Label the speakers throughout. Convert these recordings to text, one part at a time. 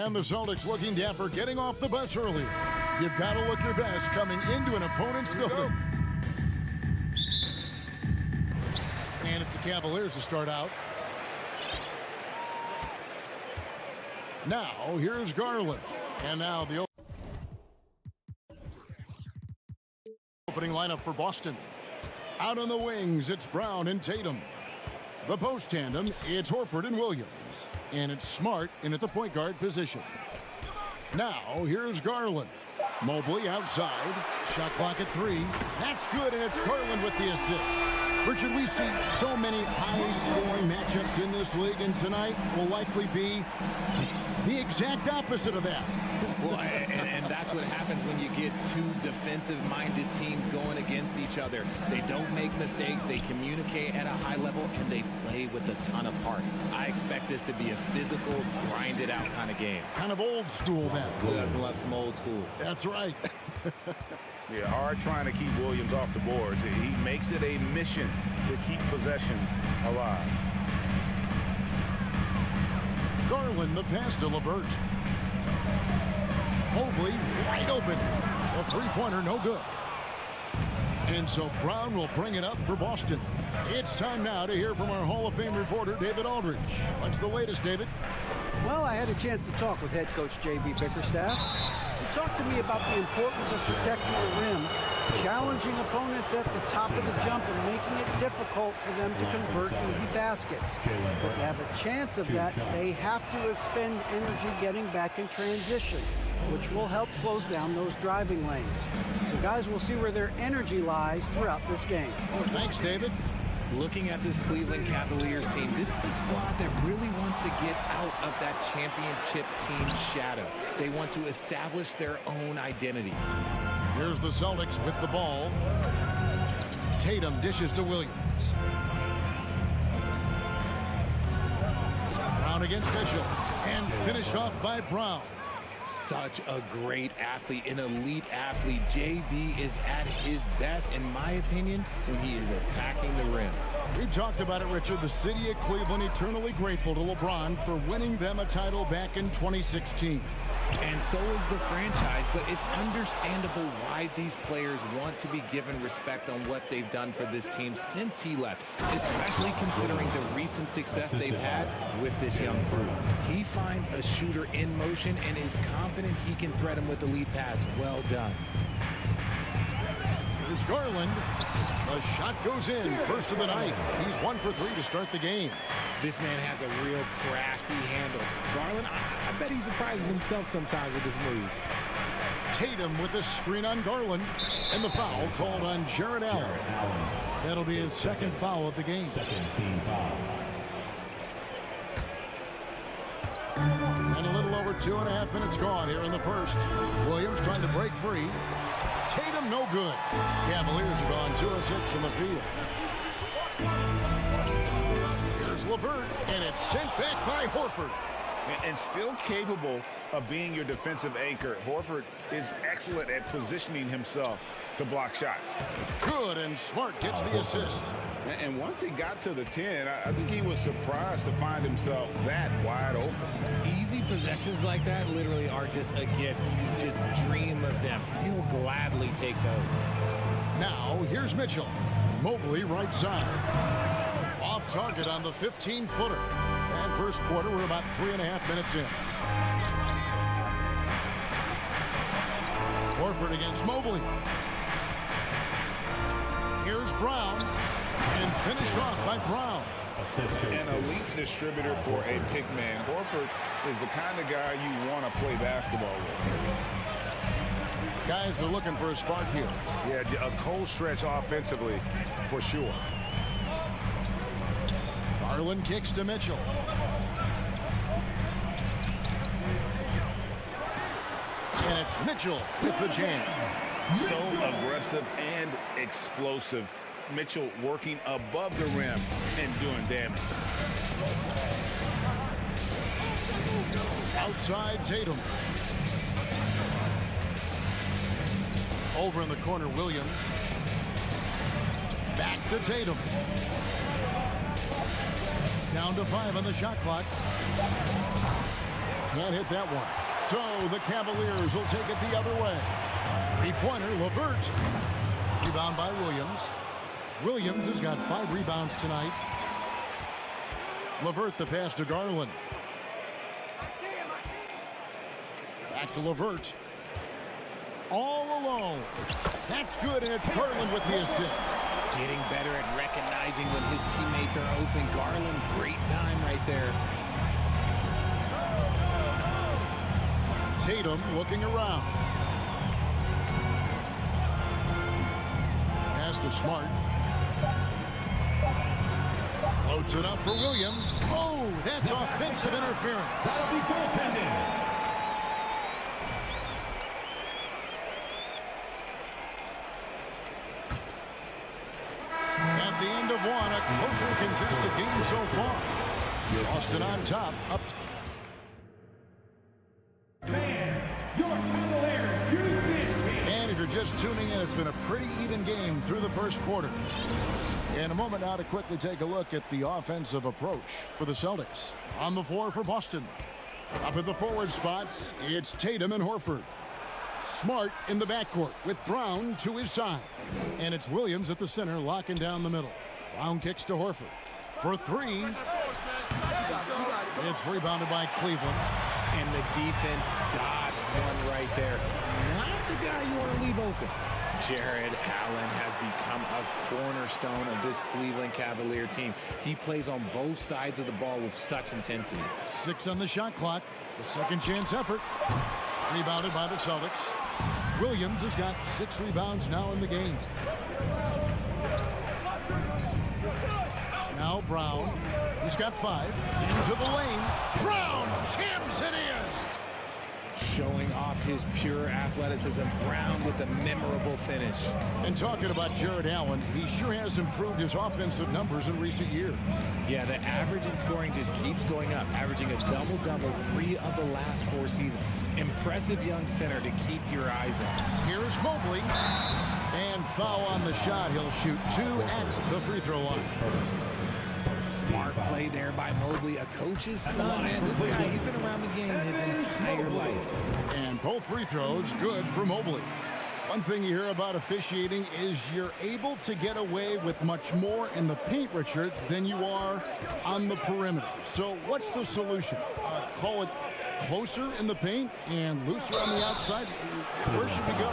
Speaker 1: And the Celtics looking dapper, getting off the bus early. You've got to look your best coming into an opponent's building. And it's the Cavaliers to start out. Now, here's Garland. And now the opening lineup for Boston. Out on the wings, it's Brown and Tatum. The post tandem, it's Horford and Williams. And it's Smart in at the point guard position. Now, here's Garland. Mobley outside. Shot clock at 3. That's good, and it's Garland with the assist. Richard, we see so many high-scoring matchups in this league, and tonight will likely be the exact opposite of that.
Speaker 2: Well, and that's what happens when you get two defensive-minded teams going against each other. They don't make mistakes, they communicate at a high level, and they play with a ton of heart. I expect this to be a physical, grinded-out kind of game.
Speaker 1: Kind of old school, then.
Speaker 2: Who doesn't love some old school?
Speaker 1: That's right.
Speaker 3: Yeah, hard trying to keep Williams off the boards. He makes it a mission to keep possessions alive.
Speaker 1: Garland, the pass to LeVert. Mobley, wide open. The three-pointer, no good. And so Brown will bring it up for Boston. It's time now to hear from our Hall of Fame reporter, David Aldridge. What's the latest, David?
Speaker 4: Well, I had a chance to talk with head coach J.B. Bickerstaff. He talked to me about the importance of protecting the rim, challenging opponents at the top of the jump, and making it difficult for them to convert easy baskets. But to have a chance of that, they have to expend energy getting back in transition, which will help close down those driving lanes. So guys, we'll see where their energy lies throughout this game.
Speaker 1: Thanks, David.
Speaker 2: Looking at this Cleveland Cavaliers team, this is a squad that really wants to get out of that championship team shadow. They want to establish their own identity.
Speaker 1: Here's the Celtics with the ball. Tatum dishes to Williams. Brown against Mitchell. And finished off by Brown.
Speaker 2: Such a great athlete, an elite athlete. JB is at his best, in my opinion, when he is attacking the rim.
Speaker 1: We talked about it, Richard. The city of Cleveland eternally grateful to LeBron for winning them a title back in 2016.
Speaker 2: And so is the franchise, but it's understandable why these players want to be given respect on what they've done for this team since he left, especially considering the recent success they've had with this young crew. He finds a shooter in motion and is confident he can thread him with the lead pass. Well done.
Speaker 1: Here's Garland. The shot goes in. First of the night. He's 1 for 3 to start the game.
Speaker 2: This man has a real crafty handle. Garland, I bet he surprises himself sometimes with his moves.
Speaker 1: Tatum with a screen on Garland. And the foul called on Jarrett Allen. That'll be his second foul of the game. And a little over 2.5 minutes gone here in the first. Williams trying to break free. Tatum no good. Cavaliers have gone 2 of 6 from the field. Here's LeVert, and it's sent back by Horford.
Speaker 3: And still capable of being your defensive anchor. Horford is excellent at positioning himself to block shots.
Speaker 1: Good, and Smart gets the assist.
Speaker 3: And once he got to the 10, I think he was surprised to find himself that wide open.
Speaker 2: Easy possessions like that literally are just a gift. You just dream of them. He'll gladly take those.
Speaker 1: Now, here's Mitchell. Mobley right side. Off target on the 15-footer. And first quarter, we're about 3.5 minutes in. Horford against Mobley. Here's Brown. And finished off by Brown.
Speaker 3: An elite distributor for a big man. Horford is the kind of guy you want to play basketball with.
Speaker 1: Guys are looking for a spark here.
Speaker 3: Yeah, a cold stretch offensively for sure.
Speaker 1: Garland kicks to Mitchell. And it's Mitchell with the jam.
Speaker 3: So aggressive and explosive. Mitchell working above the rim and doing damage.
Speaker 1: Outside Tatum. Over in the corner, Williams. Back to Tatum. Down to 5 on the shot clock. Can't hit that one. So the Cavaliers will take it the other way. Three-pointer, LeVert. Rebound by Williams. Williams has got 5 rebounds tonight. LeVert the pass to Garland. Back to LeVert. All alone. That's good, and it's Garland with the assist.
Speaker 2: Getting better at recognizing when his teammates are open. Garland, great time right there.
Speaker 1: Tatum looking around. Pass to Smart. Floats it up for Williams. Oh, that's offensive interference.
Speaker 5: That'll be goaltending.
Speaker 1: At the end of one, a closer contested game so far. Boston on top, up. And if you're just tuning in, it's been a pretty even game through the first quarter. In a moment now to quickly take a look at the offensive approach for the Celtics. On the floor for Boston. Up at the forward spots, it's Tatum and Horford. Smart in the backcourt with Brown to his side. And it's Williams at the center locking down the middle. Brown kicks to Horford. For 3. It's rebounded by Cleveland.
Speaker 2: And the defense dodged one right there. Not the guy you want to leave open. Jared Allen has become a cornerstone of this Cleveland Cavalier team. He plays on both sides of the ball with such intensity.
Speaker 1: 6 on the shot clock. The second chance effort. Rebounded by the Celtics. Williams has got 6 rebounds now in the game. Now Brown. He's got 5. Into the lane. Brown jams it in.
Speaker 2: Showing off his pure athleticism. Brown with a memorable finish.
Speaker 1: And talking about Jared Allen, he sure has improved his offensive numbers in recent years.
Speaker 2: Yeah, the average in scoring just keeps going up, averaging a double-double 3 of the last 4 seasons. Impressive young center to keep your eyes on.
Speaker 1: Here's Mobley. And foul on the shot. He'll shoot 2 at the free throw line.
Speaker 2: Smart play there by Mobley, a coach's son. Man, this guy, he's been around the game his entire life.
Speaker 1: And both free throws good for Mobley. One thing you hear about officiating is you're able to get away with much more in the paint, Richard, than you are on the perimeter. So what's the solution? Call it closer in the paint and looser on the outside? Where should we go?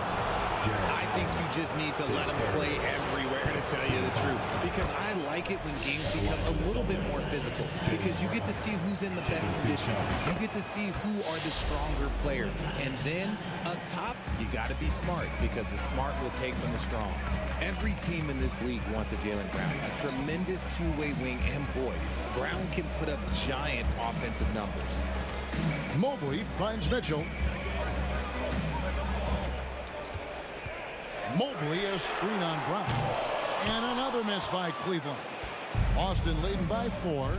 Speaker 2: I think you just need to let him play everywhere, to tell you the truth. Because I like it when games become a little bit more physical. Because you get to see who's in the best condition. You get to see who are the stronger players. And then, up top, you got to be smart. Because the smart will take from the strong. Every team in this league wants a Jaylen Brown. A tremendous two-way wing. And boy, Brown can put up giant offensive numbers.
Speaker 1: Mobley finds Mitchell. Mobley a screen on Brown. And another miss by Cleveland. Boston leading by 4.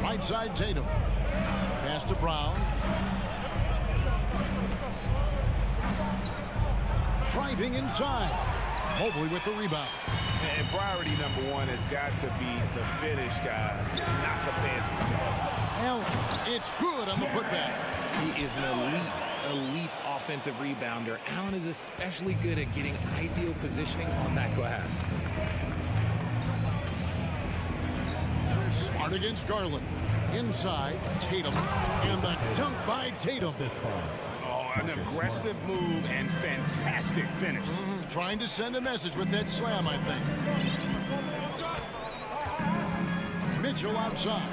Speaker 1: Right side Tatum. Pass to Brown. Driving inside. Mobley with the rebound.
Speaker 3: And priority number 1 has got to be the finish, guys, not the fancy stuff.
Speaker 1: Allen, it's good on the putback.
Speaker 2: He is an elite offensive rebounder. Allen is especially good at getting ideal positioning on that glass.
Speaker 1: Smart against Garland. Inside, Tatum. And the dunk by Tatum.
Speaker 3: Oh, an aggressive move and fantastic finish.
Speaker 1: Trying to send a message with that slam, I think. Mitchell outside.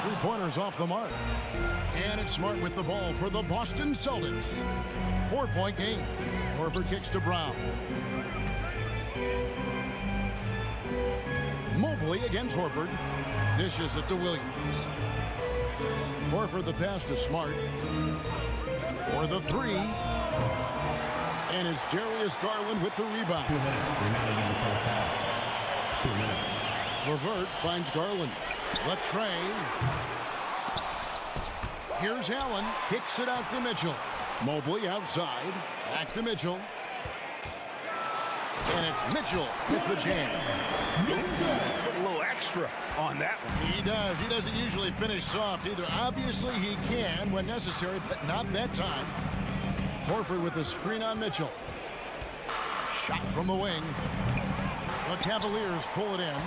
Speaker 1: 3-pointers off the mark. And it's Smart with the ball for the Boston Celtics. 4-point game. Horford kicks to Brown. Mobley against Horford. Dishes it to Williams. Horford the pass to Smart. For the 3. And it's Darius Garland with the rebound.
Speaker 5: 2 minutes remaining in the first half. 2 minutes.
Speaker 1: LeVert finds Garland. Latrey. Here's Allen. Kicks it out to Mitchell. Mobley outside. Back to Mitchell. And it's Mitchell with the jam.
Speaker 3: Put a little extra on that one.
Speaker 1: He does. He doesn't usually finish soft either. Obviously, he can when necessary, but not that time. Horford with the screen on Mitchell. Shot from the wing. The Cavaliers pull it in.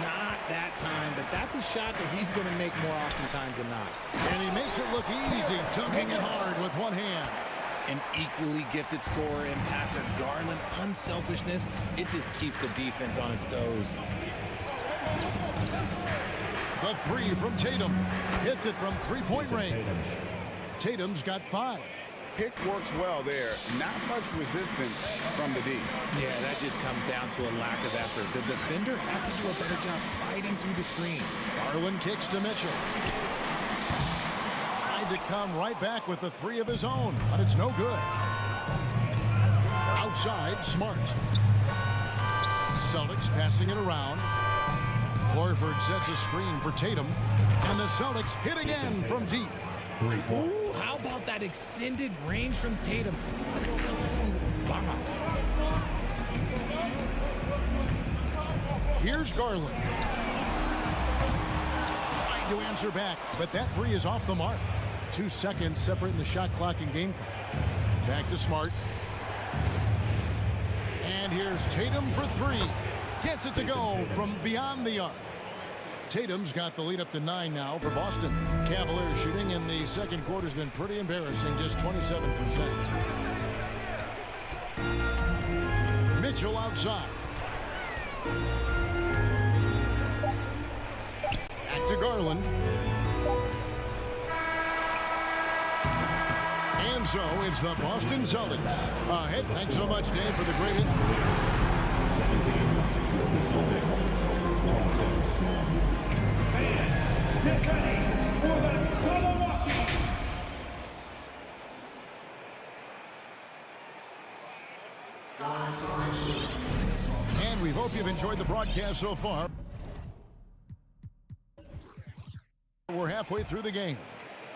Speaker 2: Not that time, but that's a shot that he's going to make more oftentimes than not.
Speaker 1: And he makes it look easy, dunking it hard with one hand.
Speaker 2: An equally gifted scorer and passer, Garland, unselfishness, it just keeps the defense on its toes.
Speaker 1: The three from Tatum. Hits it from three-point range. Tatum's got 5.
Speaker 3: Pick works well there. Not much resistance from the D.
Speaker 2: Yeah, that just comes down to a lack of effort. The defender has to do a better job fighting through the screen.
Speaker 1: Garland kicks to Mitchell. Tried to come right back with the 3 of his own, but it's no good. Outside, Smart. Celtics passing it around. Horford sets a screen for Tatum. And the Celtics hit again from deep.
Speaker 2: Ooh, how about that extended range from Tatum? Wow.
Speaker 1: Here's Garland. Trying to answer back, but that 3 is off the mark. 2 seconds separating the shot clock and game clock. Back to Smart. And here's Tatum for 3. Gets it to go from beyond the arc. Tatum's got the lead up to 9 now for Boston. Cavaliers shooting in the second quarter has been pretty embarrassing, just 27%. Mitchell outside. Back to Garland. And so it's the Boston Celtics ahead. Thanks so much, Dave, for the great hit.
Speaker 5: Get ready for the Milwaukee.
Speaker 1: And we hope you've enjoyed the broadcast so far. We're halfway through the game.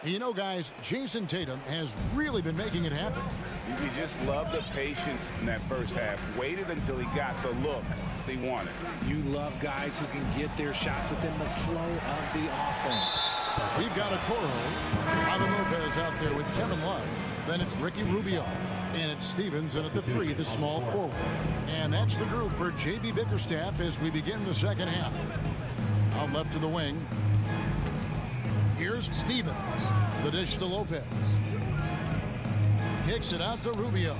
Speaker 1: You know, guys, Jason Tatum has really been making it happen.
Speaker 3: You just love the patience in that first half. Waited until he got the look they wanted.
Speaker 2: You love guys who can get their shots within the flow of the offense.
Speaker 1: We've got a Okoro, Ivan Lopez out there with Kevin Love. Then it's Ricky Rubio. And it's Stevens, and at the 3, the small forward. And that's the group for J.B. Bickerstaff as we begin the second half. Out left to the wing. Here's Stevens. The dish to Lopez. Kicks it out to Rubio.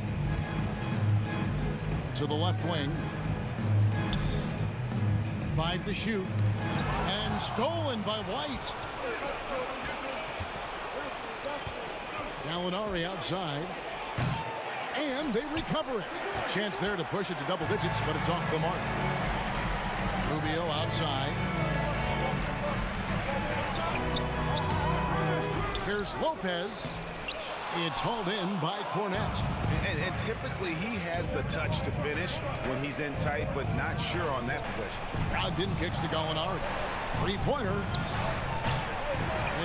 Speaker 1: To the left wing. 5 to shoot. And stolen by White. Gallinari outside. And they recover it. A chance there to push it to double digits, but it's off the mark. Rubio outside. Here's Lopez. It's hauled in by Cornette.
Speaker 3: And typically he has the touch to finish when he's in tight, but not sure on that possession.
Speaker 1: Brogdon kicks to Gallinari. 3-pointer.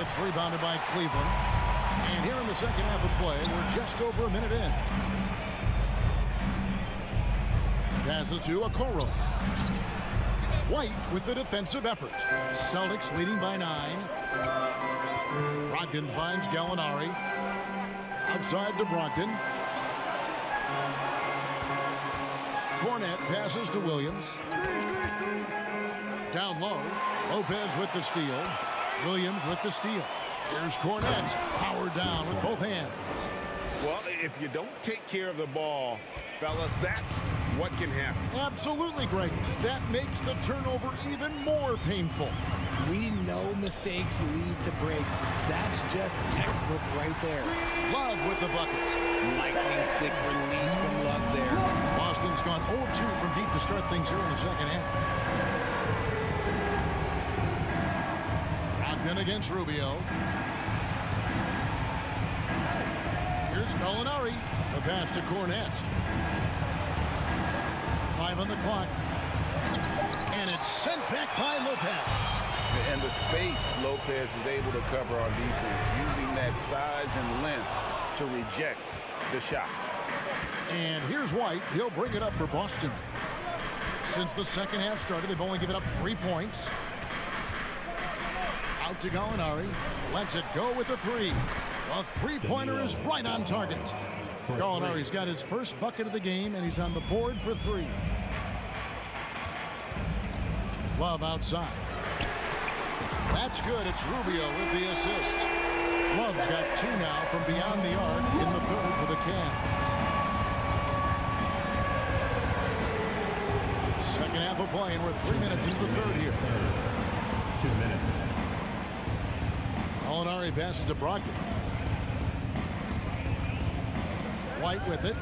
Speaker 1: It's rebounded by Cleveland. And here in the second half of play, we're just over a minute in. Passes to Okoro. White with the defensive effort. Celtics leading by 9. Brogdon finds Gallinari. Outside to Brogdon. Cornette passes to Williams. Down low. Lopez with the steal. Williams with the steal. Here's Cornette. Powered down with both hands.
Speaker 3: Well, if you don't take care of the ball, fellas, that's what can happen.
Speaker 1: Absolutely, Greg. That makes the turnover even more painful.
Speaker 2: We know mistakes lead to breaks. That's just textbook right there.
Speaker 1: Love with the bucket.
Speaker 2: Lightning quick release from Love there.
Speaker 1: Boston's gone 0-2 from deep to start things here in the second half. Brogdon against Rubio. Here's Gallinari. The pass to Cornette. 5 on the clock. And it's sent back by Lopez.
Speaker 3: And the space Lopez is able to cover on defense, using that size and length to reject the shot.
Speaker 1: And here's White. He'll bring it up for Boston. Since the second half started, they've only given up 3 points. Out to Gallinari. Lets it go with a three. A three-pointer is right on target. Gallinari's got his first bucket of the game, and he's on the board for three. Love outside. That's good. It's Rubio with the assist. Love's got two now from beyond the arc in the third for the Cavs. Second half of play, and we're 3 minutes into the third here.
Speaker 5: 2 minutes.
Speaker 1: Gallinari passes to Brogdon. White with it.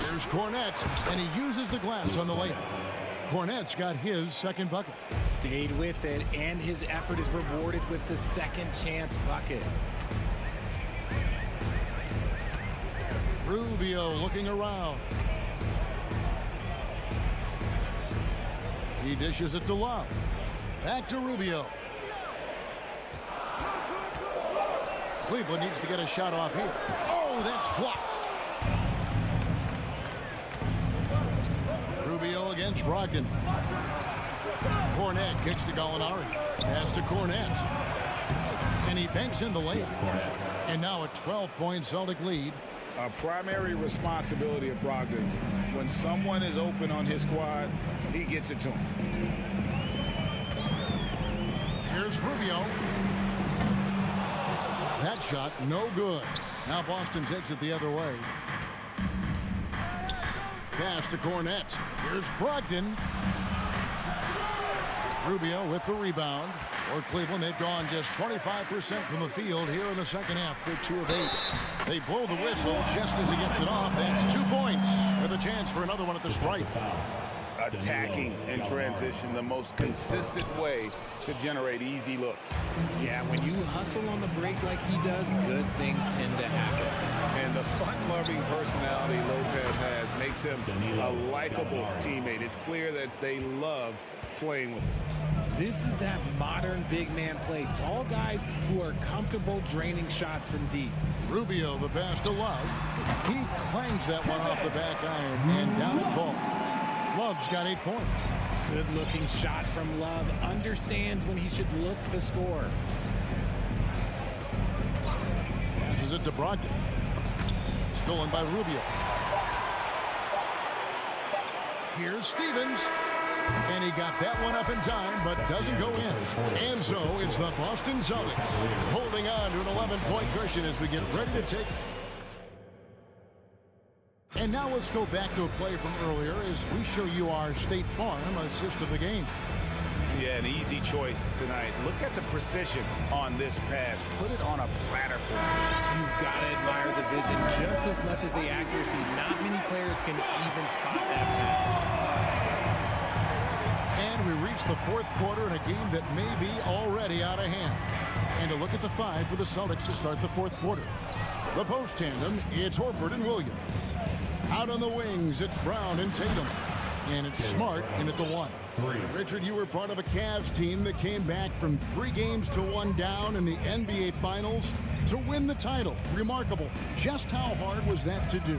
Speaker 1: Here's Cornette, and he uses the glass on the layup. Cornette's got his second bucket.
Speaker 2: Stayed with it, and his effort is rewarded with the second chance bucket.
Speaker 1: Rubio looking around. He dishes it to Love. Back to Rubio. Cleveland needs to get a shot off here. Oh, that's blocked. Rubio against Brogdon. Cornette kicks to Gallinari. Pass to Cornette. And he banks in the layup. And now a 12-point Celtic lead.
Speaker 3: A primary responsibility of Brogdon's. When someone is open on his squad, he gets it to him.
Speaker 1: Here's Rubio. That shot, no good. Now Boston takes it the other way. Pass to Cornette. Here's Brogdon. Rubio with the rebound. For Cleveland, they've gone just 25% from the field here in the second half. They're 2 of 8. They blow the whistle just as he gets it off. That's 2 points with a chance for another one at the stripe.
Speaker 3: Attacking in transition, the most consistent way to generate easy looks.
Speaker 2: Yeah, when you hustle on the break like he does, good things tend to happen.
Speaker 3: And the fun-loving personality Lopez has makes him a likable teammate. It's clear that they love playing with him.
Speaker 2: This is that modern big man play. Tall guys who are comfortable draining shots from deep.
Speaker 1: Rubio, the pass to Love. He clangs that one off the back iron, and down it falls. Love's got 8 points.
Speaker 2: Good-looking shot from Love. Understands when he should look to score.
Speaker 1: Passes it to Brogdon. Stolen by Rubio. Here's Stevens. And he got that one up in time, but doesn't go in. And so it's the Boston Celtics holding on to an 11-point cushion as we get ready to take. And now let's go back to a play from earlier as we show you our State Farm assist of the game.
Speaker 3: Yeah, an easy choice tonight. Look at the precision on this pass. Put it on a platter for him.
Speaker 2: You've got to admire the vision just as much as the accuracy. Not many players can even spot that pass.
Speaker 1: And we reach the fourth quarter in a game that may be already out of hand. And a look at the 5 for the Celtics to start the fourth quarter. The post tandem, it's Horford and Williams. Out on the wings, it's Brown and Tatum. And it's Smart in at the 1. Richard, you were part of a Cavs team that came back from 3 games to 1 down in the NBA Finals to win the title. Remarkable. Just how hard was that to do?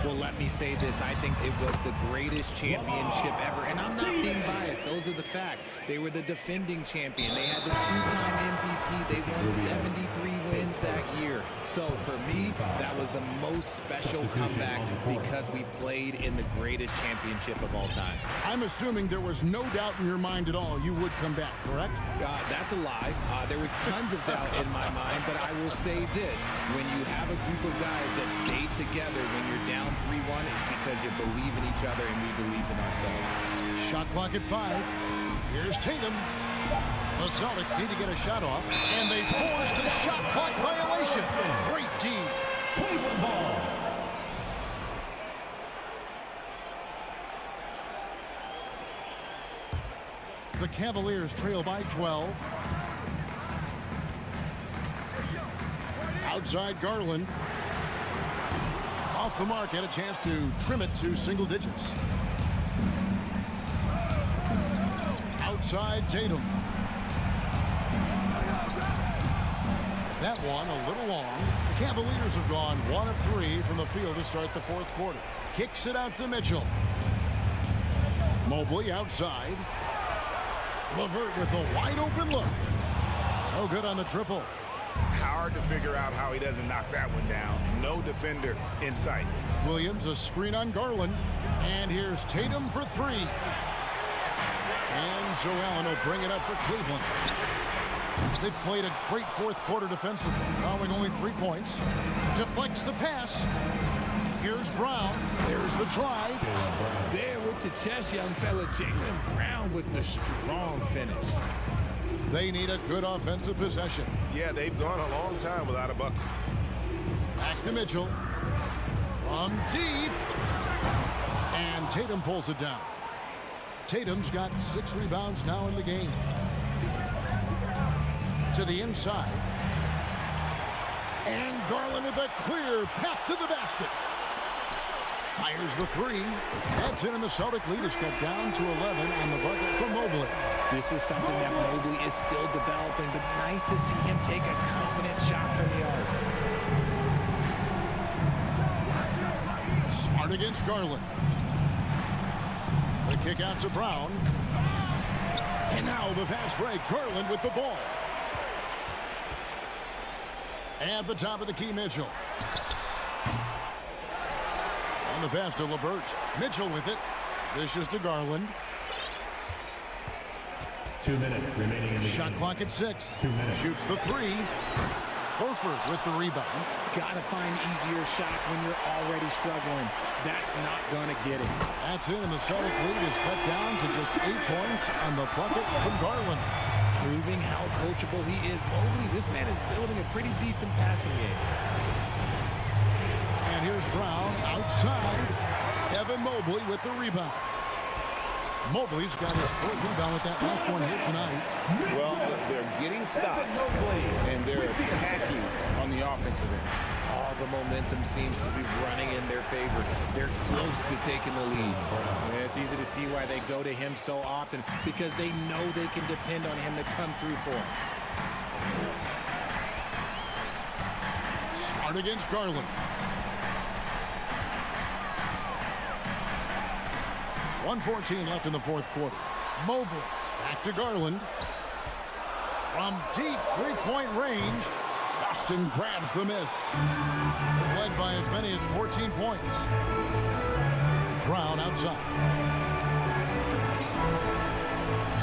Speaker 2: Well, let me say this. I think it was the greatest championship ever. And I'm not being biased. Those are the facts. They were the defending champion. They had the 2-time MVP. They won 73 wins that year. So for me, that was the most special comeback because we played in the greatest championship of all time.
Speaker 1: I'm assuming there was no doubt in your mind at all you would come back, correct?
Speaker 2: That's a lie. There was tons of doubt in my mind, but I will say this. When you have a group of guys that stay together when you're down 3-1, it's because you believe in each other and we believed in ourselves.
Speaker 1: Shot clock at 5. Here's Tatum. The Celtics need to get a shot off, and they force the shot clock violation. Great D.
Speaker 5: Cleveland ball.
Speaker 1: The Cavaliers trail by 12. Outside Garland. Off the mark, had a chance to trim it to single digits. Outside Tatum. That one a little long. The Cavaliers have gone 1 of 3 from the field to start the fourth quarter. Kicks it out to Mitchell. Mobley outside. LeVert with a wide open look. No good on the triple.
Speaker 3: Hard to figure out how he doesn't knock that one down. No defender in sight.
Speaker 1: Williams, a screen on Garland. And here's Tatum for 3. And Joe Allen will bring it up for Cleveland. They played a great fourth quarter defensively, allowing only 3 points. Deflects the pass. Here's Brown. There's the drive.
Speaker 2: Say it with your chest, young fella. Jaylen Brown with the strong finish.
Speaker 1: They need a good offensive possession.
Speaker 3: Yeah, they've gone a long time without a bucket.
Speaker 1: Back to Mitchell. From deep. And Tatum pulls it down. Tatum's got 6 rebounds now in the game. To the inside. And Garland with a clear path to the basket. Fires the 3. That's in, and the Celtic lead is cut down to 11 on the bucket from Mobley.
Speaker 2: This is something that Mobley is still developing, but nice to see him take a confident shot from the arc.
Speaker 1: Smart against Garland. The kick out to Brown. And now the fast break. Garland with the ball. At the top of the key, Mitchell. On the pass to LeVert. Mitchell with it. Dishes to Garland.
Speaker 5: 2 minutes remaining in the
Speaker 1: Shot
Speaker 5: game.
Speaker 1: clock at 6.
Speaker 5: 2 minutes.
Speaker 1: Shoots the 3. Horford with the rebound.
Speaker 2: Gotta find easier shots when you're already struggling. That's not gonna get it.
Speaker 1: That's in, and the Celtic lead is cut down to just 8 points on the bucket from Garland.
Speaker 2: Proving how coachable he is. Mobley, this man is building a pretty decent passing game.
Speaker 1: And here's Brown outside. Evan Mobley with the rebound. Mobley's got his 4th rebound with that last one here tonight.
Speaker 3: Well, they're getting stopped, and they're attacking on the offensive end.
Speaker 2: All the momentum seems to be running in their favor. They're close to taking the lead. And it's easy to see why they go to him so often, because they know they can depend on him to come through for them.
Speaker 1: Smart against Garland. 1:14 left in the fourth quarter. Mobley back to Garland. From deep 3-point range, Boston grabs the miss. Led by as many as 14 points. Brown outside.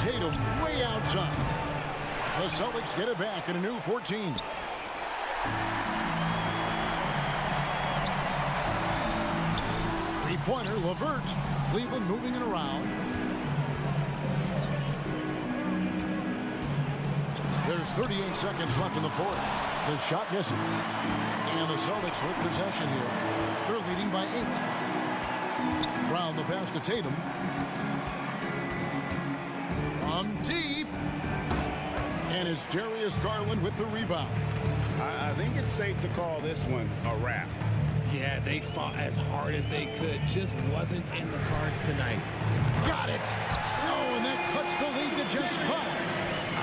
Speaker 1: Tatum way outside. The Celtics get it back in a new 14. Three-pointer, LeVert. Cleveland moving it around. There's 38 seconds left in the fourth. The shot misses. And the Celtics with possession here. They're leading by 8. Brown the pass to Tatum. From deep. And it's Darius Garland with the rebound.
Speaker 3: I think it's safe to call this one a wrap.
Speaker 2: Yeah, they fought as hard as they could. Just wasn't in the cards tonight.
Speaker 1: Got it. Oh, and that cuts the lead to just 5.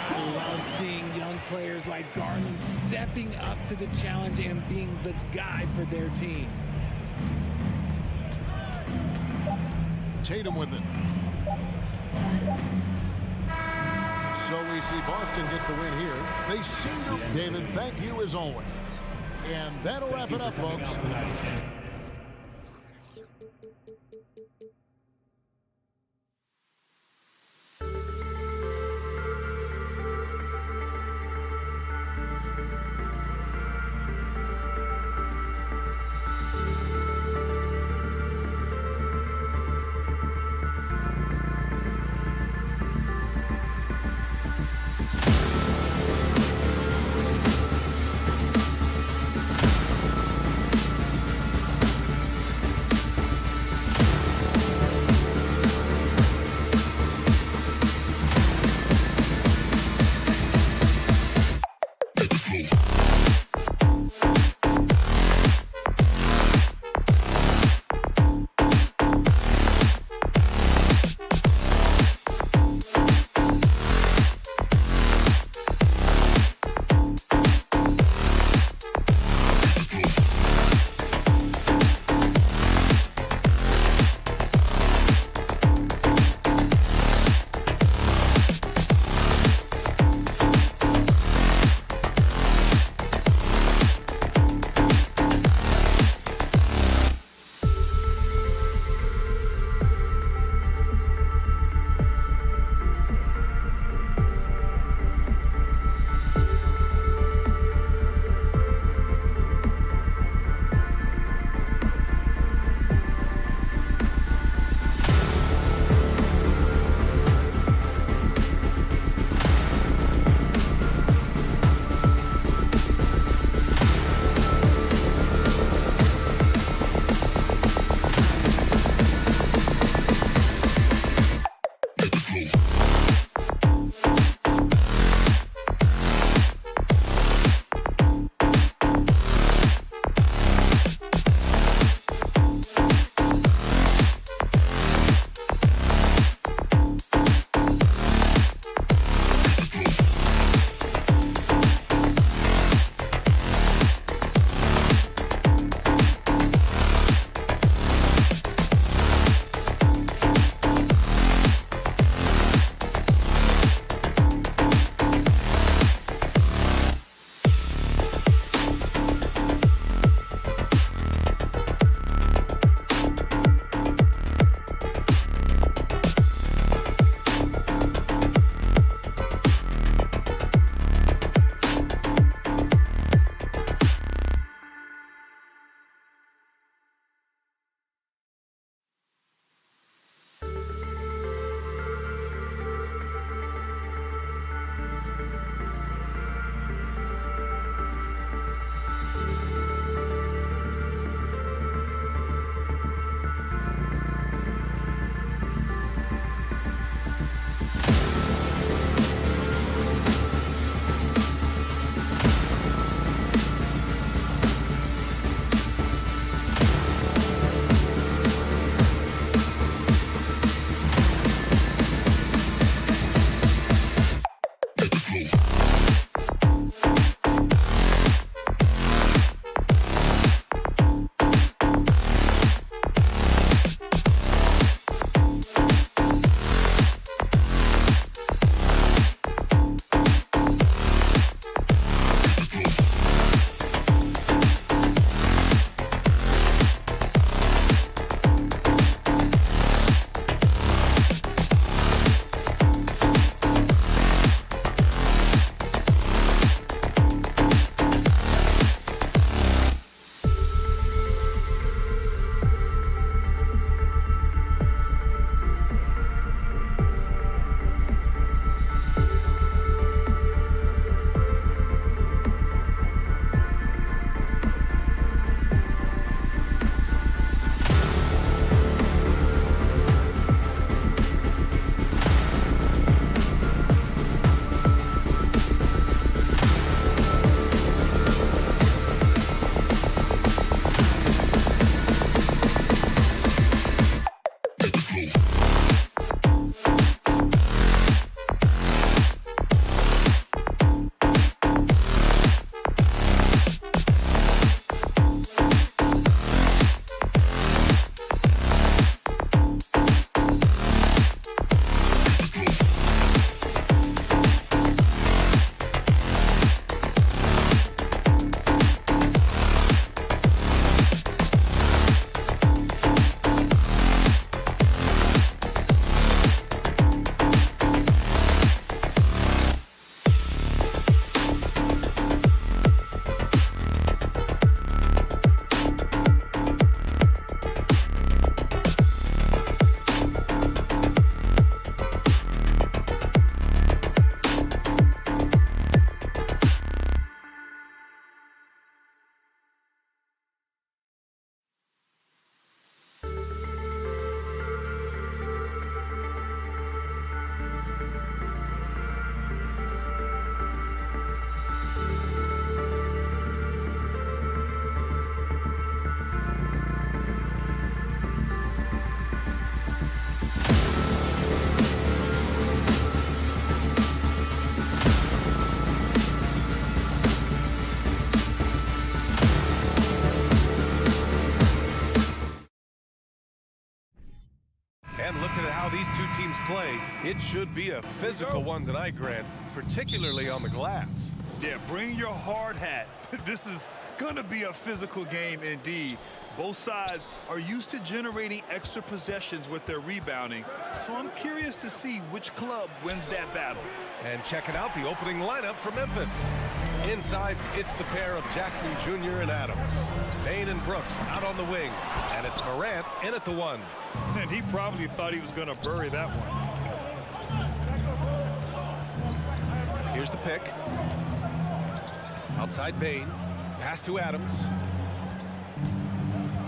Speaker 2: I love seeing young players like Garland stepping up to the challenge and being the guy for their team.
Speaker 1: Tatum with it. So we see Boston get the win here. They seem to... David, thank you as always. And that'll wrap it up, folks.
Speaker 6: play. It should be a physical one tonight, Grant, particularly on the glass.
Speaker 7: Yeah, bring your hard hat. This is going to be a physical game indeed. Both sides are used to generating extra possessions with their rebounding, so I'm curious to see which club wins that battle.
Speaker 6: And checking out the opening lineup for Memphis. Inside, it's the pair of Jackson Jr. and Adams. Payne and Brooks out on the wing, and it's Morant in at the 1.
Speaker 7: And he probably thought he was going to bury that one.
Speaker 6: Here's the pick. Outside Payne. Pass to Adams.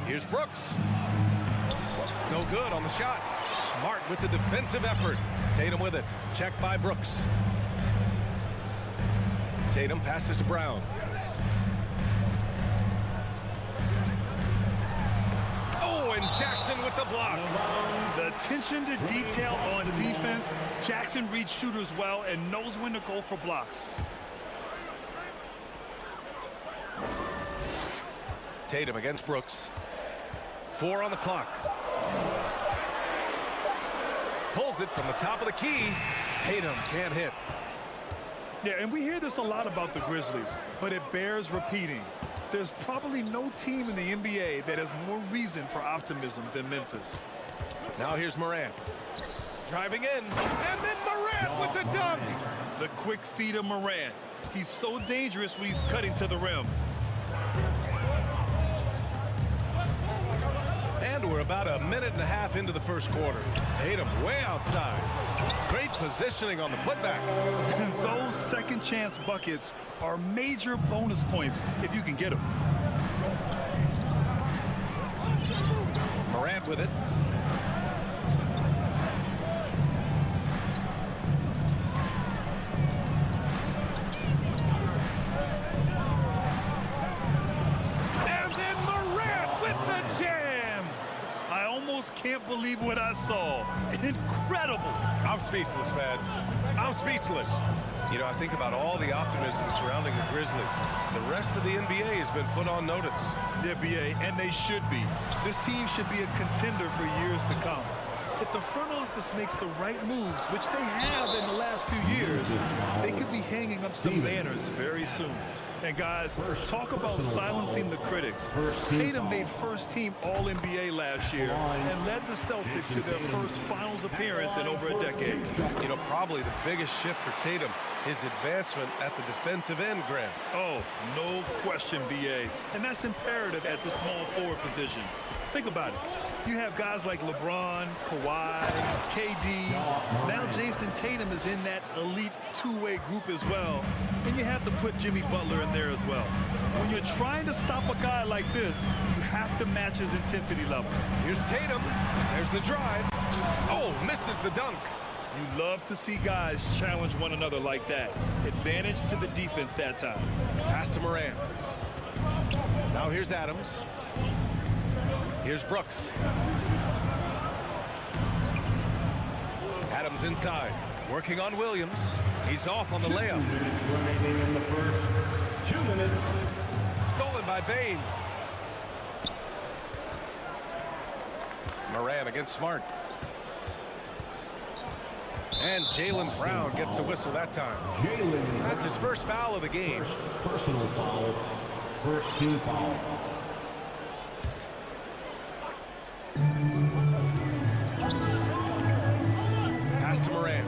Speaker 6: Here's Brooks. No good on the shot. Smart with the defensive effort. Tatum with it. Checked by Brooks. Tatum passes to Brown. Oh, and Jackson with the block.
Speaker 7: The attention to detail on defense. Jackson reads shooters well and knows when to go for blocks.
Speaker 6: Tatum against Brooks. 4 on the clock. Pulls it from the top of the key. Tatum can't hit.
Speaker 7: Yeah, and we hear this a lot about the Grizzlies, but it bears repeating. There's probably no team in the NBA that has more reason for optimism than Memphis.
Speaker 6: Now here's Morant. Driving in, and then Morant with the dunk.
Speaker 7: The quick feet of Morant. He's so dangerous when he's cutting to the rim.
Speaker 6: And we're about a minute and a half into the first quarter. Tatum way outside. Great positioning on the putback.
Speaker 7: And those second chance buckets are major bonus points if you can get them.
Speaker 6: Morant with it. And then Morant with the jam.
Speaker 7: I almost can't believe what I saw. Incredible.
Speaker 6: I'm speechless, man. I'm speechless. You know, I think about all the optimism surrounding the Grizzlies. The rest of the NBA has been put on notice.
Speaker 7: The NBA, and they should be. This team should be a contender for years to come. If the front office makes the right moves, which they have in the last few years, they could be hanging up some banners very soon. And guys, talk about silencing the critics. Tatum made first team All-NBA last year and led the Celtics to their first finals appearance in over a decade.
Speaker 6: You know, probably the biggest shift for Tatum is advancement at the defensive end, Grant.
Speaker 7: Oh, no question, BA. And that's imperative at the small forward position. Think about it. You have guys like LeBron, Kawhi, KD. Now Jason Tatum is in that elite two-way group as well. And you have to put Jimmy Butler in there as well. When you're trying to stop a guy like this, you have to match his intensity level.
Speaker 6: Here's Tatum. There's the drive. Oh, misses the dunk.
Speaker 7: You love to see guys challenge one another like that. Advantage to the defense that time.
Speaker 6: Pass to Morant. Now here's Adams. Here's Brooks. Adams inside, working on Williams. He's off on the layup.
Speaker 5: 2 minutes remaining in the first. 2 minutes.
Speaker 6: Stolen by Payne. Morant against Smart. And Jaylen Brown gets a whistle that time. That's his first foul of the game.
Speaker 5: Personal foul. First team foul.
Speaker 6: Pass to Morant.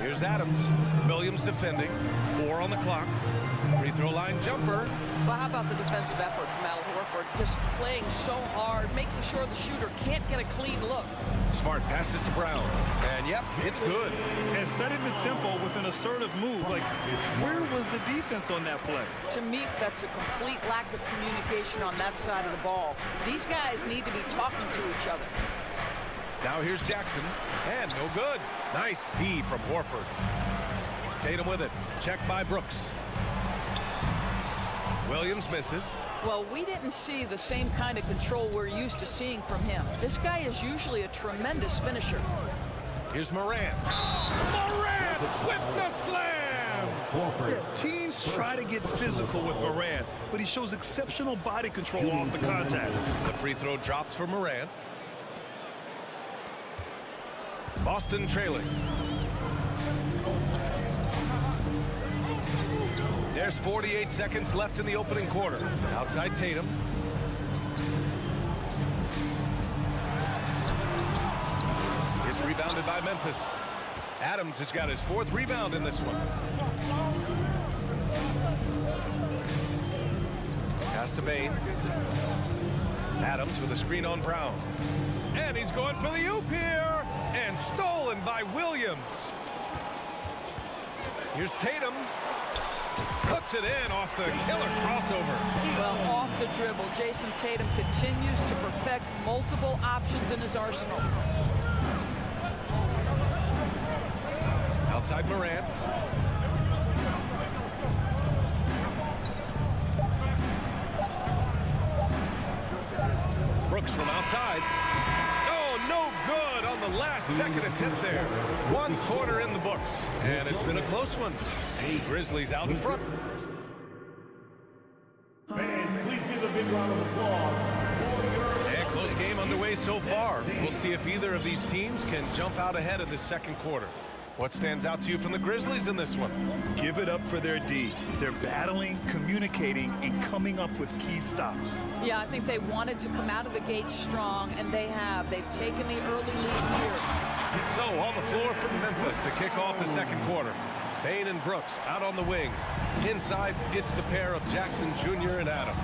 Speaker 6: Here's Adams. Williams defending. 4 on the clock. Free throw line jumper.
Speaker 8: Well, how about the defensive effort from Al Horford? Just playing so hard, making sure the shooter can't get a clean look.
Speaker 6: Smart passes to Brown. And yep, it's good.
Speaker 7: And setting the tempo with an assertive move. Like, where was the defense on that play?
Speaker 8: To me, that's a complete lack of communication on that side of the ball. These guys need to be talking to each other.
Speaker 6: Now here's Jackson. And no good. Nice D from Horford. Tatum with it. Checked by Brooks. Williams misses.
Speaker 8: Well, we didn't see the same kind of control we're used to seeing from him. This guy is usually a tremendous finisher.
Speaker 6: Here's Morant. Morant with the slam!
Speaker 7: Yeah, teams try to get physical with Morant, but he shows exceptional body control off the contact.
Speaker 6: The free throw drops for Morant. Boston trailing. There's 48 seconds left in the opening quarter. Outside Tatum. It's rebounded by Memphis. Adams has got his 4th rebound in this one. Pass to Bain. Adams with a screen on Brown. And he's going for the oop here. And stolen by Williams. Here's Tatum. Puts it in off the killer crossover.
Speaker 8: Well, off the dribble, Jason Tatum continues to perfect multiple options in his arsenal.
Speaker 6: Outside Morant. Brooks from outside. Oh, no good on the last second attempt there. 1 quarter in the books, and it's been a close one. Grizzlies out in front.
Speaker 5: Please give a big round of applause.
Speaker 6: And close game underway so far. We'll see if either of these teams can jump out ahead of this second quarter. What stands out to you from the Grizzlies in this one?
Speaker 7: Give it up for their D. They're battling, communicating, and coming up with key stops.
Speaker 8: Yeah, I think they wanted to come out of the gate strong, and they have. They've taken the early lead here.
Speaker 6: So on the floor from Memphis to kick off the second quarter. Bain and Brooks out on the wing. Inside, it's the pair of Jackson Jr. and Adams.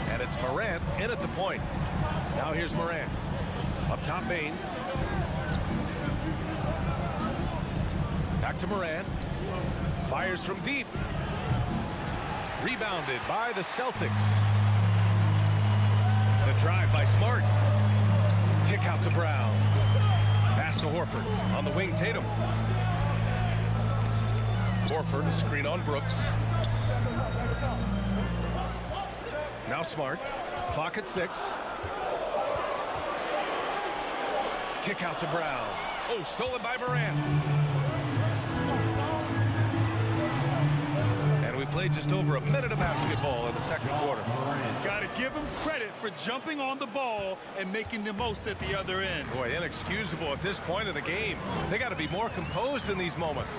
Speaker 6: And it's Morant in at the point. Now here's Morant. Up top, Bain. Back to Morant. Fires from deep. Rebounded by the Celtics. The drive by Smart. Kick out to Brown. Pass to Horford. On the wing, Tatum. Horford, a screen on Brooks. Now Smart. Clock at 6. Kick out to Brown. Oh, stolen by Morant. And we played just over a minute of basketball in the second quarter.
Speaker 7: Got to give him credit for jumping on the ball and making the most at the other end.
Speaker 6: Boy, inexcusable at this point of the game. They got to be more composed in these moments.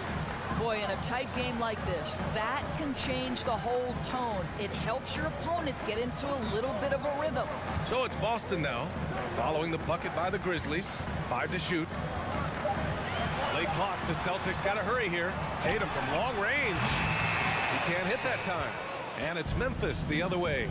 Speaker 8: Boy, in a tight game like this, that can change the whole tone. It helps your opponent get into a little bit of a rhythm.
Speaker 6: So it's Boston now, following the bucket by the Grizzlies. 5 to shoot. Late clock, the Celtics got to hurry here. Tatum from long range. He can't hit that time. And it's Memphis the other way.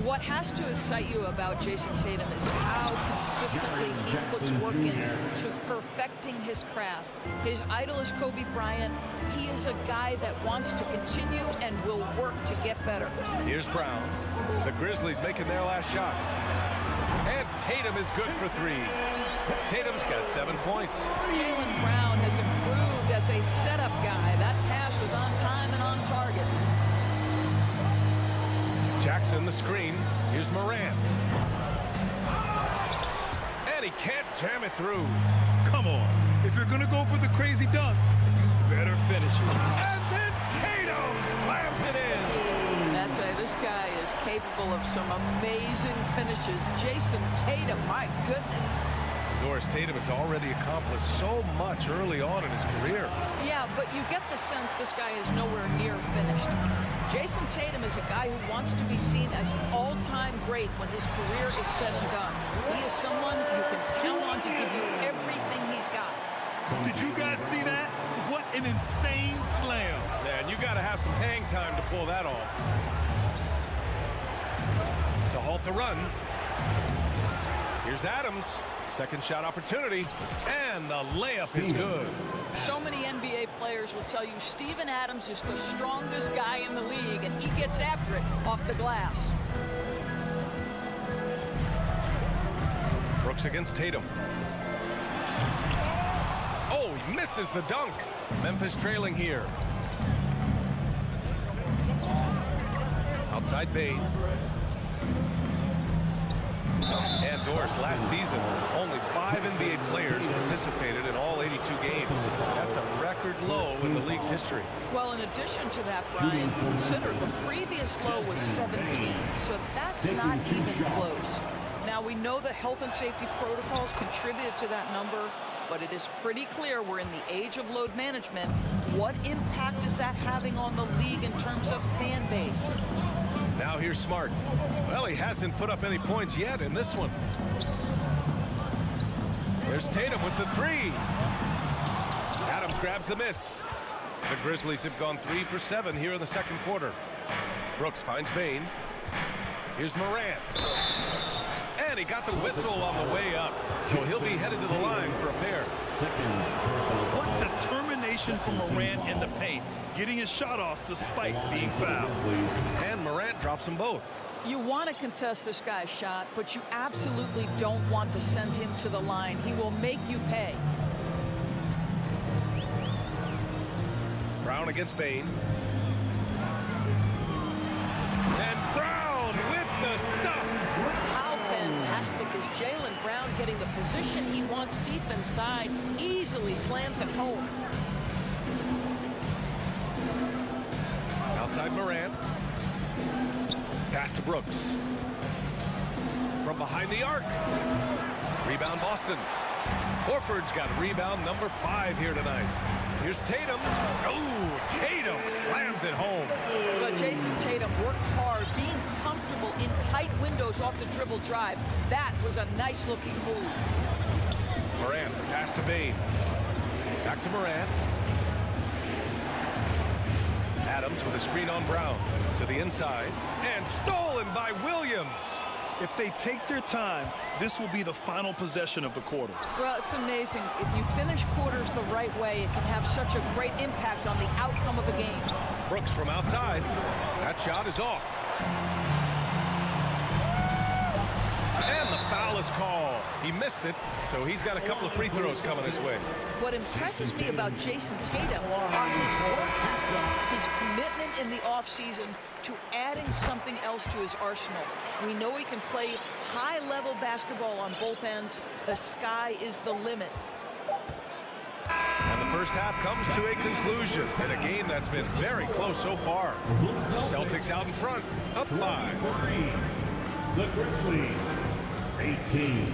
Speaker 8: What has to excite you about Jason Tatum is how consistently he puts work into perfecting his craft. His idol is Kobe Bryant. He is a guy that wants to continue and will work to get better.
Speaker 6: Here's Brown. The Grizzlies making their last shot. And Tatum is good for 3. Tatum's got 7 points.
Speaker 8: Jaylen Brown has improved as a setup guy. That pass was on time and on target.
Speaker 6: Jackson, the screen. Here's Morant. And he can't jam it through.
Speaker 7: Come on. If you're going to go for the crazy dunk, you better finish it.
Speaker 6: And then Tatum slams it in.
Speaker 8: That's right. This guy is capable of some amazing finishes. Jason Tatum, my goodness.
Speaker 6: Doris, Tatum has already accomplished so much early on in his career.
Speaker 8: Yeah, but you get the sense this guy is nowhere near finished. Jason Tatum is a guy who wants to be seen as all-time great when his career is said and done. He is someone you can count on to give you everything he's got.
Speaker 7: Did you guys see that? What an insane slam.
Speaker 6: Man, you got to have some hang time to pull that off. To halt the run. Here's Adams. Second shot opportunity. And the layup is good.
Speaker 8: So many NBA players will tell you Steven Adams is the strongest guy in the league, and he gets after it off the glass.
Speaker 6: Brooks against Tatum. Oh, he misses the dunk. Memphis trailing here. Outside Bain. And Doris, last season, only 5 NBA players participated in all 82 games. That's a record low in the league's history.
Speaker 8: Well, in addition to that, Brian, consider the previous low was 17, so that's not even close. Now, we know that health and safety protocols contributed to that number, but it is pretty clear we're in the age of load management. What impact is that having on the league in terms of fan base?
Speaker 6: Now here's Smart. Well, he hasn't put up any points yet in this one. There's Tatum with the 3. Adams grabs the miss. The Grizzlies have gone 3 for 7 here in the second quarter. Brooks finds Bain. Here's Morant. And he got the whistle on the way up. So he'll be headed to the line for a pair.
Speaker 7: What determination from Morant in the paint, getting his shot off despite being fouled.
Speaker 6: And Morant drops them both.
Speaker 8: You want to contest this guy's shot, but you absolutely don't want to send him to the line. He will make you pay.
Speaker 6: Brown against Bain. And Brown with the stuff.
Speaker 8: How fantastic is Jaylen Brown getting the position he wants deep inside, easily slams it home.
Speaker 6: Outside Morant. Pass to Brooks. From behind the arc. Rebound Boston. Horford's got rebound number 5 here tonight. Here's Tatum. Oh, Tatum slams it home.
Speaker 8: But Jason Tatum worked hard, being comfortable in tight windows off the dribble drive. That was a nice-looking move.
Speaker 6: Morant, pass to Bain. Back to Morant. Adams with a screen on Brown. To the inside. And stolen by Williams.
Speaker 7: If they take their time, this will be the final possession of the quarter.
Speaker 8: Well, it's amazing. If you finish quarters the right way, it can have such a great impact on the outcome of a game.
Speaker 6: Brooks from outside. That shot is off. And the foul is called. He missed it, so he's got a couple of free throws coming his way.
Speaker 8: What impresses me about Jason Tatum are his work ethic, his commitment in the offseason to adding something else to his arsenal. We know he can play high-level basketball on both ends. The sky is the limit.
Speaker 6: And the first half comes to a conclusion in a game that's been very close so far. Celtics out in front, up 5.
Speaker 5: The Grizzlies, 18.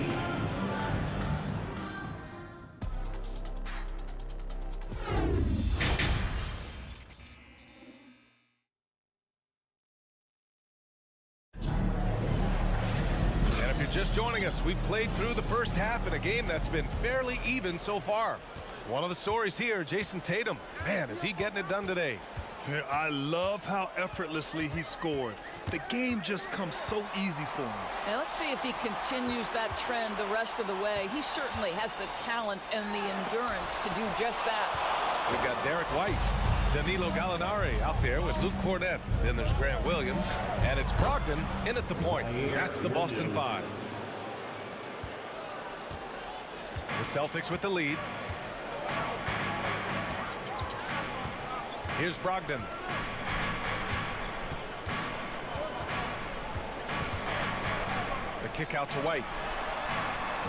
Speaker 6: Just joining us, we've played through the first half in a game that's been fairly even so far. One of the stories here, Jason Tatum. Man, is he getting it done today?
Speaker 7: I love how effortlessly he scored. The game just comes so easy for him.
Speaker 8: And let's see if he continues that trend the rest of the way. He certainly has the talent and the endurance to do just that.
Speaker 6: We've got Derek White, Danilo Gallinari out there with Luke Cornett. Then there's Grant Williams, and it's Brogdon in at the point. That's the Boston 5. The Celtics with the lead. Here's Brogdon. The kick out to White.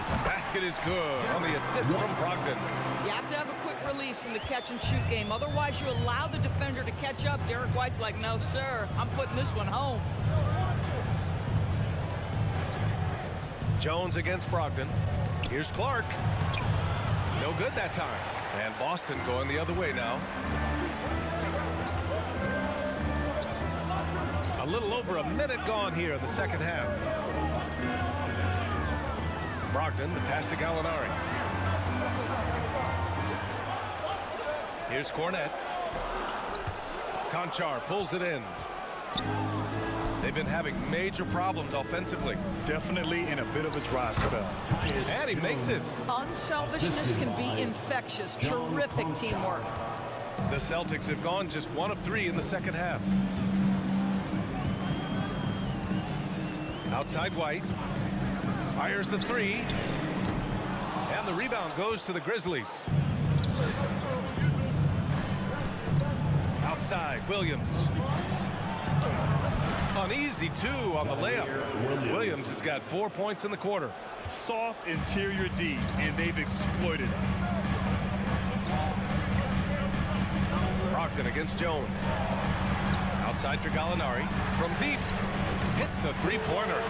Speaker 6: The basket is good on the assist from Brogdon.
Speaker 8: You have to have a quick release in the catch-and-shoot game. Otherwise, you allow the defender to catch up. Derek White's like, no, sir, I'm putting this one home.
Speaker 6: Jones against Brogdon. Here's Clark. No good that time. And Boston going the other way now. A little over a minute gone here in the second half. Brogdon, the pass to Gallinari. Here's Cornett. Conchar pulls it in. They've been having major problems offensively.
Speaker 7: Definitely in a bit of a dry spell.
Speaker 6: And he makes it.
Speaker 8: Unselfishness can be infectious. Terrific teamwork.
Speaker 6: The Celtics have gone just 1 of 3 in the second half. Outside White. Fires the 3. And the rebound goes to the Grizzlies. Outside Williams. An easy 2 on the layup. Williams has got 4 points in the quarter.
Speaker 7: Soft interior D, and they've exploited it.
Speaker 6: Brogdon against Jones. Outside for Gallinari. From deep. Hits the three-pointer.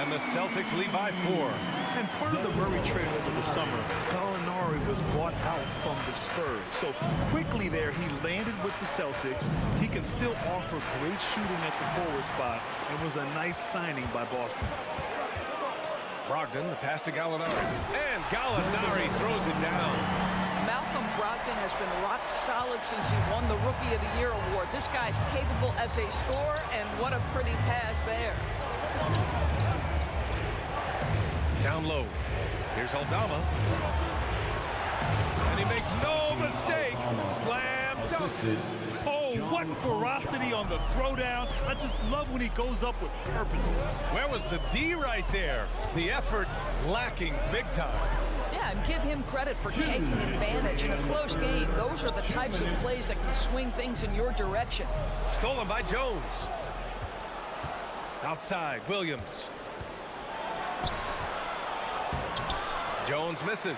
Speaker 6: And the Celtics lead by 4.
Speaker 7: And part of the Murray trade over the summer, Gallinari was bought out from the Spurs. So quickly there, he landed with the Celtics. He can still offer great shooting at the forward spot and was a nice signing by Boston.
Speaker 6: Brogdon, the pass to Gallinari. And Gallinari throws it down.
Speaker 8: Malcolm Brogdon has been rock solid since he won the Rookie of the Year award. This guy's capable as a scorer, and what a pretty pass there.
Speaker 6: Down low. Here's Aldama. And he makes no mistake. Slam dunk.
Speaker 7: Oh, what ferocity on the throwdown. I just love when he goes up with purpose.
Speaker 6: Where was the D right there? The effort lacking big time.
Speaker 8: Yeah, and give him credit for taking advantage in a close game. Those are the types of plays that can swing things in your direction.
Speaker 6: Stolen by Jones. Outside, Williams. Jones misses.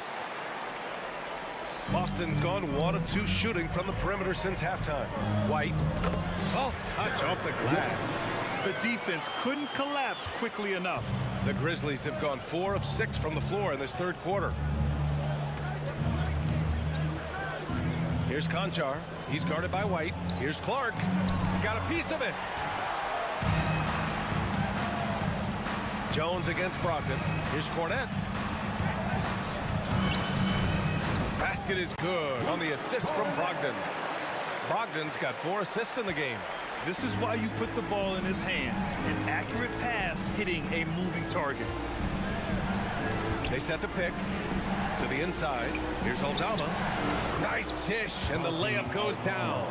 Speaker 6: Boston's gone 1 of 2 shooting from the perimeter since halftime. White, soft touch off the glass.
Speaker 7: The defense couldn't collapse quickly enough.
Speaker 6: The Grizzlies have gone 4 of 6 from the floor in this third quarter. Here's Conchar. He's guarded by White. Here's Clark. Got a piece of it. Jones against Brogdon. Here's Cornette. Basket is good on the assist from Brogdon. Brogdon's got 4 assists in the game.
Speaker 7: This is why you put the ball in his hands. An accurate pass hitting a moving target.
Speaker 6: They set the pick to the inside. Here's Aldama. Nice dish, and the layup goes down.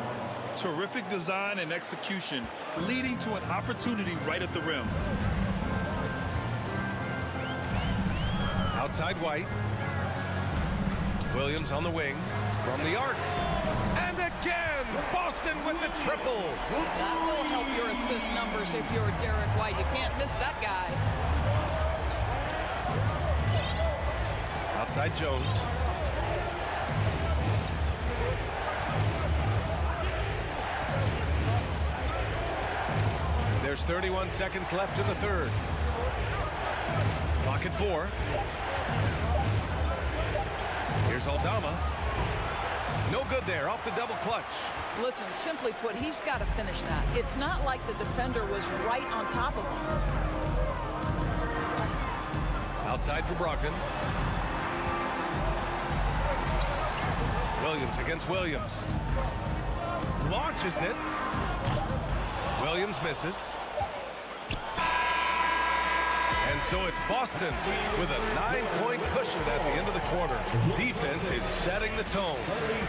Speaker 7: Terrific design and execution, leading to an opportunity right at the rim.
Speaker 6: Outside White. Williams on the wing from the arc. And again, Boston with the triple.
Speaker 8: That will help your assist numbers if you're Derek White. You can't miss that guy.
Speaker 6: Outside Jones. There's 31 seconds left in the third. Clock at 4. Here's Aldama. No good there, off the double clutch.
Speaker 8: Listen, simply put, he's got to finish that. It's not like the defender was right on top of him.
Speaker 6: Outside for Brogdon. Williams against Williams. Launches it. Williams misses. And so it's Boston with a 9-point cushion at the end of the quarter. Defense is setting the tone.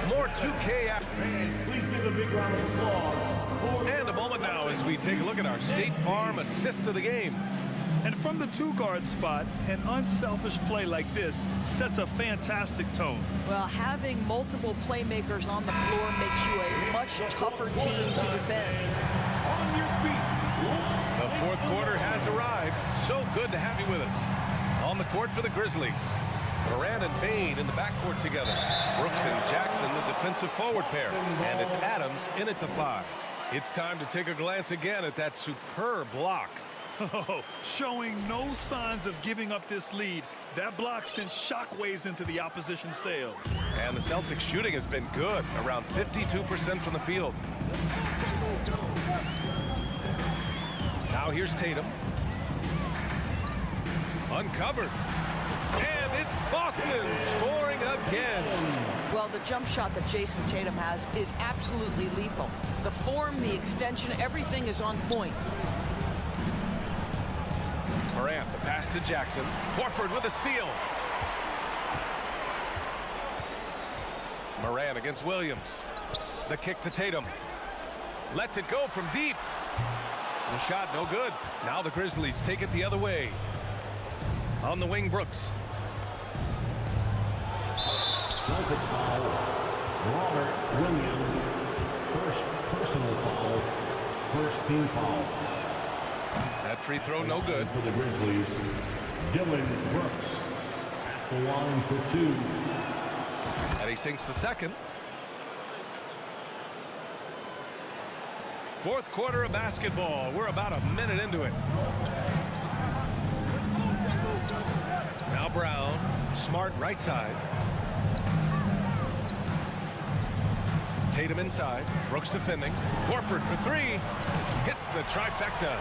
Speaker 6: More 2K action.
Speaker 5: Please give a big round of applause.
Speaker 6: And a moment now as we take a look at our State Farm assist of the game.
Speaker 7: And from the 2-guard spot, an unselfish play like this sets a fantastic tone.
Speaker 8: Well, having multiple playmakers on the floor makes you a much tougher team to defend.
Speaker 5: On your feet.
Speaker 6: The fourth quarter has arrived. So good to have you with us. On the court for the Grizzlies, Morant and Bain in the backcourt together. Brooks and Jackson, the defensive forward pair. And it's Adams in at the 5. It's time to take a glance again at that superb block.
Speaker 7: Oh, showing no signs of giving up this lead. That block sent shockwaves into the opposition's sails.
Speaker 6: And the Celtics shooting has been good, around 52% from the field. Now here's Tatum. Uncovered. And it's Boston scoring again.
Speaker 8: Well, the jump shot that Jason Tatum has is absolutely lethal. The form, the extension, everything is on point.
Speaker 6: Morant, the pass to Jackson. Horford with a steal. Morant against Williams. The kick to Tatum. Lets it go from deep. The shot no good. Now the Grizzlies take it the other way. On the wing, Brooks.
Speaker 5: Celtics foul. Robert Williams. First personal foul. first team foul.
Speaker 6: That free throw no good.
Speaker 5: For the Grizzlies, Dylan Brooks at the line for 2.
Speaker 6: And he sinks the second. Fourth quarter of basketball. We're about a minute into it. Now Brown, Smart right side. Tatum inside. Brooks defending. Horford for 3. Hits the trifecta.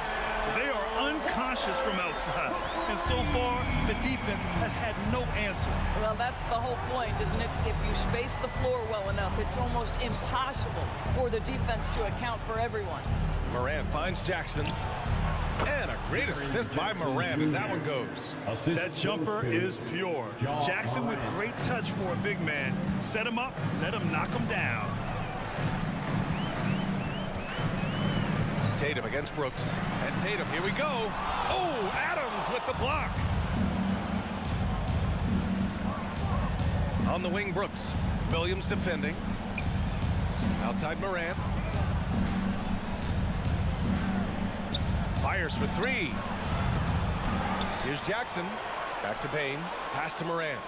Speaker 7: They are unconscious from outside, and so far the defense has had no answer.
Speaker 8: Well, that's the whole point, isn't it? If you space the floor well enough, it's almost impossible for the defense to account for everyone.
Speaker 6: Morant finds Jackson. And a great assist by Morant as that one goes.
Speaker 7: That jumper is pure. Jackson with great touch for a big man. Set him up, let him knock him down.
Speaker 6: Tatum against Brooks. And Tatum, here we go. Oh, Adams with the block. On the wing, Brooks. Williams defending. Outside Morant. Fires for 3. Here's Jackson. Back to Bane. Pass to Morant.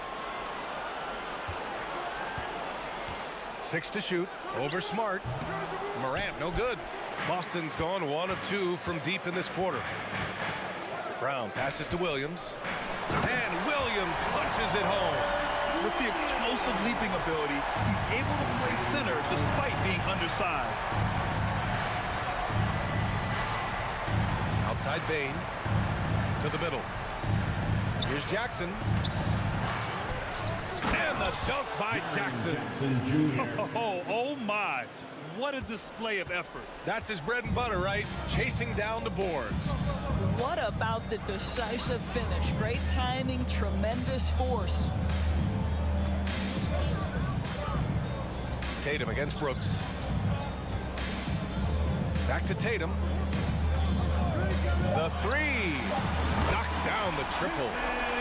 Speaker 6: 6 to shoot. Over Smart. Morant, no good. Boston's gone 1 of 2 from deep in this quarter. Brown passes to Williams. And Williams punches it home.
Speaker 7: With the explosive leaping ability, he's able to play center despite being undersized.
Speaker 6: Outside Bane. To the middle. Here's Jackson. And the dunk by Jackson.
Speaker 7: Oh my. What a display of effort.
Speaker 6: That's his bread and butter, right? Chasing down the boards.
Speaker 8: What about the decisive finish? Great timing, tremendous force.
Speaker 6: Tatum against Brooks. Back to Tatum. The 3. Knocks down the triple.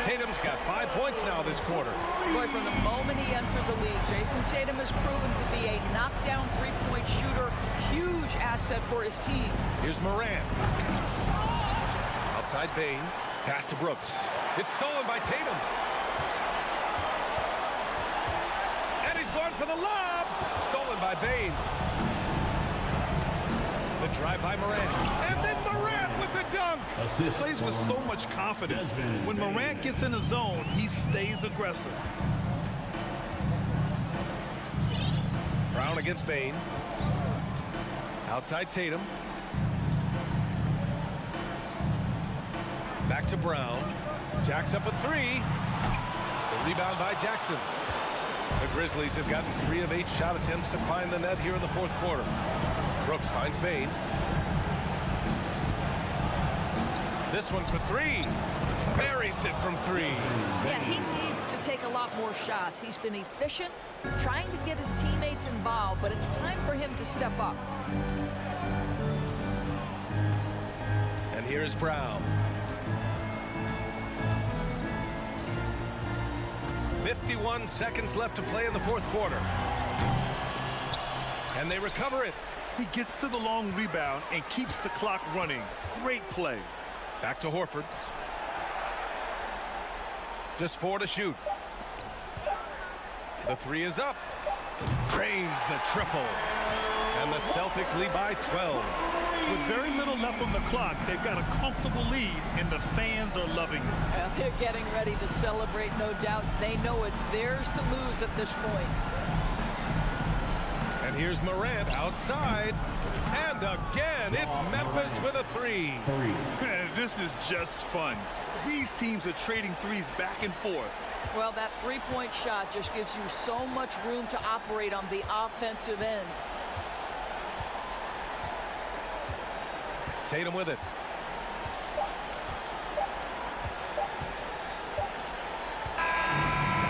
Speaker 6: Tatum's got 5 points now this quarter.
Speaker 8: Boy, from the moment he entered the league, Jason Tatum has proven to be a knockdown three-point shooter. Huge asset for his team.
Speaker 6: Here's Morant. Outside Bane. Pass to Brooks. It's stolen by Tatum. And he's going for the lob. Stolen by Bane. The drive by Morant. And then Morant with the dunk.
Speaker 7: He plays with so much confidence. When Morant gets in the zone, he stays aggressive.
Speaker 6: Brown against Bane. Outside Tatum. Back to Brown. Jacks up a 3. The rebound by Jackson. The Grizzlies have gotten 3 of 8 shot attempts to find the net here in the fourth quarter. Brooks finds Bane. This one for 3. Buries it from 3.
Speaker 8: Yeah, he needs to take a lot more shots. He's been efficient, trying to get his teammates involved, but it's time for him to step up.
Speaker 6: And here's Brown. 51 seconds left to play in the fourth quarter. And they recover it.
Speaker 7: He gets to the long rebound and keeps the clock running. Great play.
Speaker 6: Back to Horford. Just 4 to shoot. The 3 is up. Drains the triple. And the Celtics lead by 12.
Speaker 7: With very little left on the clock, they've got a comfortable lead, and the fans are loving it.
Speaker 8: Well, they're getting ready to celebrate, no doubt. They know it's theirs to lose at this point.
Speaker 6: And here's Morant outside. And again, it's Memphis with a 3.
Speaker 7: Man, this is just fun. These teams are trading threes back and forth.
Speaker 8: Well, that three-point shot just gives you so much room to operate on the offensive end.
Speaker 6: Tatum with it.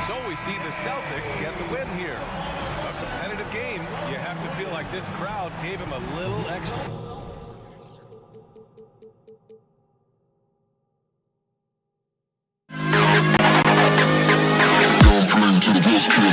Speaker 6: So we see the Celtics get the win here. A competitive game. You have to feel like this crowd gave him a little extra.
Speaker 9: To the best in the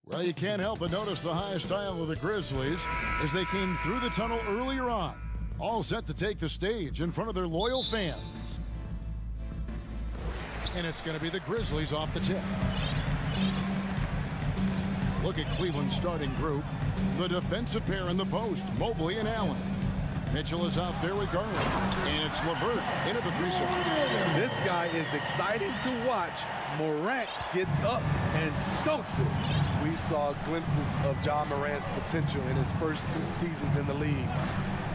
Speaker 1: Well, you can't help but notice the high style of the Grizzlies as they came through the tunnel earlier on, all set to take the stage in front of their loyal fans. And it's going to be the Grizzlies off the tip. Look at Cleveland's starting group. The defensive pair in the post, Mobley and Allen. Mitchell is out there with Garland. And it's LeVert into the 3-second.
Speaker 10: This guy is exciting to watch. Morant gets up and dunks it. We saw glimpses of Ja Morant's potential in his first 2 seasons in the league.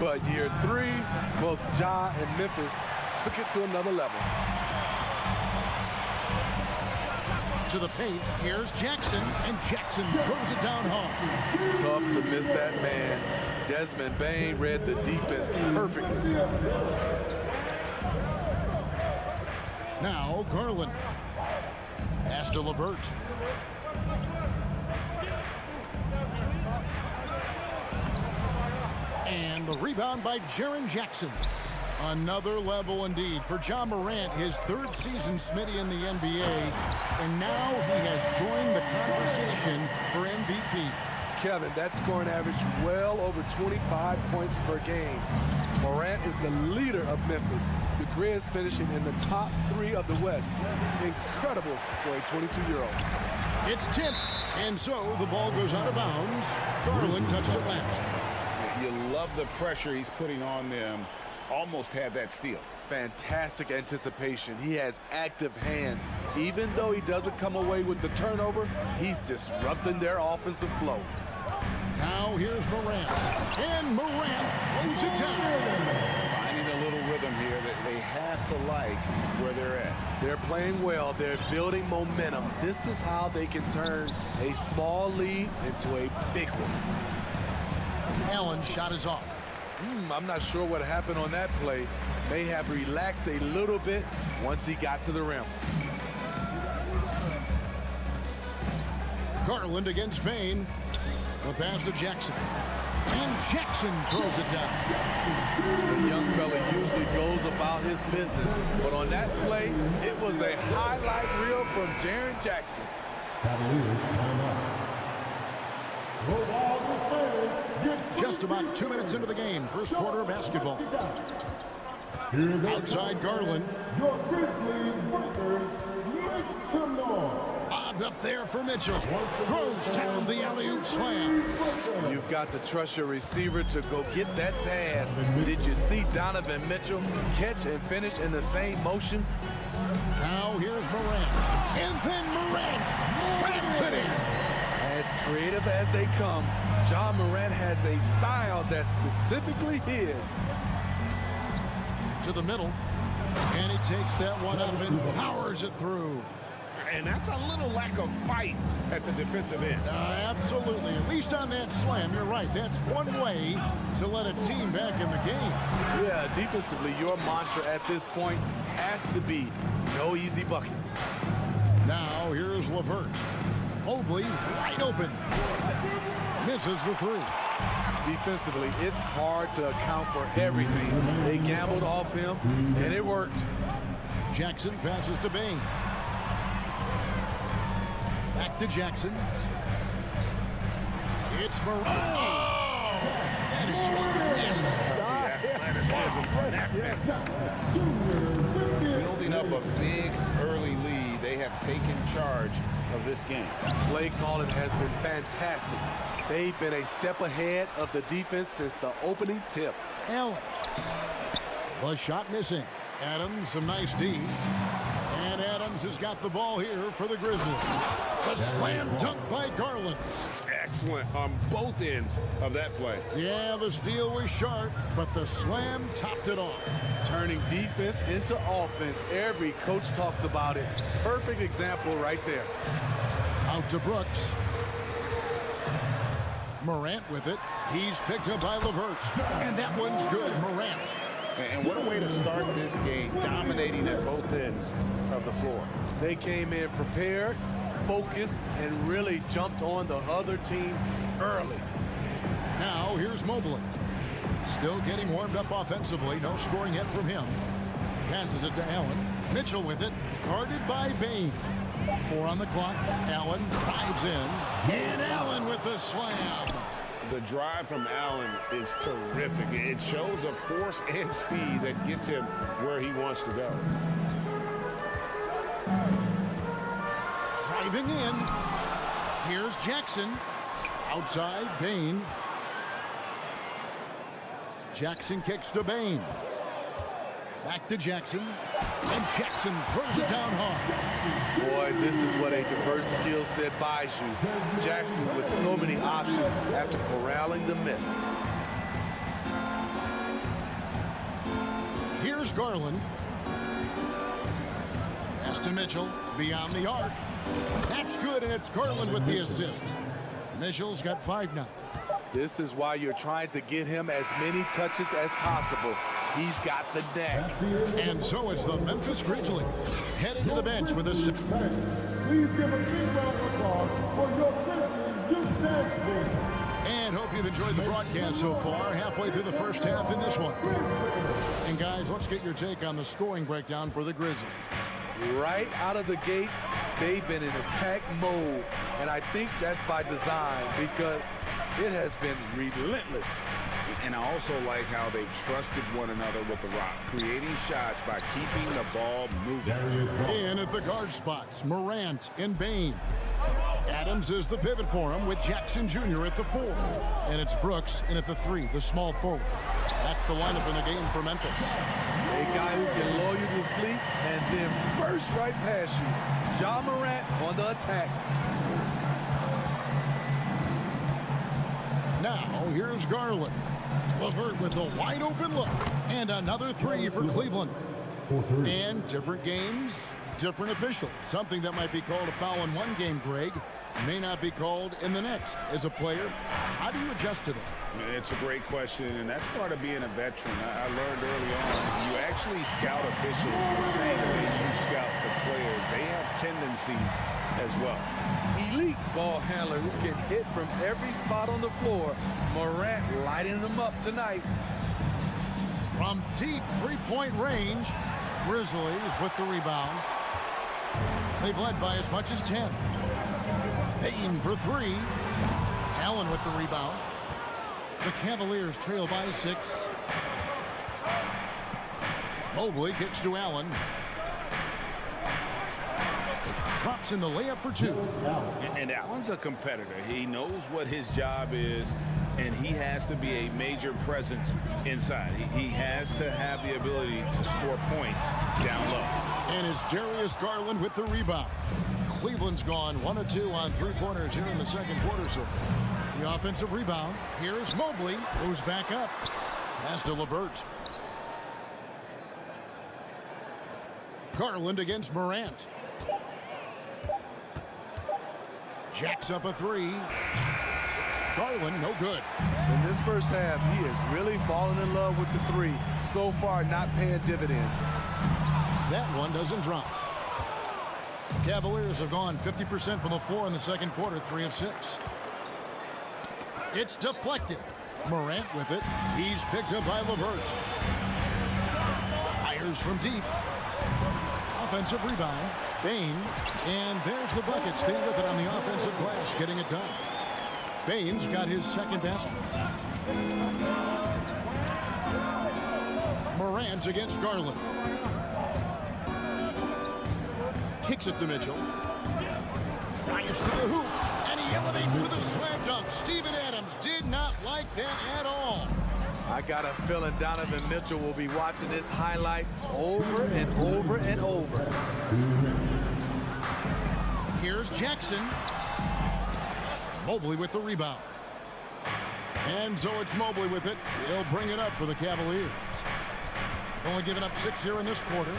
Speaker 10: But year 3, both Ja and Memphis took it to another level.
Speaker 1: To the paint, here's Jackson, and Jackson throws it down hard.
Speaker 10: Tough to miss that man. Desmond Bane read the defense perfectly.
Speaker 1: Now Garland. Pass to LeVert. And the rebound by Jaren Jackson. Another level indeed for Ja Morant, his 3rd season Smitty in the NBA. And now he has joined the conversation for MVP.
Speaker 10: Kevin, that scoring average well over 25 points per game. Morant is the leader of Memphis. The Grizz finishing in the top 3 of the West. Incredible for a 22-year-old.
Speaker 1: It's tipped, and so the ball goes out of bounds. Garland touched it last.
Speaker 3: You love the pressure he's putting on them. Almost had that steal.
Speaker 10: Fantastic anticipation. He has active hands. Even though he doesn't come away with the turnover, he's disrupting their offensive flow.
Speaker 1: Now here's Morant. And Morant throws it down.
Speaker 3: Finding a little rhythm here that they have to like where they're at.
Speaker 10: They're playing well. They're building momentum. This is how they can turn a small lead into a big one.
Speaker 1: Allen's shot is off.
Speaker 10: I'm not sure what happened on that play. May have relaxed a little bit once he got to the rim.
Speaker 1: Garland against Bane. The pass to Jackson. And Jackson throws it down.
Speaker 10: The young fella usually goes about his business, but on that play, it was a highlight reel from Jaren Jackson.
Speaker 5: Cavaliers timeout.
Speaker 1: Just about 2 minutes into the game, first quarter of basketball. Outside Garland.
Speaker 5: Your Grizzlies breakers, make some noise.
Speaker 1: Bobbed up there for Mitchell. Throws down the alley-oop slam.
Speaker 10: You've got to trust your receiver to go get that pass. Did you see Donovan Mitchell catch and finish in the same motion?
Speaker 1: Now here's Morant. And then Morant slams it in.
Speaker 10: As creative as they come, Ja Morant has a style that's specifically his.
Speaker 1: To the middle. And he takes that one up and powers it through.
Speaker 3: And that's a little lack of fight at the defensive end.
Speaker 1: Absolutely. At least on that slam, you're right. That's one way to let a team back in the game.
Speaker 10: Yeah, defensively, your mantra at this point has to be no easy buckets.
Speaker 1: Now here's LeVert. Mobley wide open. Misses the 3.
Speaker 10: Defensively, it's hard to account for everything. They gambled off him, and it worked.
Speaker 1: Jackson passes to Bane. Back to Jackson. It's Morant. Oh! That is just missed.
Speaker 3: Building up a big early lead. They have taken charge of this game.
Speaker 10: Play calling has been fantastic. They've been a step ahead of the defense since the opening tip.
Speaker 1: Allen. The shot missing. Adams, some nice D. And Adams has got the ball here for the Grizzlies. The slam dunk by Garland.
Speaker 3: Excellent on both ends of that play.
Speaker 1: Yeah, the steal was sharp, but the slam topped it off.
Speaker 10: Turning defense into offense. Every coach talks about it. Perfect example right there.
Speaker 1: Out to Brooks. Morant with it. He's picked up by LeVert. And that one's good. Morant.
Speaker 3: And what a way to start this game, dominating at both ends of the floor.
Speaker 10: They came in prepared, focused, and really jumped on the other team early.
Speaker 1: Now here's Mobley. Still getting warmed up offensively. No scoring yet from him. Passes it to Allen. Mitchell with it. Guarded by Bane. 4 on the clock. Allen drives in. And Allen with the slam.
Speaker 3: The drive from Allen is terrific. It shows a force and speed that gets him where he wants to go.
Speaker 1: Driving in. Here's Jackson. Outside, Bain. Jackson kicks to Bain. Back to Jackson. And Jackson throws it down hard.
Speaker 10: Boy, this is what a diverse skill set buys you. Jackson with so many options after corralling the miss.
Speaker 1: Here's Garland. Pass to Mitchell. Beyond the arc. That's good, and it's Garland with the assist. Mitchell's got 5 now.
Speaker 10: This is why you're trying to get him as many touches as possible. He's got the knack.
Speaker 1: And so it's the Memphis Grizzlies headed to the bench with a...
Speaker 5: Please give a big round of applause for your Grizzlies youth dance team.
Speaker 1: And hope you've enjoyed the broadcast so far. Halfway through the first half in this one. And guys, let's get your take on the scoring breakdown for the Grizzlies.
Speaker 10: Right out of the gates, they've been in attack mode. And I think that's by design because it has been relentless.
Speaker 3: And I also like how they've trusted one another with the rock, creating shots by keeping the ball moving.
Speaker 1: In at the guard spots, Morant and Bain. Adams is the pivot for him with Jackson Jr. at the 4. And it's Brooks in at the 3, the small forward. That's the lineup in the game for Memphis.
Speaker 10: A guy who can lull you to sleep and then burst right past you. Ja Morant on the attack.
Speaker 1: Now, here's Garland. LeVert with a wide open look. And another 3 for Cleveland. And different games, different officials. Something that might be called a foul in one game, Greg, may not be called in the next. As a player, how do you adjust to that?
Speaker 3: It's a great question, and that's part of being a veteran. I learned early on, you actually scout officials the same way you scout the players. They have tendencies as well.
Speaker 10: Elite ball handler who can hit from every spot on the floor. Morant lighting them up tonight.
Speaker 1: From deep three-point range, Grizzlies with the rebound. They've led by as much as 10. Payton for 3. Allen with the rebound. The Cavaliers trail by 6. Mobley kicks to Allen. Drops in the layup for 2.
Speaker 3: And Allen's a competitor. He knows what his job is, and he has to be a major presence inside. He has to have the ability to score points down low.
Speaker 1: And it's Darius Garland with the rebound. Cleveland's gone 1 of 2 on 3-pointers here in the second quarter so far. The offensive rebound. Here's Mobley. Goes back up. Pass to LeVert. Garland against Morant. Jacks up a 3. Garland, no good.
Speaker 10: In this first half, he has really fallen in love with the 3. So far, not paying dividends.
Speaker 1: That one doesn't drop. Cavaliers have gone 50% from the floor in the second quarter, 3 of 6. It's deflected. Morant with it. He's picked up by LeVert. Fires from deep. Offensive rebound. Bain. And there's the bucket. Stay with it on the offensive glass, getting it done. Bain's got his second basket. Morant against Garland. Kicks it to Mitchell. Drives to the hoop. And he elevates with a slam dunk. Steven Adams did not like that at all.
Speaker 10: I got a feeling Donovan Mitchell will be watching this highlight over and over and over.
Speaker 1: Here's Jackson. Mobley with the rebound. And so it's Mobley with it. He'll bring it up for the Cavaliers. Only giving up 6 here in this quarter.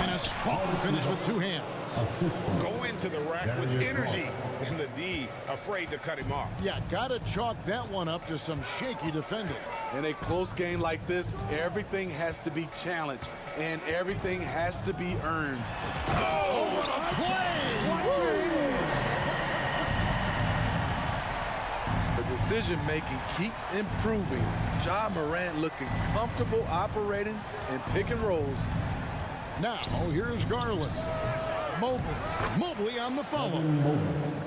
Speaker 1: And a strong finish with 2 hands.
Speaker 3: Go into the rack with energy. And the D afraid to cut him off.
Speaker 1: Yeah, gotta chalk that one up to some shaky defending.
Speaker 10: In a close game like this, everything has to be challenged. And everything has to be earned.
Speaker 1: Oh, what a play!
Speaker 10: The decision-making keeps improving. Ja Morant looking comfortable operating in pick and rolls.
Speaker 1: Now, here's Garland. Mobley on the follow.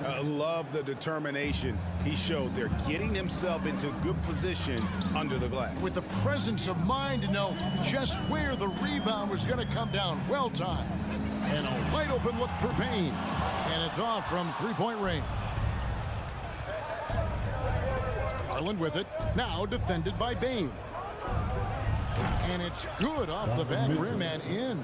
Speaker 3: I love the determination he showed there, getting himself into good position under the glass.
Speaker 1: With the presence of mind to know just where the rebound was going to come down. Well timed. And a wide open look for Payne. And it's off from three-point range. Garland with it. Now defended by Bain. And it's good off the back rim and in.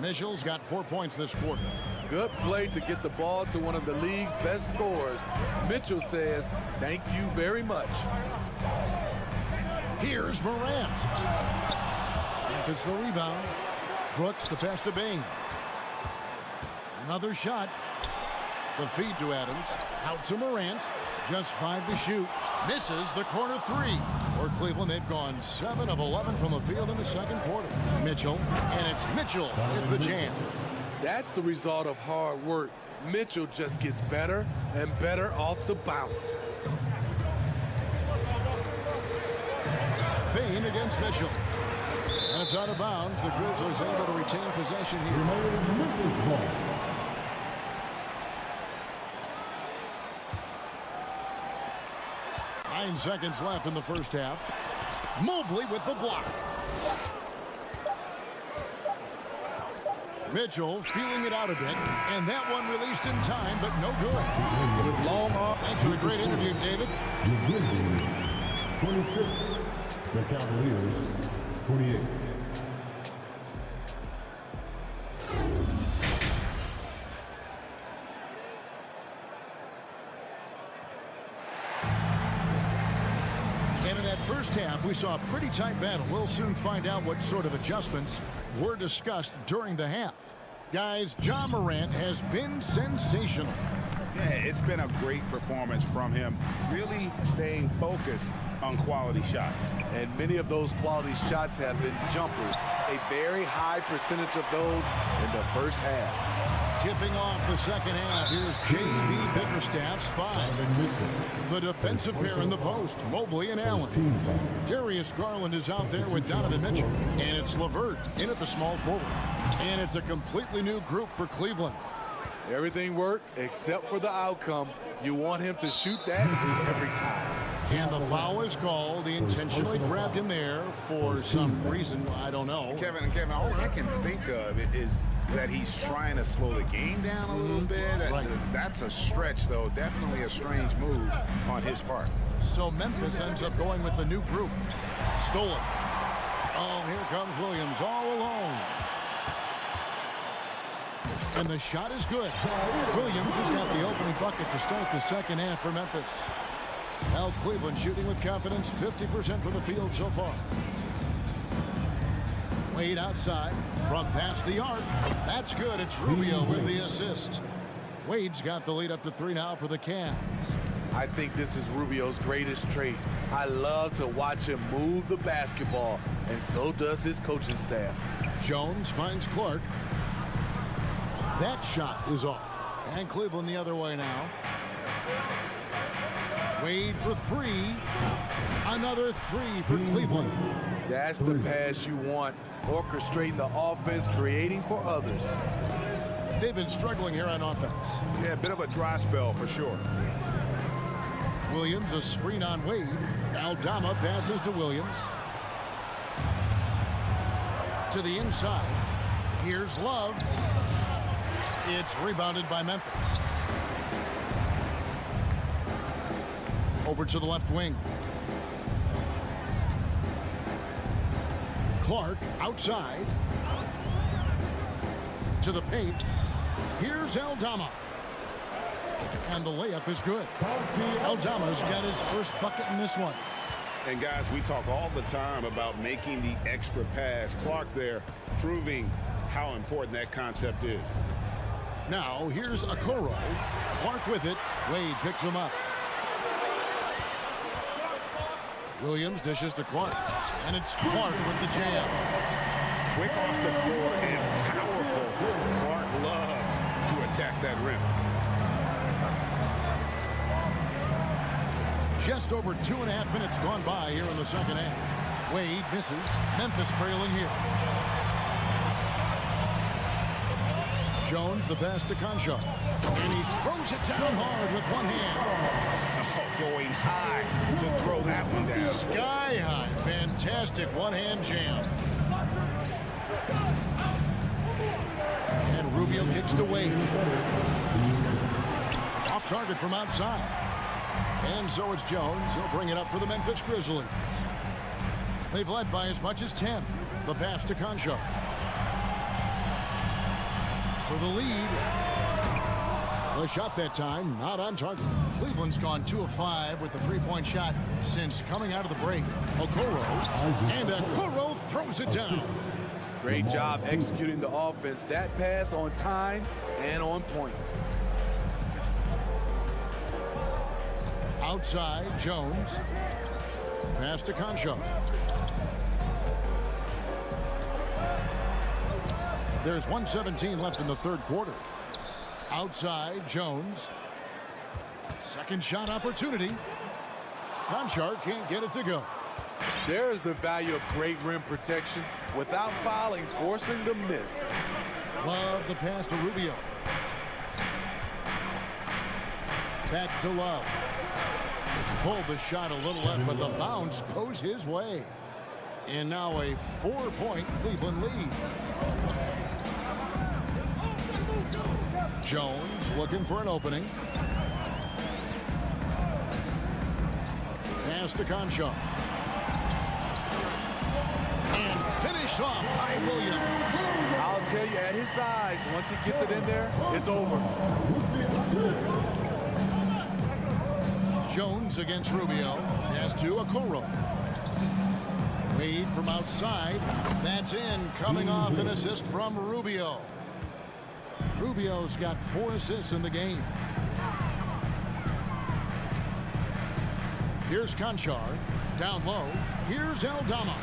Speaker 1: Mitchell's got 4 points this quarter.
Speaker 10: Good play to get the ball to one of the league's best scorers. Mitchell says, thank you very much.
Speaker 1: Here's Morant. Memphis the rebound. Brooks the pass to Bain. Another shot. The feed to Adams. Out to Morant. Just 5 to shoot. Misses the corner three. For Cleveland, they've gone 7 of 11 from the field in the second quarter. Mitchell, and it's Mitchell with the jam.
Speaker 10: That's the result of hard work. Mitchell just gets better and better off the bounce.
Speaker 1: Bain against Mitchell. And it's out of bounds. The Grizzlies able to retain possession here. 9 seconds left in the first half. Mobley with the block. Mitchell feeling it out a bit, and that one released in time, but no good.
Speaker 10: With long arm.
Speaker 1: Thanks for the great interview, David.
Speaker 5: The Grizzlies, 26. The Cavaliers, 28.
Speaker 1: And in that first half, we saw a pretty tight battle. We'll soon find out what sort of adjustments were discussed during the half. Guys, Ja Morant has been sensational.
Speaker 3: Yeah, it's been a great performance from him, really staying focused on quality shots.
Speaker 10: And many of those quality shots have been jumpers. A very high percentage of those in the first half.
Speaker 1: Tipping off the second half, here's J.B. Bickerstaff's 5. The defensive pair in the post, Mobley and Allen. Darius Garland is out there with Donovan Mitchell. And it's LeVert in at the small forward. And it's a completely new group for Cleveland.
Speaker 10: Everything worked except for the outcome. You want him to shoot that every time.
Speaker 1: And the foul is called. He intentionally grabbed him there for some reason. I don't know.
Speaker 3: Kevin, all I can think of is that he's trying to slow the game down a little bit.
Speaker 1: Right.
Speaker 3: That's a stretch, though. Definitely a strange move on his part.
Speaker 1: So Memphis ends up going with the new group. Stolen. Oh, here comes Williams all alone. And the shot is good. Williams has got the opening bucket to start the second half for Memphis. Now Cleveland shooting with confidence, 50% from the field so far. Wade outside from past the arc. That's good. It's Rubio with the assist. Wade's got the lead up to 3 now for the Cavs.
Speaker 10: I think this is Rubio's greatest trait. I love to watch him move the basketball, and so does his coaching staff.
Speaker 1: Jones finds Clark. That shot is off. And Cleveland the other way now. Wade for 3. Another 3 for Cleveland.
Speaker 10: That's the pass you want. Orchestrating the offense, creating for others.
Speaker 1: They've been struggling here on offense.
Speaker 3: Yeah, a bit of a dry spell for sure.
Speaker 1: Williams, a screen on Wade. Aldama passes to Williams. To the inside. Here's Love. It's rebounded by Memphis. Over to the left wing. Clark outside. To the paint. Here's Aldama. And the layup is good. Aldama's got his first bucket in this one.
Speaker 3: And guys, we talk all the time about making the extra pass. Clark there proving how important that concept is.
Speaker 1: Now here's Okoro. Clark with it. Wade picks him up. Williams dishes to Clark. And it's Clark with the jam.
Speaker 3: Quick off the floor and powerful. Clark loves to attack that rim.
Speaker 1: Just over 2.5 minutes gone by here in the second half. Wade misses. Memphis trailing here. Jones, the pass to Concha. And he throws it down hard with one hand.
Speaker 3: Oh, going high to throw that one down.
Speaker 1: Sky high. Fantastic one-hand jam. And Rubio kicks to Wade. Off target from outside. And so it's Jones. He'll bring it up for the Memphis Grizzlies. They've led by as much as 10. The pass to Concha. For the lead. The shot that time, not on target. Cleveland's gone 2 of 5 with the three-point shot since coming out of the break. Okoro. And Okoro throws it down.
Speaker 10: Great job executing the offense. That pass on time and on point.
Speaker 1: Outside, Jones. Pass to Concha. There's 1:17 left in the third quarter. Outside, Jones. Second shot opportunity. Conchar can't get it to go.
Speaker 10: There's the value of great rim protection without fouling, forcing the miss.
Speaker 1: Love the pass to Rubio. Back to Love. Pulled the shot a little left, but the bounce goes his way. And now a 4-point Cleveland lead. Jones looking for an opening. Pass to Concha. And finished off by Williams.
Speaker 10: I'll tell you, at his size, once he gets it in there, it's over.
Speaker 1: Jones against Rubio. Pass to Okoro. Wade from outside. That's in. Coming off an assist from Rubio. Rubio's got 4 assists in the game. Here's Conchar. Down low. Here's Aldama.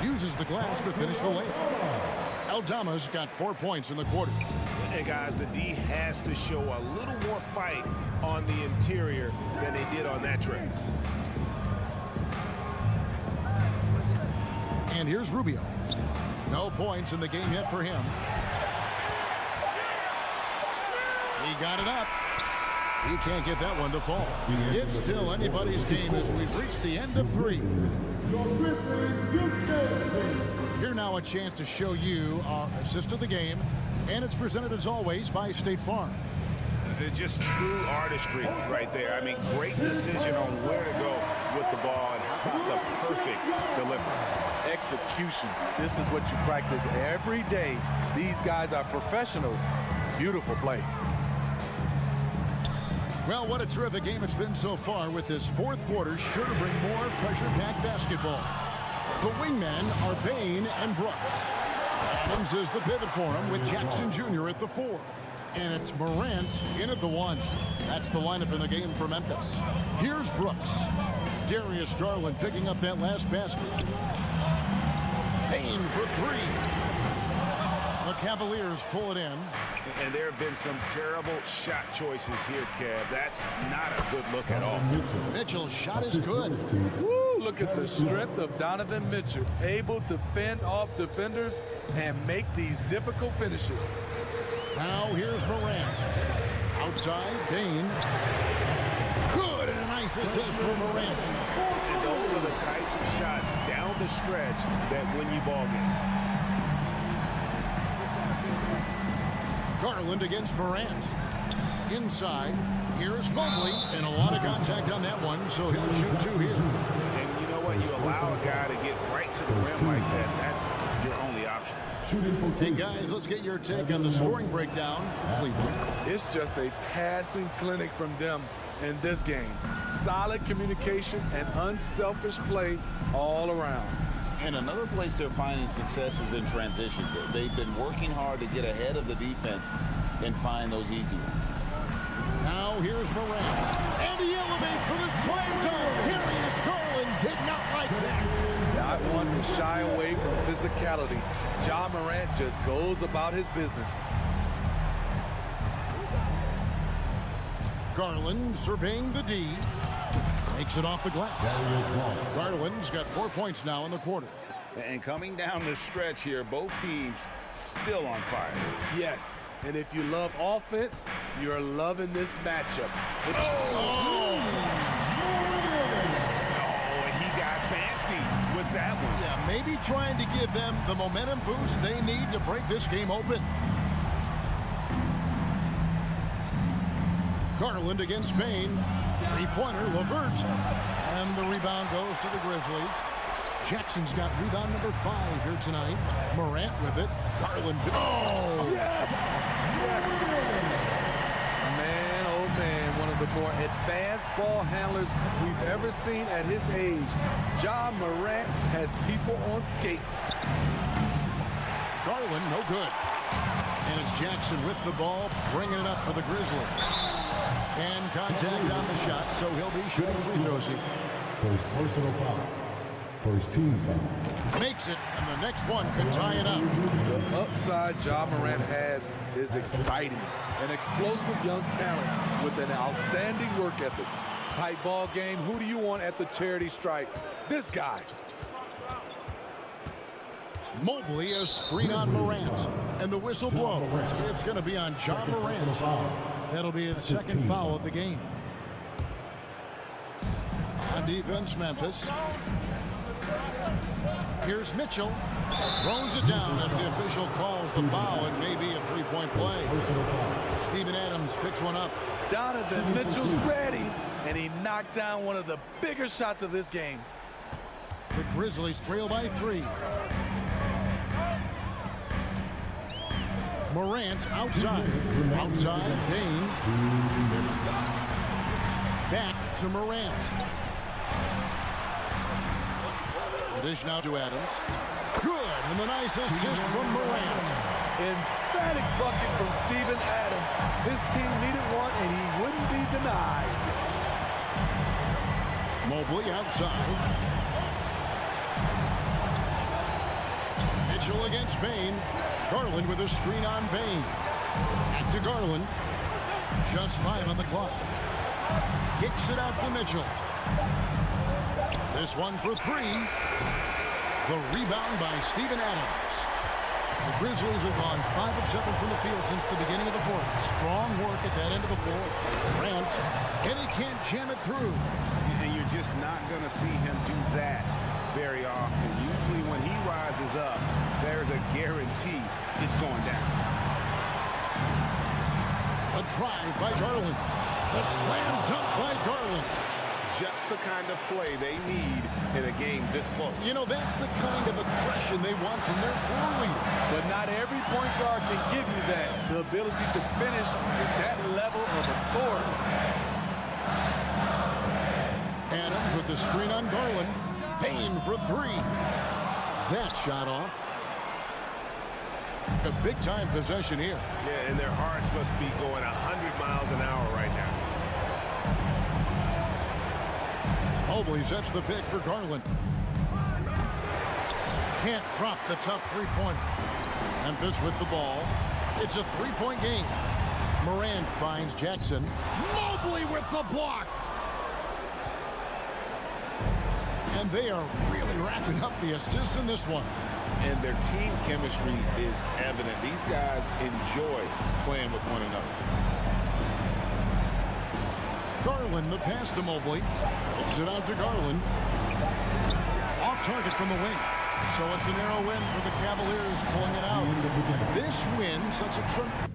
Speaker 1: Uses the glass to finish the layup. Aldama's got 4 points in the quarter.
Speaker 3: And guys, the D has to show a little more fight on the interior than they did on that trip.
Speaker 1: And here's Rubio. No points in the game yet for him. He got it up. He can't get that one to fall. It's still anybody's game as we've reached the end of 3. Here now a chance to show you our assist of the game. And it's presented as always by State Farm.
Speaker 3: They're just true artistry right there. I mean, great decision on where to go with the ball and how about the perfect delivery.
Speaker 10: Execution. This is what you practice every day. These guys are professionals. Beautiful play.
Speaker 1: Well, what a terrific game it's been so far, with this fourth quarter sure to bring more pressure-packed basketball. The wingmen are Bain and Brooks. Adams is the pivot for him with Jackson Jr. at the 4. And it's Morant in at the 1. That's the lineup in the game for Memphis. Here's Brooks. Darius Garland picking up that last basket. Bain for 3. The Cavaliers pull it in.
Speaker 3: And there have been some terrible shot choices here, Kev. That's not a good look at all.
Speaker 1: Mitchell's shot is good.
Speaker 10: Woo, look at the strength of Donovan Mitchell. Able to fend off defenders and make these difficult finishes.
Speaker 1: Now here's Morant. Outside, Bain. Good, and a nice assist for Morant.
Speaker 3: And those are the types of shots down the stretch that win you ball games.
Speaker 1: Garland against Morant. Inside, here's Mobley, and a lot of contact on that one, so he'll shoot 2 here.
Speaker 3: And you know what? You allow a guy to get right to the rim like that. That's your only option.
Speaker 1: Hey, guys, let's get your take on the scoring breakdown from Cleveland.
Speaker 10: It's just a passing clinic from them in this game. Solid communication and unselfish play all around.
Speaker 11: And another place they're finding success is in transition. They've been working hard to get ahead of the defense and find those easy ones.
Speaker 1: Now here's Morant. And he elevates for the slam dunk. Darius Garland did not like that.
Speaker 10: Not want to shy away from physicality. Ja Morant just goes about his business.
Speaker 1: Garland surveying the D. Makes it off the glass. Garland's got 4 points now in the quarter.
Speaker 3: And coming down the stretch here, both teams still on fire.
Speaker 10: Yes, And if you love offense, you're loving this matchup.
Speaker 3: Oh, and he got fancy with that one.
Speaker 1: Yeah, maybe trying to give them the momentum boost they need to break this game open. Garland against Bain. Three-pointer, LeVert. And the rebound goes to the Grizzlies. Jackson's got rebound number 5 here tonight. Morant with it. Garland. Oh!
Speaker 10: Yes! Man, oh man, one of the more advanced ball handlers we've ever seen at his age. Ja Morant has people on skates.
Speaker 1: Garland, no good. And it's Jackson with the ball, bringing it up for the Grizzlies. And contact on the shot, so he'll be shooting free throws here.
Speaker 5: First personal foul. First team foul.
Speaker 1: Makes it, and the next one could tie it up.
Speaker 10: The upside Ja Morant has is exciting. An explosive young talent with an outstanding work ethic. Tight ball game. Who do you want at the charity stripe? This guy.
Speaker 1: Mobley a screen on Morant. And the whistle blows. It's going to be on Ja Morant. That'll be his second foul of the game. On defense, Memphis. Here's Mitchell. Throws it down as the official calls the foul. It may be a three-point play. Steven Adams picks one up.
Speaker 10: Donovan Mitchell's ready, and he knocked down one of the bigger shots of this game.
Speaker 1: The Grizzlies trail by 3. Morant outside. Outside, Bain. Back to Morant. Dish now to Adams. Good, and the nice assist from Morant.
Speaker 10: Emphatic bucket from Steven Adams. His team needed one, and he wouldn't be denied.
Speaker 1: Mobley outside. Mitchell against Bain. Garland with a screen on Bain. Back to Garland. Just 5 on the clock. Kicks it out to Mitchell. This one for 3. The rebound by Steven Adams. The Grizzlies have gone 5 of 7 from the field since the beginning of the fourth. Strong work at that end of the floor. Grant, and he can't jam it through.
Speaker 3: And you're just not going to see him do that very often. Usually when he rises up, there's a guarantee it's going down.
Speaker 1: A drive by Garland. The slam dunk by Garland.
Speaker 3: Just the kind of play they need in a game this close.
Speaker 1: You know, that's the kind of aggression they want from their floor leader.
Speaker 10: But not every point guard can give you that. The ability to finish with that level of authority.
Speaker 1: Adams with the screen on Garland. Bain for 3. That shot off. A big-time possession here.
Speaker 3: Yeah, and their hearts must be going 100 miles an hour right now.
Speaker 1: Mobley sets the pick for Garland. Can't drop the tough three-pointer. Memphis with the ball. It's a three-point game. Morant finds Jackson. Mobley with the block. And they are really racking up the assists in this one.
Speaker 3: And their team chemistry is evident. These guys enjoy playing with one another.
Speaker 1: Garland, the pass to Mobley. Hooks it out to Garland. Off target from the wing. So it's a narrow win for the Cavaliers pulling it out. This win sets a tremendous...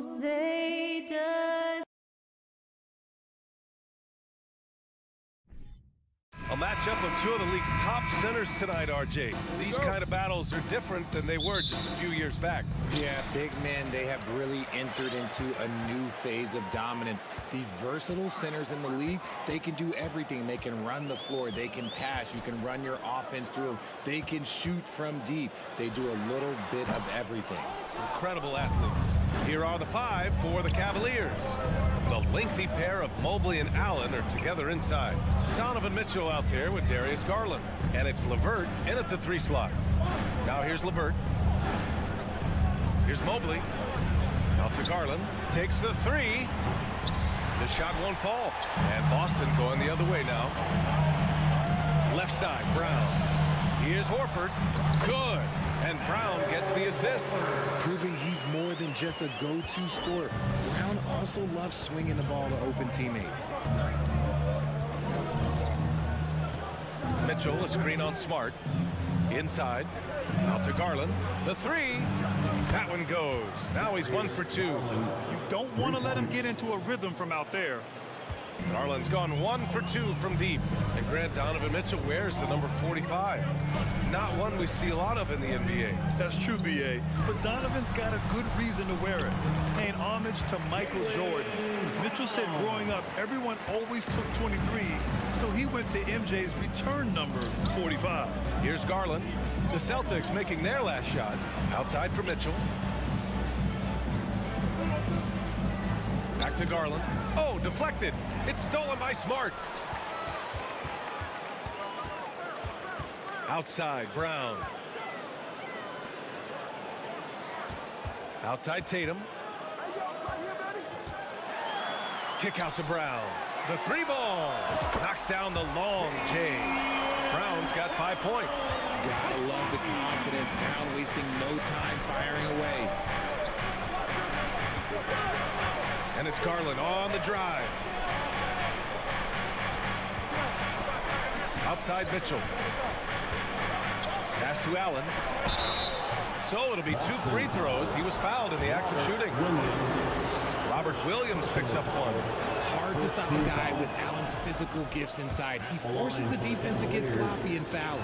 Speaker 12: say does.
Speaker 6: A matchup of two of the league's top centers tonight, RJ. These kind of battles are different than they were just a few years back.
Speaker 2: Yeah, big men, they have really entered into a new phase of dominance. These versatile centers in the league, they can do everything. They can run the floor. They can pass. You can run your offense through them. They can shoot from deep. They do a little bit of everything.
Speaker 6: Incredible athletes. Here are the five for the Cavaliers. The lengthy pair of Mobley and Allen are together inside. Donovan Mitchell out there with Darius Garland. And it's LeVert in at the 3 slot. Now here's LeVert. Here's Mobley. Out to Garland. Takes the 3. The shot won't fall. And Boston going the other way now. Left side, Brown. Here's Horford. Good. And Brown gets the assist.
Speaker 2: Proving he's more than just a go-to scorer. Brown also loves swinging the ball to open teammates.
Speaker 6: Mitchell, a screen on Smart. Inside. Out to Garland. The 3. That one goes. Now he's 1 for 2.
Speaker 7: You don't want to let him get into a rhythm from out there.
Speaker 6: Garland's gone 1 for 2 from deep. And Grant, Donovan Mitchell wears the number 45. Not one we see a lot of in the NBA.
Speaker 7: That's true, B.A. But Donovan's got a good reason to wear it. Paying homage to Michael Jordan. Mitchell said growing up, everyone always took 23, so he went to MJ's return number 45.
Speaker 6: Here's Garland. The Celtics making their last shot. Outside for Mitchell. Back to Garland. Oh, deflected. It's stolen by Smart. Outside, Brown. Outside, Tatum. Kick out to Brown. The 3 ball. Knocks down the long J. Brown's got 5 points.
Speaker 2: Gotta love the confidence. Brown wasting no time firing away.
Speaker 6: And it's Garland on the drive. Outside Mitchell. Pass to Allen. So it'll be 2 free throws. He was fouled in the act of shooting. Robert Williams picks up 1.
Speaker 2: Hard to stop a guy with Allen's physical gifts inside. He forces the defense to get sloppy and foul.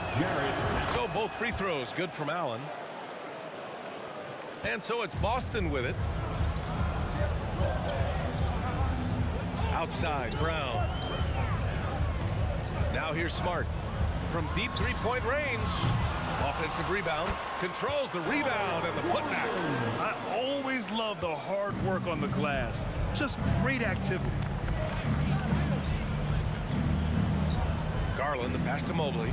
Speaker 6: So both free throws good from Allen. And so it's Boston with it. Outside, Brown. Now here's Smart. From deep 3-point range. Offensive rebound. Controls the rebound and the putback.
Speaker 7: I always love the hard work on the glass. Just great activity.
Speaker 6: Garland, the pass to Mobley.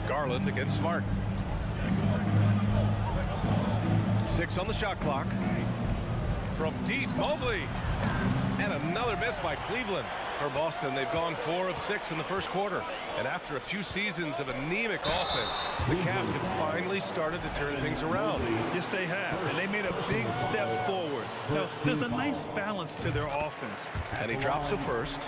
Speaker 6: Garland against Smart. 6 on the shot clock. From deep, Mobley. And another miss by Cleveland. For Boston, they've gone 4 of 6 in the first quarter. And after a few seasons of anemic offense, the Cavs have finally started to turn things around.
Speaker 7: Yes, they have. And they made a big step forward. Now, there's a nice balance to their offense.
Speaker 6: And he drops a first.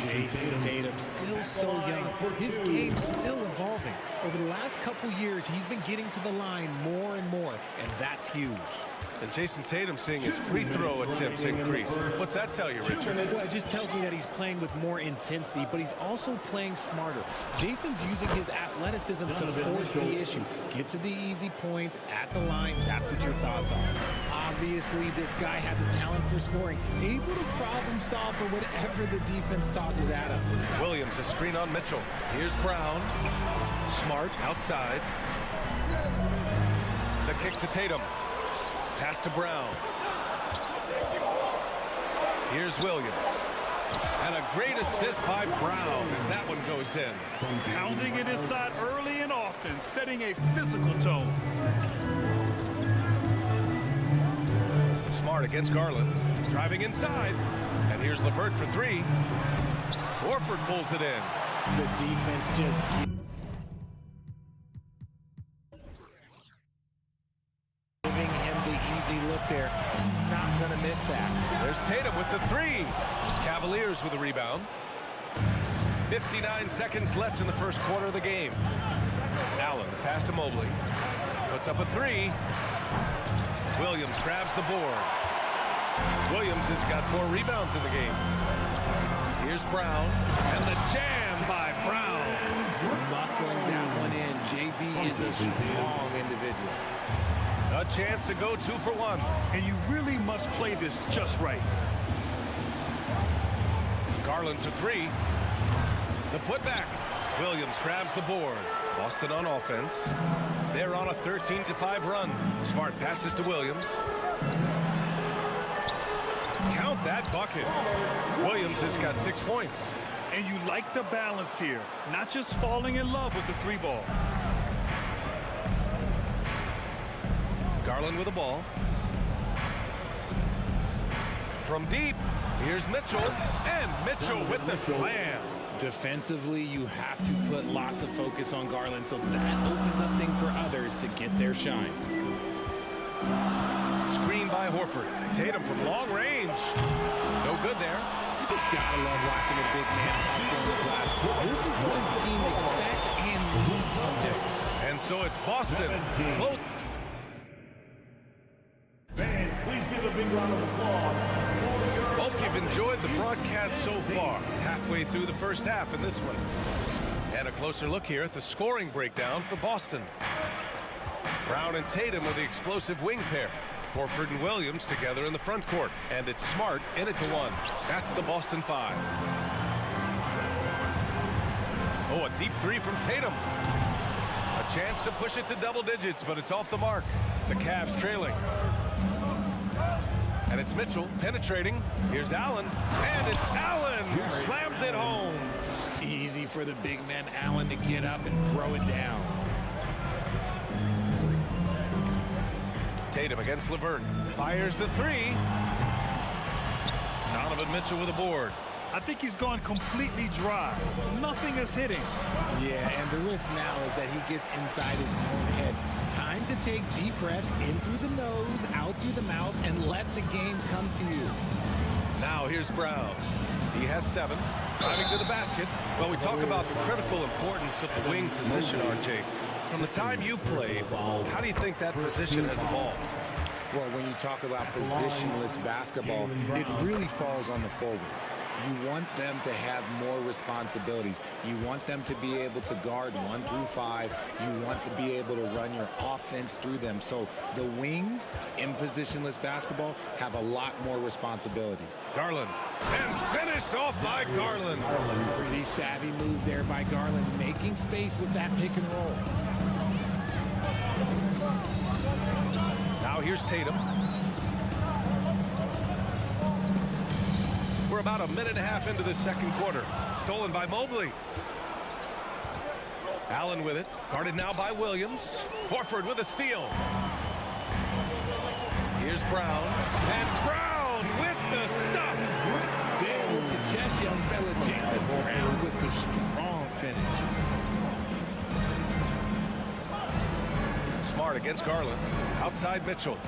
Speaker 2: Jason Tatum, still so young. His game's still evolving. Over the last couple years, he's been getting to the line more and more, and that's huge.
Speaker 6: And Jason Tatum seeing his free throw attempts increase. What's that tell you, Richard?
Speaker 2: Well, it just tells me that he's playing with more intensity, but he's also playing smarter. Jason's using his athleticism to force the issue. Get to the easy points at the line. That's what your thoughts are. Obviously, this guy has a talent for scoring, able to problem solve for whatever the defense tosses at him.
Speaker 6: Williams, a screen on Mitchell. Here's Brown. Smart outside. The kick to Tatum. Pass to Brown. Here's Williams. And a great assist by Brown as that one goes in.
Speaker 7: Pounding it inside early and often, setting a physical tone.
Speaker 6: Smart against Garland. Driving inside. And here's LeVert for 3. Horford pulls it in.
Speaker 2: The defense just look there. He's not going to miss that.
Speaker 6: There's Tatum with the 3. Cavaliers with a rebound. 59 seconds left in the first quarter of the game. Allen, pass to Mobley. Puts up a three. Williams grabs the board. Williams has got 4 rebounds in the game. Here's Brown, and the jam by Brown.
Speaker 2: Muscling that one in. JB is a strong individual.
Speaker 6: A chance to go 2 for 1.
Speaker 7: And you really must play this just right.
Speaker 6: Garland for 3. The putback. Williams grabs the board. Boston on offense. They're on a 13-5 run. Smart passes to Williams. Count that bucket. Williams has got 6 points.
Speaker 7: And you like the balance here. Not just falling in love with the 3-ball.
Speaker 6: Garland with the ball. From deep, here's Mitchell. And Mitchell with the slam.
Speaker 2: Defensively, you have to put lots of focus on Garland, so that opens up things for others to get their shine.
Speaker 6: Screen by Horford. Tatum from long range. No good there.
Speaker 2: You just gotta love watching a big man hustle on the glass. This is what his team expects and needs him to do.
Speaker 6: And so it's Boston. Close.
Speaker 5: Fans, please give a big round of applause.
Speaker 6: Hope you've enjoyed the broadcast so far. Halfway through the first half in this one. And a closer look here at the scoring breakdown for Boston. Brown and Tatum are the explosive wing pair. Horford and Williams together in the front court. And it's Smart in it to 1. That's the Boston 5. Oh, a deep 3 from Tatum. A chance to push it to double digits, but it's off the mark. The Cavs trailing. And it's Mitchell penetrating. Here's Allen. And it's Allen who slams it home.
Speaker 2: Easy for the big man Allen to get up and throw it down.
Speaker 6: Tatum against Laverne. Fires the 3. Donovan Mitchell with a board.
Speaker 7: I think he's gone completely dry. Nothing is hitting.
Speaker 2: Yeah, and the risk now is that he gets inside his own head. Time to take deep breaths in through the nose, out through the mouth, and let the game come to you.
Speaker 6: Now here's Brown. He has 7. Driving to the basket. Well, we talk about the critical importance of the wing position, RJ. From the time you played, how do you think that position has evolved?
Speaker 2: Well, when you talk about positionless basketball, it really falls on the forwards. You want them to have more responsibilities. You want them to be able to guard 1 through 5. You want to be able to run your offense through them. So the wings in positionless basketball have a lot more responsibility.
Speaker 6: Garland. And finished off by Garland.
Speaker 2: Pretty savvy move there by Garland, making space with that pick and roll.
Speaker 6: Now here's Tatum. We're about a minute and a half into the second quarter. Stolen by Mobley. Allen with it. Guarded now by Williams. Horford with a steal. Here's Brown. And Brown with the stuff.
Speaker 2: Sailed to chest, young fella. Jaylen Brown with the strong finish.
Speaker 6: Smart against Garland. Outside Mitchell.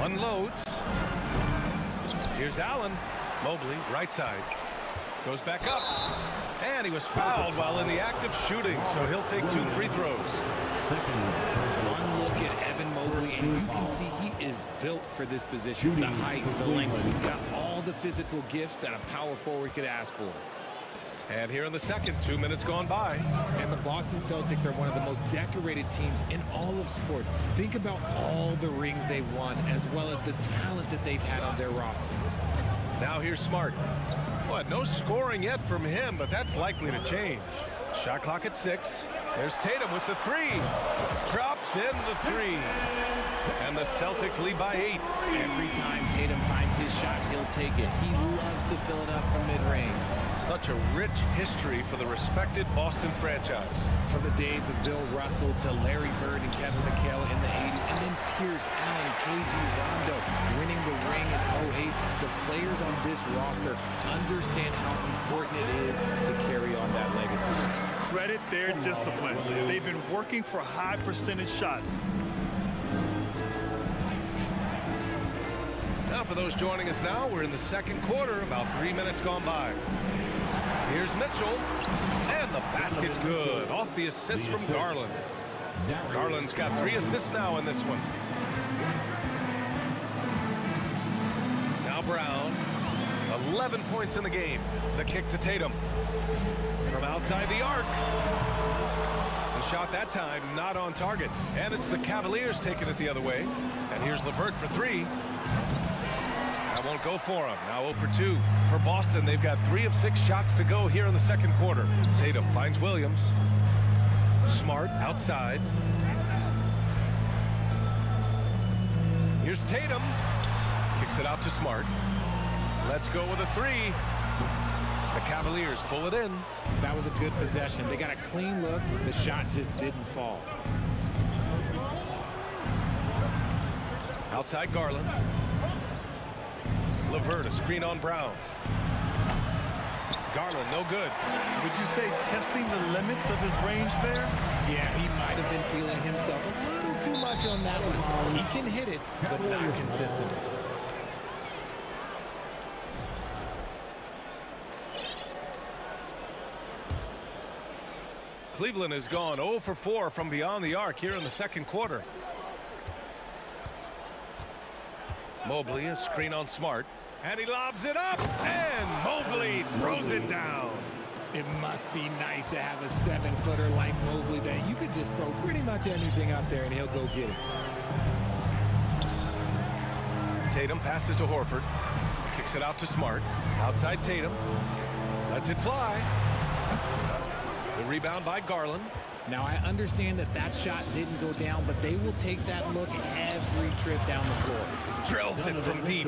Speaker 6: Unloads. Here's Allen. Mobley, right side. Goes back up. And he was fouled while in the act of shooting, so he'll take 2 free throws.
Speaker 2: One look at Evan Mobley, and you can see he is built for this position. The height, the length. He's got all the physical gifts that a power forward could ask for.
Speaker 6: And here in the second, 2 minutes gone by.
Speaker 2: And the Boston Celtics are one of the most decorated teams in all of sports. Think about all the rings they've won, as well as the talent that they've had on their roster.
Speaker 6: Now here's Smart. What, no scoring yet from him, but that's likely to change. Shot clock at 6. There's Tatum with the 3. Drops in the 3. And the Celtics lead by 8.
Speaker 2: Every time Tatum finds his shot, he'll take it. He loves to fill it up from mid-range.
Speaker 6: Such a rich history for the respected Boston franchise.
Speaker 2: From the days of Bill Russell to Larry Bird and Kevin McHale in the 80s, and then Pierce, Allen, KG, Rondo winning the ring in 08. The players on this roster understand how important it is to carry on that legacy.
Speaker 7: Credit their discipline. They've been working for high percentage shots.
Speaker 6: Now for those joining us now, we're in the second quarter, about 3 minutes gone by. Here's Mitchell. And the basket's good. Off the assist from Garland. Garland's got 3 assists now in this one. Now Brown. 11 points in the game. The kick to Tatum. From outside the arc. The shot that time not on target. And it's the Cavaliers taking it the other way. And here's LeVert for 3. That won't go for him. Now 0 for 2 for Boston. They've got 3 of 6 shots to go here in the second quarter. Tatum finds Williams. Smart outside. Here's Tatum. Kicks it out to Smart. Let's go with a 3. The Cavaliers pull it in.
Speaker 2: That was a good possession. They got a clean look. The shot just didn't fall.
Speaker 6: Outside Garland. LeVert, a screen on Brown. Garland, no good.
Speaker 7: Would you say testing the limits of his range there?
Speaker 2: Yeah, he might have been feeling himself a little too much on that one. He can hit it, but not consistently.
Speaker 6: Cleveland has gone 0 for 4 from beyond the arc here in the second quarter. Mobley, a screen on Smart. And he lobs it up. And Mobley throws it down.
Speaker 2: It must be nice to have a 7-footer like Mobley that you could just throw pretty much anything up there and he'll go get it.
Speaker 6: Tatum passes to Horford. Kicks it out to Smart. Outside Tatum. Lets it fly. The rebound by Garland.
Speaker 2: Now, I understand that that shot didn't go down, but they will take that look every trip down the floor.
Speaker 6: Drills it from deep.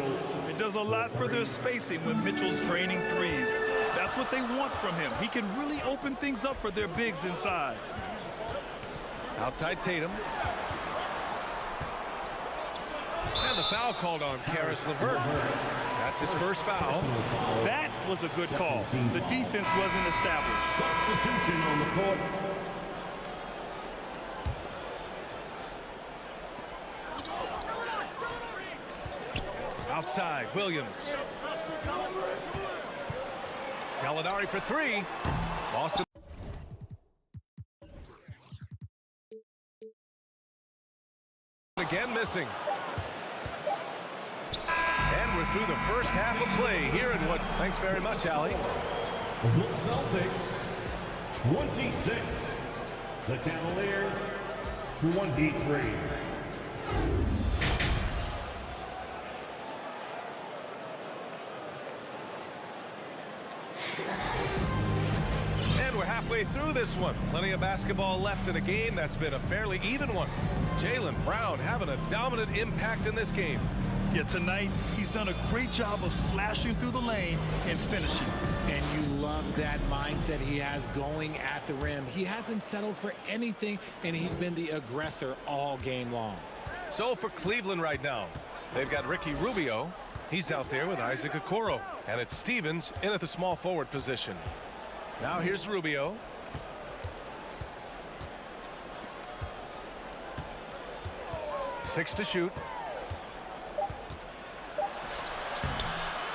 Speaker 7: It does a lot for their spacing when Mitchell's draining threes. That's what they want from him. He can really open things up for their bigs inside.
Speaker 6: Outside Tatum. And the foul called on Karis LeVert. That's his first foul.
Speaker 7: That was a good call. The defense wasn't established.
Speaker 5: Substitution on the court.
Speaker 6: Outside, Williams. Gallinari for 3. Boston. Again missing. And we're through the first half of play here in what. Thanks very much, Allie.
Speaker 5: The Celtics, 26. The Cavaliers, 23.
Speaker 6: And we're halfway through this one. Plenty of basketball left in a game that's been a fairly even one. Jaylen Brown having a dominant impact in this game.
Speaker 7: Yeah, tonight he's done a great job of slashing through the lane and finishing.
Speaker 2: And you love that mindset he has going at the rim. He hasn't settled for anything, and he's been the aggressor all game long.
Speaker 6: So for Cleveland right now, they've got Ricky Rubio. He's out there with Isaac Okoro. And it's Stevens in at the small forward position. Now here's Rubio. Six to shoot.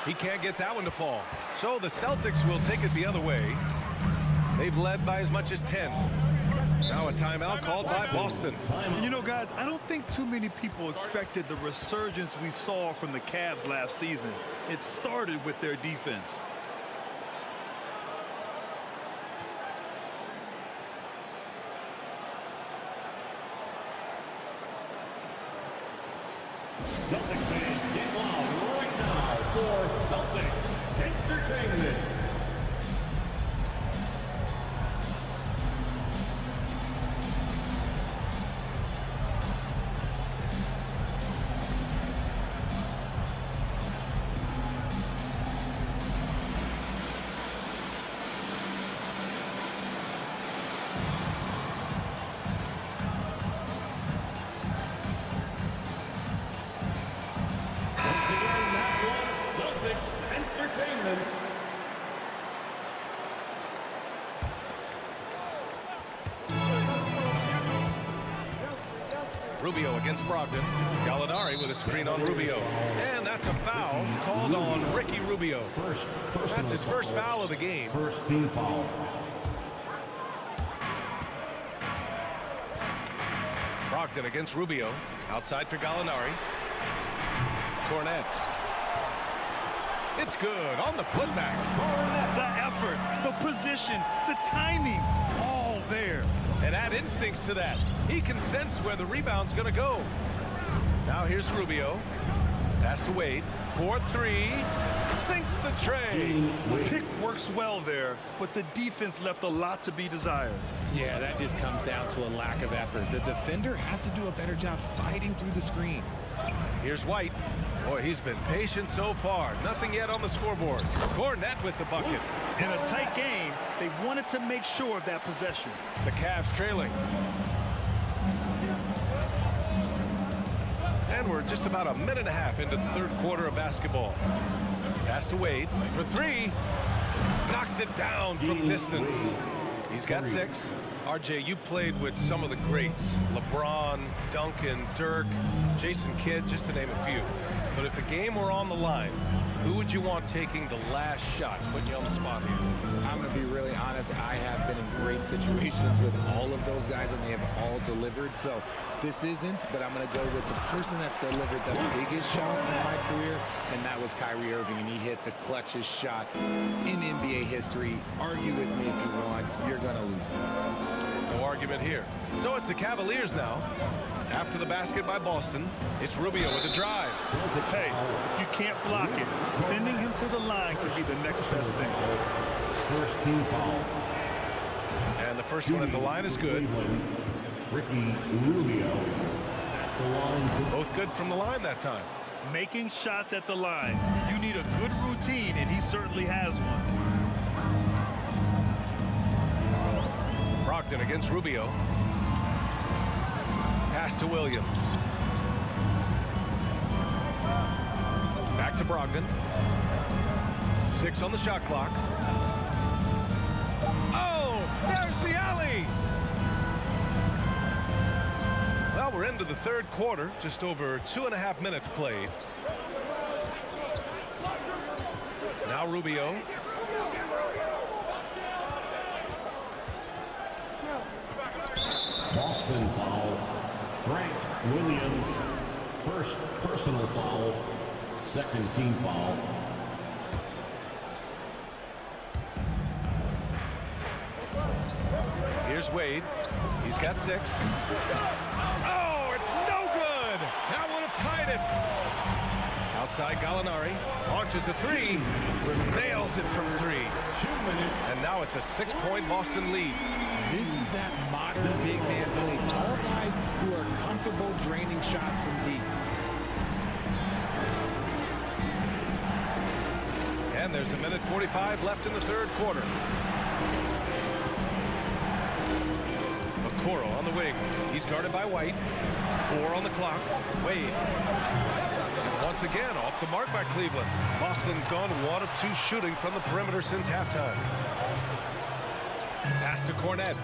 Speaker 6: He can't get that one to fall. So the Celtics will take it the other way. They've led by as much as 10. Now a timeout called by Boston.
Speaker 7: You know, guys, I don't think too many people expected the resurgence we saw from the Cavs last season. It started with their defense.
Speaker 5: Celtics fans, get loud right now for Celtics Entertainment.
Speaker 6: Rubio against Brogdon. Gallinari with a screen on Rubio. And that's a foul called on Ricky Rubio. That's his first foul of the game.
Speaker 12: First team foul.
Speaker 6: Brogdon against Rubio. Outside for Gallinari. Cornet. It's good on the putback.
Speaker 7: The effort, the position, the timing, all there.
Speaker 6: And add instincts to that. He can sense where the rebound's going to go. Now here's Rubio. Pass to Wade. 4-3. Sinks the tray.
Speaker 7: Pick works well there, but the defense left a lot to be desired.
Speaker 2: Yeah, that just comes down to a lack of effort. The defender has to do a better job fighting through the screen.
Speaker 6: Here's White. Boy, he's been patient so far. Nothing yet on the scoreboard. Cornet with the bucket.
Speaker 7: In a tight game, they wanted to make sure of that possession.
Speaker 6: The Cavs trailing. And we're just about a minute and a half into the third quarter of basketball. Pass to Wade for three. Knocks it down from distance. He's got 6. RJ, you played with some of the greats. LeBron, Duncan, Dirk, Jason Kidd, just to name a few. But if the game were on the line, who would you want taking the last shot? Putting you on the spot here.
Speaker 2: I'm going to be really honest. I have been in great situations with all of those guys, and they have all delivered. So this isn't, but I'm going to go with the person that's delivered the biggest shot in my career, and that was Kyrie Irving, and he hit the clutchest shot in NBA history. Argue with me if you want. You're going to lose it.
Speaker 6: No argument here. So it's the Cavaliers now. After the basket by Boston, it's Rubio with a drive.
Speaker 7: Hey, if you can't block it, sending him to the line could be the next best thing.
Speaker 12: First team foul.
Speaker 6: And the first one at the line is good.
Speaker 12: Ricky Rubio. The line.
Speaker 6: Both good from the line that time.
Speaker 7: Making shots at the line. You need a good routine, and he certainly has one.
Speaker 6: Brogdon against Rubio. Pass to Williams. Back to Brogdon. 6 on the shot clock. Oh, there's the alley. Well, we're into the third quarter. Just over 2.5 minutes played. Now Rubio.
Speaker 12: Boston foul. Grant Williams. First personal foul. Second team foul.
Speaker 6: Here's Wade. He's got 6. Oh, it's no good. That would have tied it. Outside Gallinari. Launches a 3. Nails it from 3. And now it's a 6-point Boston lead.
Speaker 2: This is that modern big man play. Tall guys who are comfortable draining shots from deep.
Speaker 6: And there's a minute 45 left in the third quarter. Okoro on the wing. He's guarded by White. 4 on the clock. Wade. Once again off the mark by Cleveland. Boston's gone 1 of 2 shooting from the perimeter since halftime. Pass to Cornet.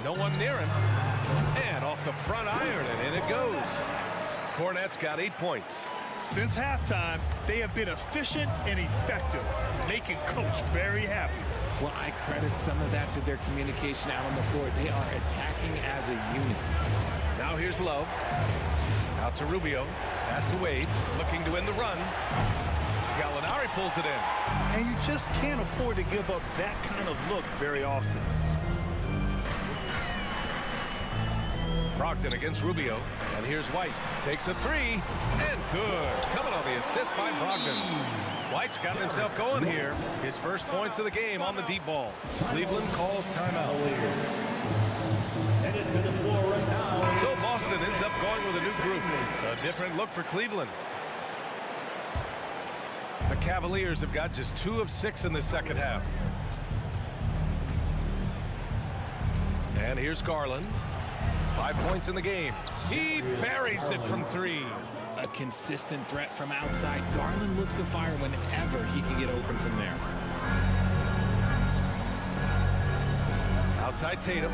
Speaker 6: No one near him. And off the front iron, and in it goes. Cornet's got 8 points.
Speaker 7: Since halftime, they have been efficient and effective, making Coach very happy.
Speaker 2: Well, I credit some of that to their communication out on the floor. They are attacking as a unit.
Speaker 6: Now here's Love. Out to Rubio. Pass to Wade. Looking to win the run. Gallinari pulls it in.
Speaker 7: And you just can't afford to give up that kind of look very often.
Speaker 6: Brogdon against Rubio. And here's White. Takes a 3. And good. Coming on the assist by Brogdon. White's got himself going here. His first points of the game on the deep ball. Cleveland calls timeout.
Speaker 12: Headed to the floor right now.
Speaker 6: So Boston ends up going with a new group. A different look for Cleveland. The Cavaliers have got just 2 of 6 in the second half. And here's Garland. 5 points in the game. He buries it from 3.
Speaker 2: A consistent threat from outside. Garland looks to fire whenever he can get open from there.
Speaker 6: Outside Tatum.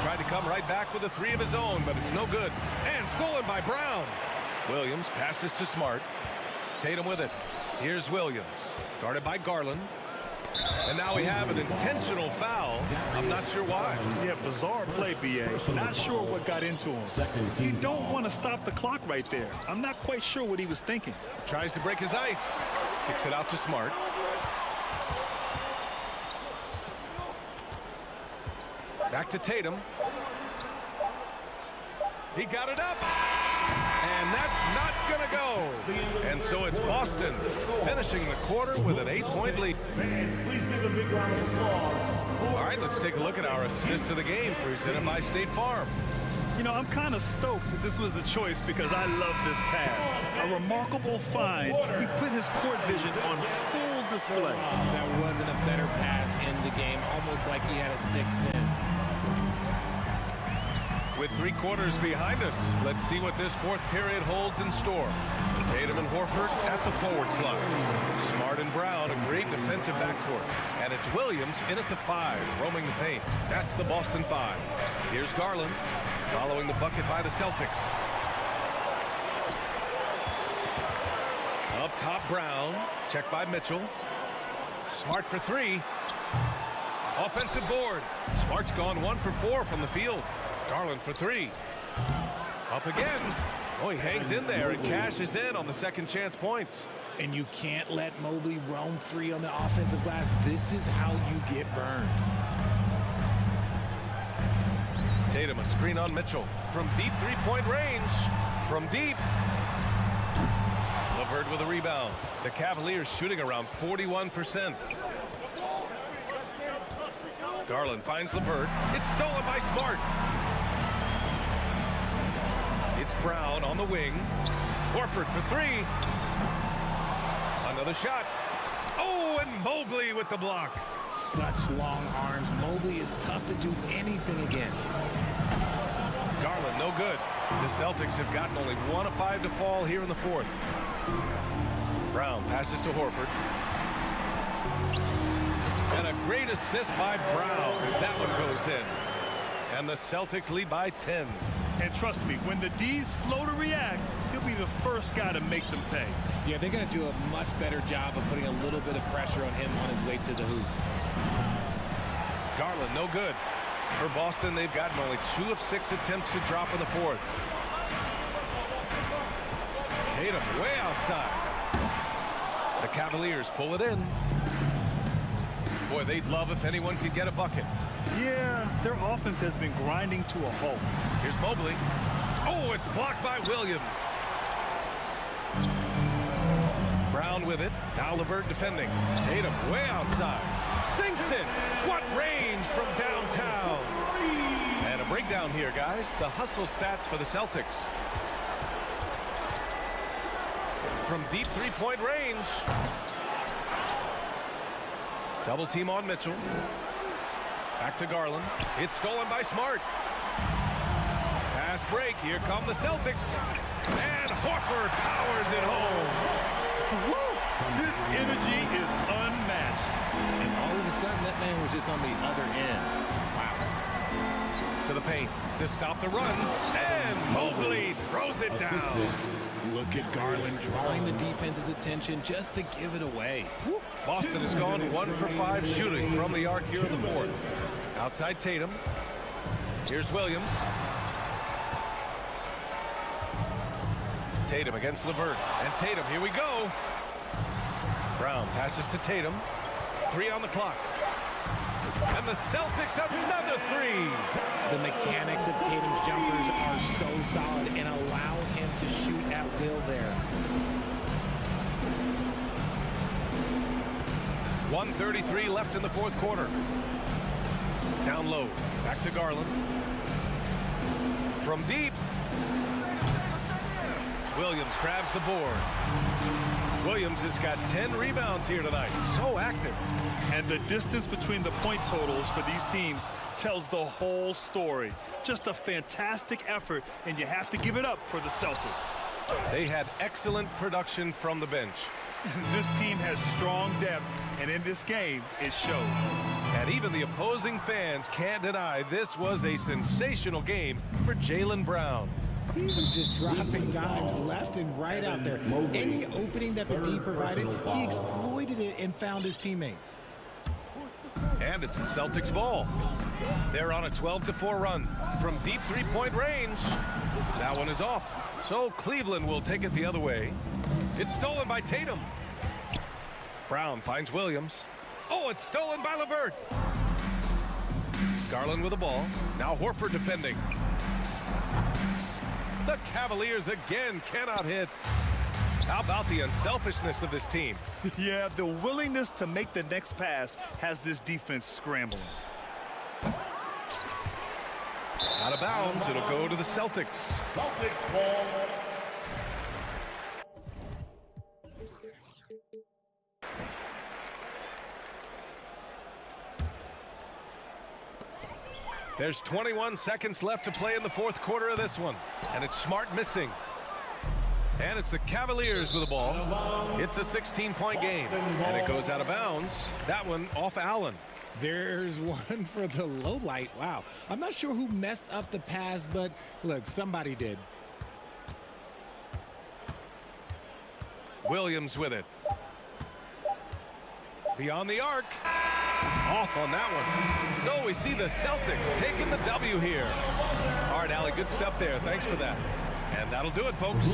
Speaker 6: Tried to come right back with a three of his own, but it's no good. And stolen by Brown. Williams passes to Smart. Tatum with it. Here's Williams. Guarded by Garland. And now we have an intentional foul. I'm not sure why.
Speaker 7: Yeah, bizarre play, B.A. Not sure what got into him. You don't want to stop the clock right there. I'm not quite sure what he was thinking.
Speaker 6: Tries to break his ice. Kicks it out to Smart. Back to Tatum. He got it up. And that's not going to go. And so it's Boston finishing the quarter with an 8-point lead.
Speaker 12: Please give a big round of applause.
Speaker 6: All right, let's take a look at our assist to the game presented by State Farm.
Speaker 7: You know, I'm kind of stoked that this was a choice because I love this pass. A remarkable find. He put his court vision on full display.
Speaker 2: There wasn't a better pass in the game, almost like he had a sixth sense.
Speaker 6: With 3 quarters behind us, let's see what this fourth period holds in store. Tatum and Horford at the forward slot. Smart and Brown, a great defensive backcourt. And it's Williams in at the 5, roaming the paint. That's the Boston 5. Here's Garland, following the bucket by the Celtics. Up top, Brown. Checked by Mitchell. Smart for 3. Offensive board. Smart's gone 1 for 4 from the field. Garland for 3. Up again. Oh, he hangs in there and cashes in on the second chance points.
Speaker 2: And you can't let Mobley roam free on the offensive glass. This is how you get burned.
Speaker 6: Tatum, a screen on Mitchell. From deep three-point range. From deep. LeVert with a rebound. The Cavaliers shooting around 41%. Garland finds LeVert. It's stolen by Smart. It's Brown on the wing. Horford for 3. Another shot. Oh, and Mobley with the block.
Speaker 2: Such long arms. Mobley is tough to do anything against.
Speaker 6: Garland, no good. The Celtics have gotten only 1 of 5 to fall here in the fourth. Brown passes to Horford. And a great assist by Brown as that one goes in. And the Celtics lead by 10.
Speaker 7: And trust me, when the D's slow to react, he'll be the first guy to make them pay.
Speaker 2: Yeah, they're going to do a much better job of putting a little bit of pressure on him on his way to the hoop.
Speaker 6: Garland, no good. For Boston, they've gotten only 2 of 6 attempts to drop in the fourth. Tatum way outside. The Cavaliers pull it in. Boy, they'd love if anyone could get a bucket.
Speaker 7: Yeah, their offense has been grinding to a halt.
Speaker 6: Here's Mobley. Oh, it's blocked by Williams. Brown with it. Now LeVert defending. Tatum way outside. Sinks it. What range from downtown. And a breakdown here, guys. The hustle stats for the Celtics. From deep three-point range. Double team on Mitchell. Back to Garland. It's stolen by Smart. Pass break. Here come the Celtics. And Horford powers it home.
Speaker 7: Woo! This energy is unmatched.
Speaker 2: And all of a sudden, that man was just on the other end. Wow.
Speaker 6: To the paint to stop the run. And Mobley throws it down.
Speaker 2: Look at Garland drawing the defense's attention just to give it away.
Speaker 6: Boston has gone 1 for 5 shooting from the arc here in the fourth. Outside Tatum. Here's Williams. Tatum against LeVert. And Tatum, here we go. Brown passes to Tatum. 3 on the clock. And the Celtics another 3.
Speaker 2: The mechanics of Tatum's jumpers are so solid and allow him to shoot at will there.
Speaker 6: 1:33 left in the fourth quarter. Down low. Back to Garland. From deep. Williams grabs the board. Williams has got 10 rebounds here tonight. So active.
Speaker 7: And the distance between the point totals for these teams tells the whole story. Just a fantastic effort, and you have to give it up for the Celtics.
Speaker 6: They had excellent production from the bench.
Speaker 7: This team has strong depth, and in this game, it showed.
Speaker 6: And even the opposing fans can't deny this was a sensational game for Jaylen Brown.
Speaker 13: He was just dropping dimes left and right out there. Any opening that the D provided, he exploited it and found his teammates.
Speaker 6: And it's the Celtics ball. They're on a 12-4 run from deep three-point range. That one is off. So Cleveland will take it the other way. It's stolen by Tatum. Brown finds Williams. Oh, it's stolen by LeVert. Garland with the ball. Now Horford defending. The Cavaliers again cannot hit. How about the unselfishness of this team?
Speaker 7: Yeah, the willingness to make the next pass has this defense scrambling.
Speaker 6: Out of bounds, it'll go to the Celtics.
Speaker 12: Celtics ball.
Speaker 6: There's 21 seconds left to play in the fourth quarter of this one. And it's Smart missing. And it's the Cavaliers with the ball. It's a 16-point game. And it goes out of bounds. That one off Allen.
Speaker 13: There's one for the low light. Wow. I'm not sure who messed up the pass, but look, somebody did.
Speaker 6: Williams with it. Beyond the arc. Off on that one. So we see the Celtics taking the W here. All right, Allie, good stuff there. Thanks for that. And that'll do it, folks.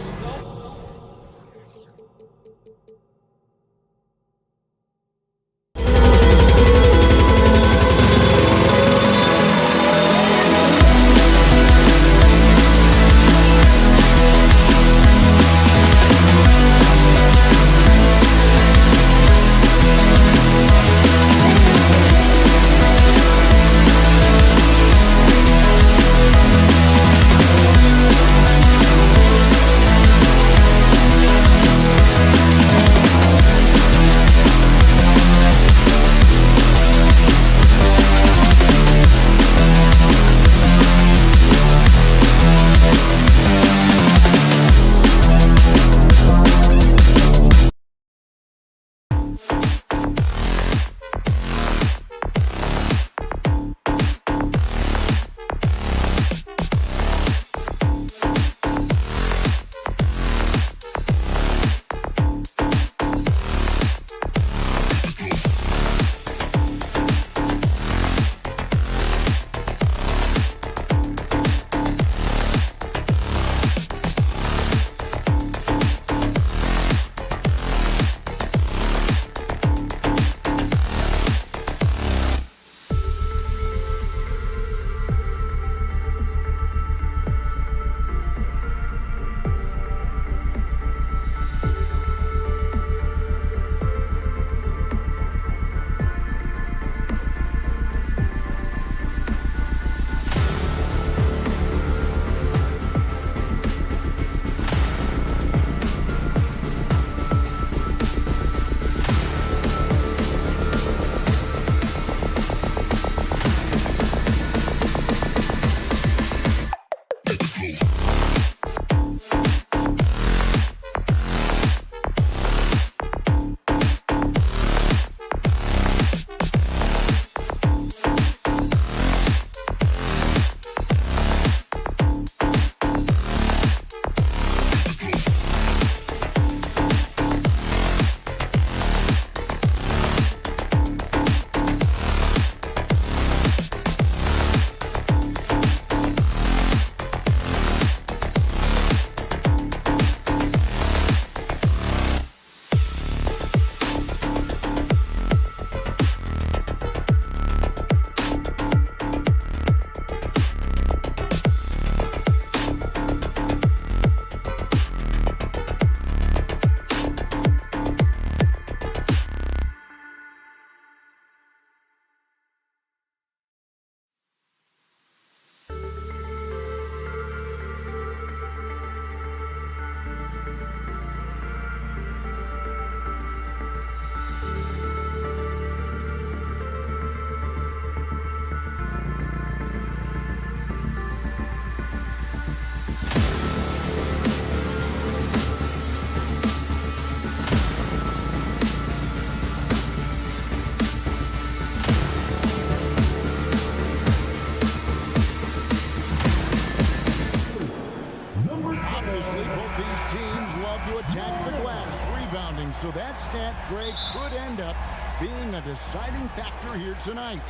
Speaker 1: attack the glass, rebounding. So that stat, Greg, could end up being a deciding factor here tonight.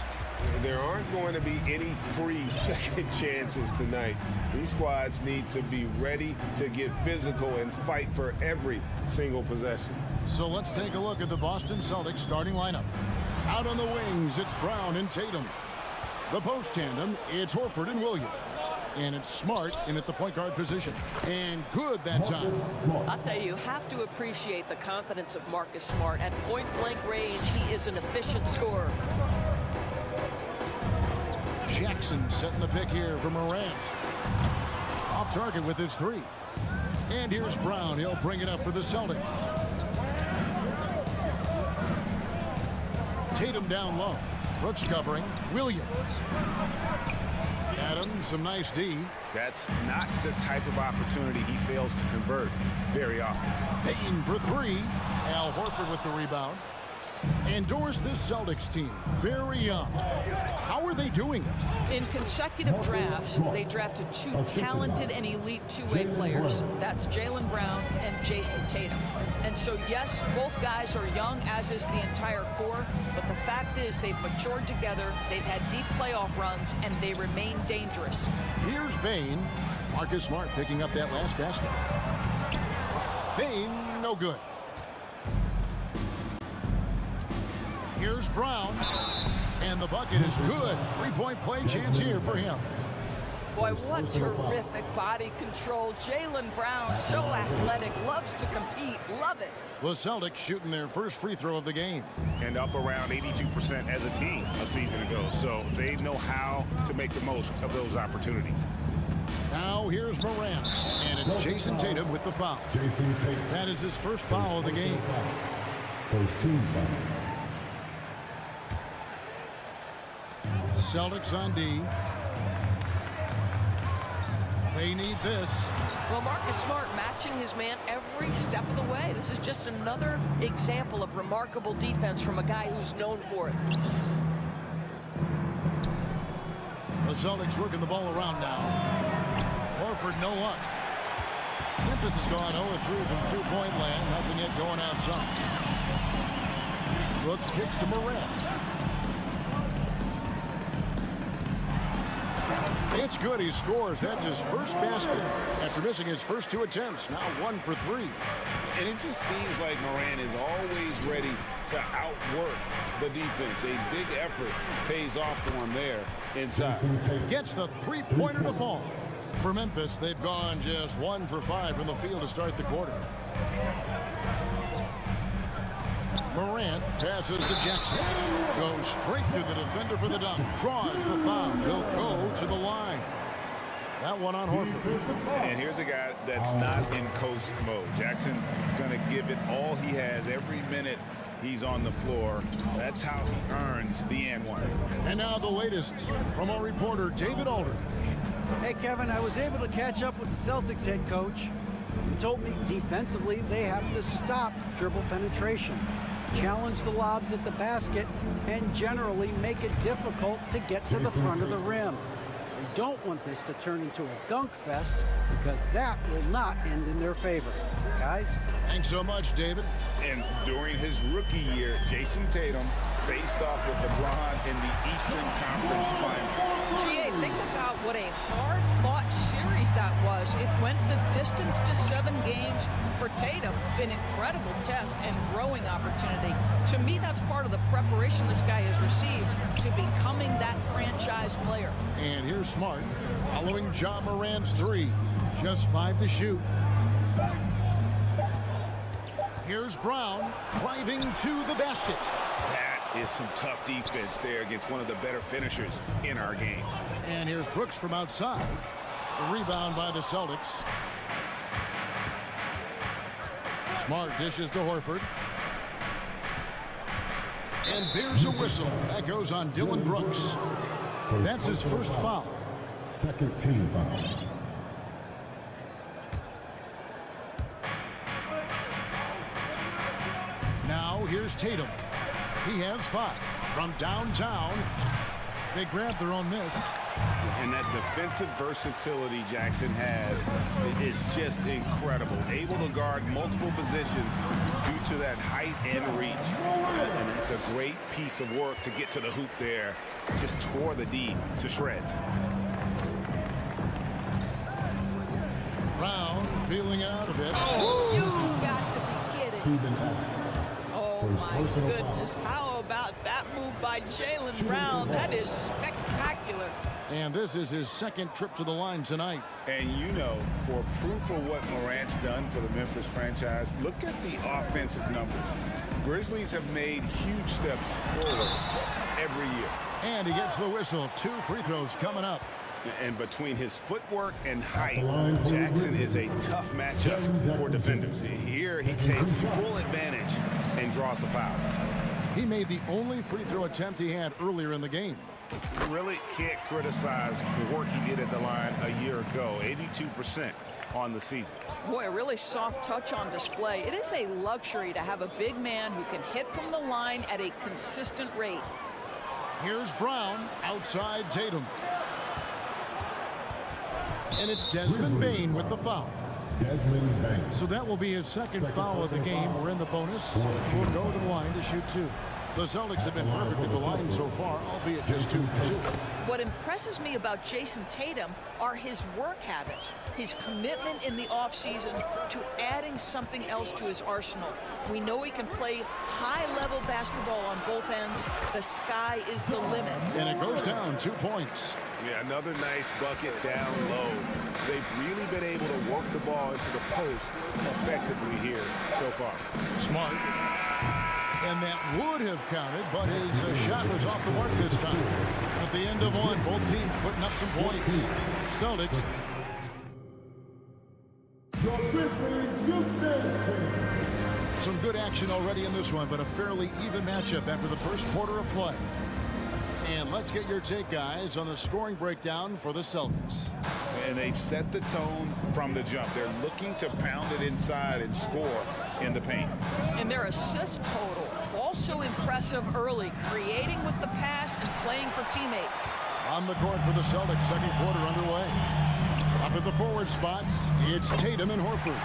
Speaker 14: There aren't going to be any free second chances tonight. These squads need to be ready to get physical and fight for every single possession.
Speaker 1: So let's take a look at the Boston Celtics starting lineup. Out on the wings, it's Brown and Tatum. The post tandem, it's Horford and Williams. And it's Smart in at the point guard position. And good that time.
Speaker 15: I'll tell you have to appreciate the confidence of Marcus Smart. At point-blank range, he is an efficient scorer.
Speaker 1: Jackson setting the pick here for Morant. Off target with his three. And here's Brown. He'll bring it up for the Celtics. Tatum down low. Brooks covering. Williams. Adams, some nice D.
Speaker 3: That's not the type of opportunity he fails to convert very often.
Speaker 1: Payne for three. Al Horford with the rebound. Endorse this Celtics team. Very young. How are they doing it?
Speaker 8: In consecutive drafts, they drafted two talented and elite two-way players. That's Jaylen Brown and Jason Tatum. And so, yes, both guys are young, as is the entire core. But the fact is they've matured together, they've had deep playoff runs, and they remain dangerous.
Speaker 1: Here's Payne. Marcus Smart picking up that last basket. Payne, no good. Here's Brown, and the bucket is good. Three-point play chance here for him.
Speaker 8: Boy, what terrific body control. Jaylen Brown, so athletic, loves to compete, love it.
Speaker 1: The Celtics shooting their first free throw of the game.
Speaker 3: And up around 82% as a team a season ago. So they know how to make the most of those opportunities.
Speaker 1: Now here's Morant, and it's Jason Tatum with the foul. That is his first foul of the game.
Speaker 5: First team foul.
Speaker 1: Celtics on D. They need this.
Speaker 15: Well, Marcus Smart matching his man every step of the way. This is just another example of remarkable defense from a guy who's known for it.
Speaker 1: The Celtics working the ball around now. Horford, no luck. Memphis has gone 0-3 from three-point land. Nothing yet going outside. Brooks kicks to Morant. It's good. He scores. That's his first basket after missing his first two attempts. Now 1 for 3.
Speaker 3: And it just seems like Morant is always ready to outwork the defense. A big effort pays off for him there inside.
Speaker 1: Gets the three-pointer to fall. For Memphis, they've gone just 1 for 5 from the field to start the quarter. Morant passes to Jackson. Goes straight through the defender for the dunk. Draws the foul. He'll go to the line. That one on Horford.
Speaker 3: And here's a guy that's not in coast mode. Jackson is going to give it all he has every minute he's on the floor. That's how he earns the and one.
Speaker 1: And now the latest from our reporter, David Aldridge.
Speaker 4: Hey, Kevin, I was able to catch up with the Celtics head coach. He told me defensively they have to stop dribble penetration, challenge the lobs at the basket, and generally make it difficult to get to the front of the rim. We don't want this to turn into a dunk fest because that will not end in their favor. Guys?
Speaker 1: Thanks so much, David.
Speaker 3: And during his rookie year, Jason Tatum faced off with LeBron in the Eastern Conference Final.
Speaker 8: GA, think about what a hard-fought series that was. It went the distance to 7 games for Tatum. An incredible test and growing opportunity. To me, that's part of the preparation this guy has received to becoming that franchise player.
Speaker 1: And here's Smart following Ja Morant's 3. Just 5 to shoot. Here's Brown driving to the basket.
Speaker 3: That is some tough defense there against one of the better finishers in our game.
Speaker 1: And here's Brooks from outside. The rebound by the Celtics. Smart dishes to Horford. And there's a whistle. That goes on Dylan Brooks. That's his first foul.
Speaker 5: Second team foul.
Speaker 1: Now here's Tatum. He has 5 from downtown. They grab their own miss.
Speaker 3: And that defensive versatility Jackson has is just incredible. Able to guard multiple positions due to that height and reach. And it's a great piece of work to get to the hoop there. Just tore the D to shreds.
Speaker 1: Brown feeling out a bit.
Speaker 8: Oh, you've got to be kidding. Oh, my goodness. How about that move by Jaylen Brown? That is spectacular.
Speaker 1: And this is his second trip to the line tonight.
Speaker 3: And you know, for proof of what Morant's done for the Memphis franchise, look at the offensive numbers. Grizzlies have made huge steps forward every year.
Speaker 1: And he gets the whistle. 2 free throws coming up.
Speaker 3: And between his footwork and height, Jackson is a tough matchup for defenders. Here he takes full advantage and draws a foul.
Speaker 1: He made the only free throw attempt he had earlier in the game.
Speaker 3: You really can't criticize the work he did at the line a year ago. 82% on the season.
Speaker 8: Boy, a really soft touch on display. It is a luxury to have a big man who can hit from the line at a consistent rate.
Speaker 1: Here's Brown outside Tatum. And it's Desmond Bane with the foul. So that will be his second foul of the game. We're in the bonus. We'll go to the line to shoot 2. The Celtics have been perfect at the line so far, albeit just 2 for 2.
Speaker 8: What impresses me about Jason Tatum are his work habits, his commitment in the offseason to adding something else to his arsenal. We know he can play high-level basketball on both ends. The sky is the limit.
Speaker 1: And it goes down 2 points.
Speaker 3: Yeah, another nice bucket down low. They've really been able to work the ball into the post effectively here so far.
Speaker 1: Smart. And that would have counted, but his shot was off the mark this time. At the end of 1, both teams putting up some points. Celtics. Some good action already in this one, but a fairly even matchup after the first quarter of play. And let's get your take, guys, on the scoring breakdown for the Celtics.
Speaker 3: And they've set the tone from the jump. They're looking to pound it inside and score in the paint.
Speaker 8: And their assist total, also impressive early, creating with the pass and playing for teammates.
Speaker 1: On the court for the Celtics, second quarter underway. Up at the forward spots, it's Tatum and Horford.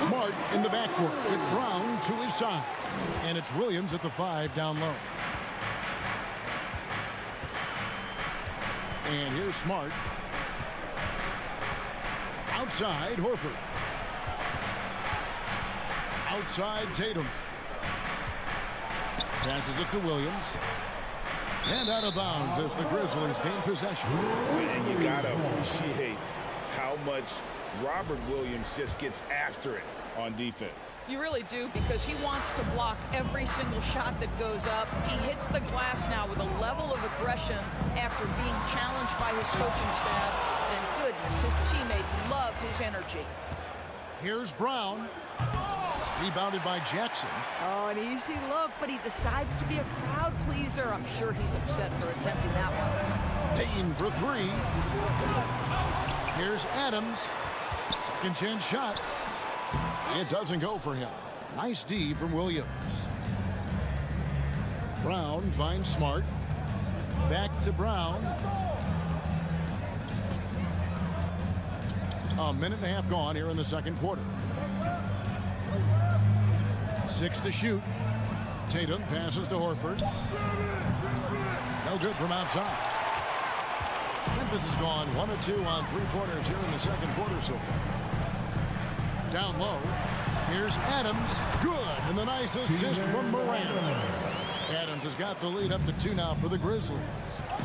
Speaker 1: Smart in the backcourt with Brown to his side. And it's Williams at the 5 down low. And here's Smart. Outside, Horford. Outside, Tatum. Passes it to Williams. And out of bounds as the Grizzlies gain possession.
Speaker 3: And you got to appreciate how much Robert Williams just gets after it on defense.
Speaker 8: You really do, because he wants to block every single shot that goes up. He hits the glass now with a level of aggression after being challenged by his coaching staff. And goodness, his teammates love his energy.
Speaker 1: Here's Brown. Rebounded by Jackson.
Speaker 8: Oh, an easy look, but he decides to be a crowd pleaser. I'm sure he's upset for attempting that one.
Speaker 1: Payton for 3. Here's Adams. Second chance shot. It doesn't go for him. Nice D from Williams. Brown finds Smart. Back to Brown. A minute and a half gone here in the second quarter. 6 to shoot. Tatum passes to Horford. No good from outside. Memphis has gone 1 of 2 on 3-pointers here in the second quarter so far. Down low. Here's Adams. Good. And the nice assist from Morant. Adams has got the lead up to 2 now for the Grizzlies.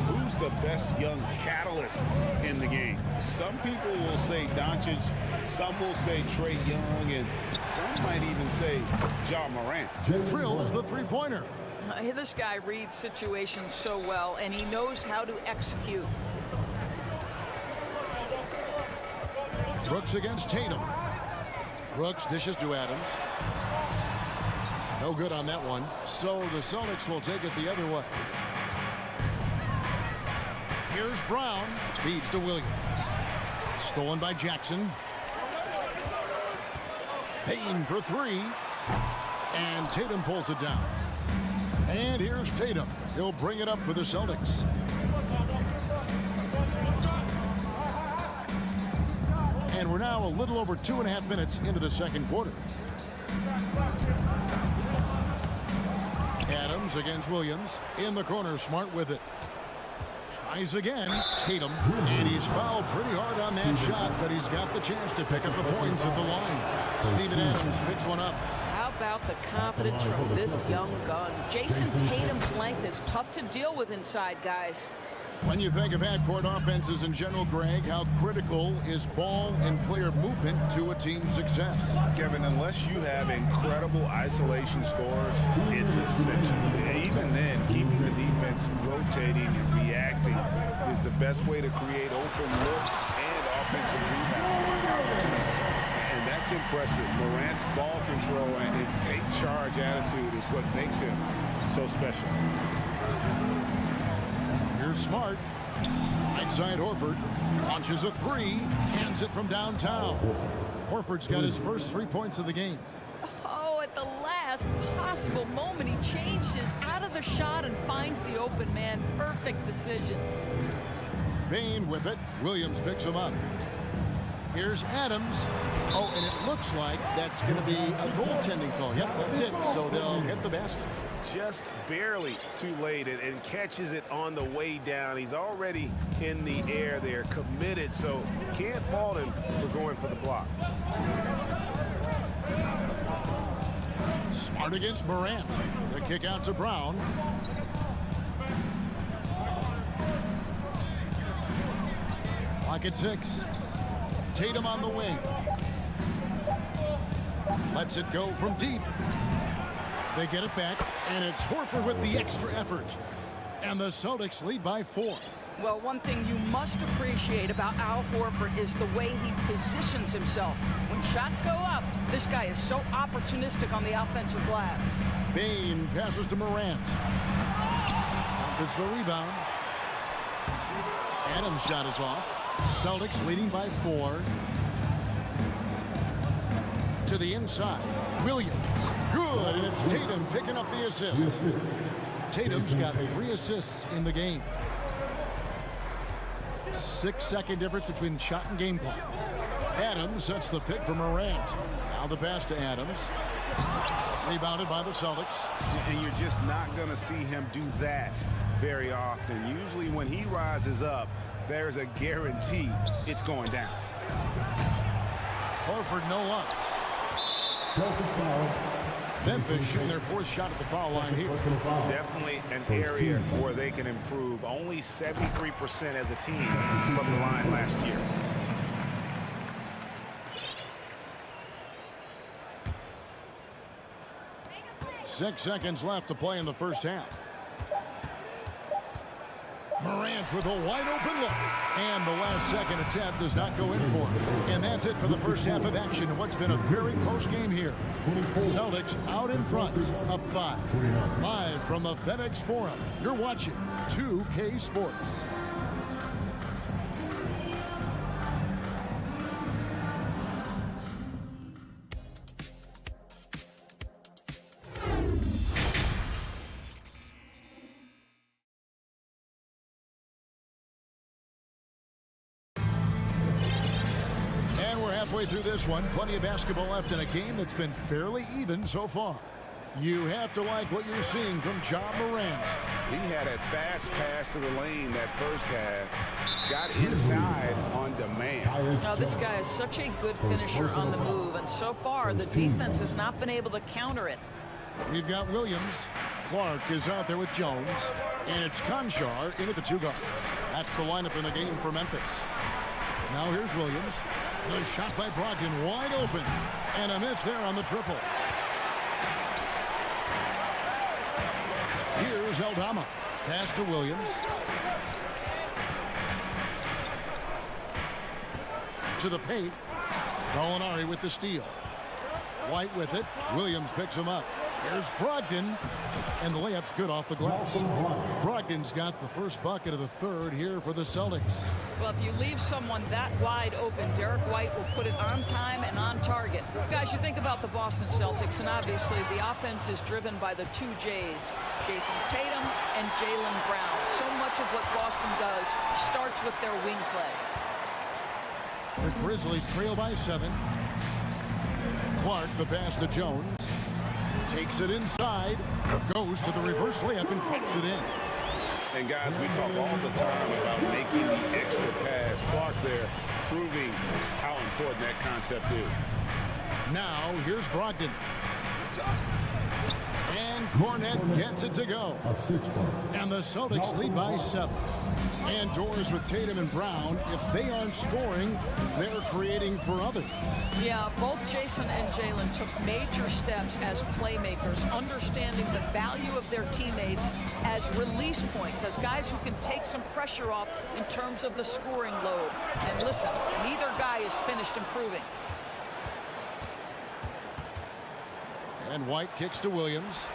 Speaker 3: Who's the best young catalyst in the game? Some people will say Doncic, some will say Trae Young, and some might even say Ja Morant.
Speaker 1: Drills the 3-pointer.
Speaker 8: This guy reads situations so well, and he knows how to execute.
Speaker 1: Brooks against Tatum. Brooks dishes to Adams. No good on that one. So the Celtics will take it the other way. Here's Brown. Feeds to Williams. Stolen by Jackson. Payton for 3. And Tatum pulls it down. And here's Tatum. He'll bring it up for the Celtics. And we're now a little over 2.5 minutes into the second quarter. Adams against Williams. In the corner, Smart with it. Tries again. Tatum. And he's fouled pretty hard on that shot, but he's got the chance to pick up the points at the line. Steven Adams picks one up.
Speaker 8: How about the confidence from this young gun? Jason Tatum's length is tough to deal with inside, guys.
Speaker 1: When you think of half-court offenses in general, Greg, how critical is ball and player movement to a team's success?
Speaker 3: Kevin, unless you have incredible isolation scores, it's essential. Even then, keeping the defense rotating and reacting is the best way to create open looks and offensive rebounds. And that's impressive. Morant's ball control and take charge attitude is what makes him so special.
Speaker 1: Here's Smart. Right side Horford. Launches a three. Cans it from downtown. Horford's got his first 3 points of the game.
Speaker 8: Oh, at the last possible moment, he changes out of the shot and finds the open man. Perfect decision.
Speaker 1: Bain with it. Williams picks him up. Here's Adams. Oh, and it looks like that's going to be a goaltending call. Yep, that's it. So they'll get the basket.
Speaker 14: Just barely too late and catches it on the way down. He's already in the air there, committed, so can't fault him for going for the block.
Speaker 1: Smart against Morant. The kick out to Brown. Clock at 6. Tatum on the wing. Lets it go from deep. They get it back, and it's Horford with the extra effort. And the Celtics lead by 4.
Speaker 8: Well, one thing you must appreciate about Al Horford is the way he positions himself. When shots go up, this guy is so opportunistic on the offensive glass.
Speaker 1: Bain passes to Morant. It's the rebound. Adams' shot is off. Celtics leading by 4. To the inside. Williams. Good, and it's Tatum picking up the assist. Tatum's got 3 assists in the game. 6-second difference between the shot and game clock. Adams sets the pick for Morant. Now the pass to Adams. Rebounded by the Celtics.
Speaker 3: And you're just not going to see him do that very often. Usually when he rises up, there's a guarantee it's going down.
Speaker 1: Horford no luck. Memphis shooting their 4th shot at the foul line here.
Speaker 3: Definitely an area where they can improve. Only 73% as a team from the line last year.
Speaker 1: Six seconds left to play in the first half. Morant with a wide open look. And the last second attempt does not go in for him. And that's it for the first half of action in what's been a very close game here. Celtics out in front, up 5. Live from the FedEx Forum, you're watching 2K Sports. Halfway through this one, plenty of basketball left in a game that's been fairly even so far. You have to like what you're seeing from Ja Morant.
Speaker 3: He had a fast pass to the lane that first half. Got inside on demand.
Speaker 8: Now, this guy is such a good finisher on the move, and so far the defense has not been able to counter it.
Speaker 1: We've got Williams. Clark is out there with Jones. And it's Conchar in at the 2-guard. That's the lineup in the game for Memphis. Now here's Williams. The shot by Brogdon wide open. And a miss there on the triple. Here's Aldama. Pass to Williams. To the paint. Gallinari with the steal. White with it. Williams picks him up. Here's Brogdon. And the layup's good off the glass. Brogdon's got the first bucket of the third here for the Celtics.
Speaker 8: Well, if you leave someone that wide open, Derek White will put it on time and on target. Guys, you think about the Boston Celtics, and obviously the offense is driven by the 2 J's, Jason Tatum and Jaylen Brown. So much of what Boston does starts with their wing play.
Speaker 1: The Grizzlies trail by 7. Clark, the pass to Jones. Takes it inside. Goes to the reverse layup and puts it in.
Speaker 3: And guys, we talk all the time about making the extra pass. Clark there proving how important that concept is.
Speaker 1: Now, here's Brogdon. And Cornette gets it to go. And the Celtics lead by 7. And doors with Tatum and Brown. If they aren't scoring, they're creating for others.
Speaker 8: Yeah, both Jason and Jalen took major steps as playmakers, understanding the value of their teammates as release points, as guys who can take some pressure off in terms of the scoring load. And listen, neither guy is finished improving.
Speaker 1: And White kicks to Williams.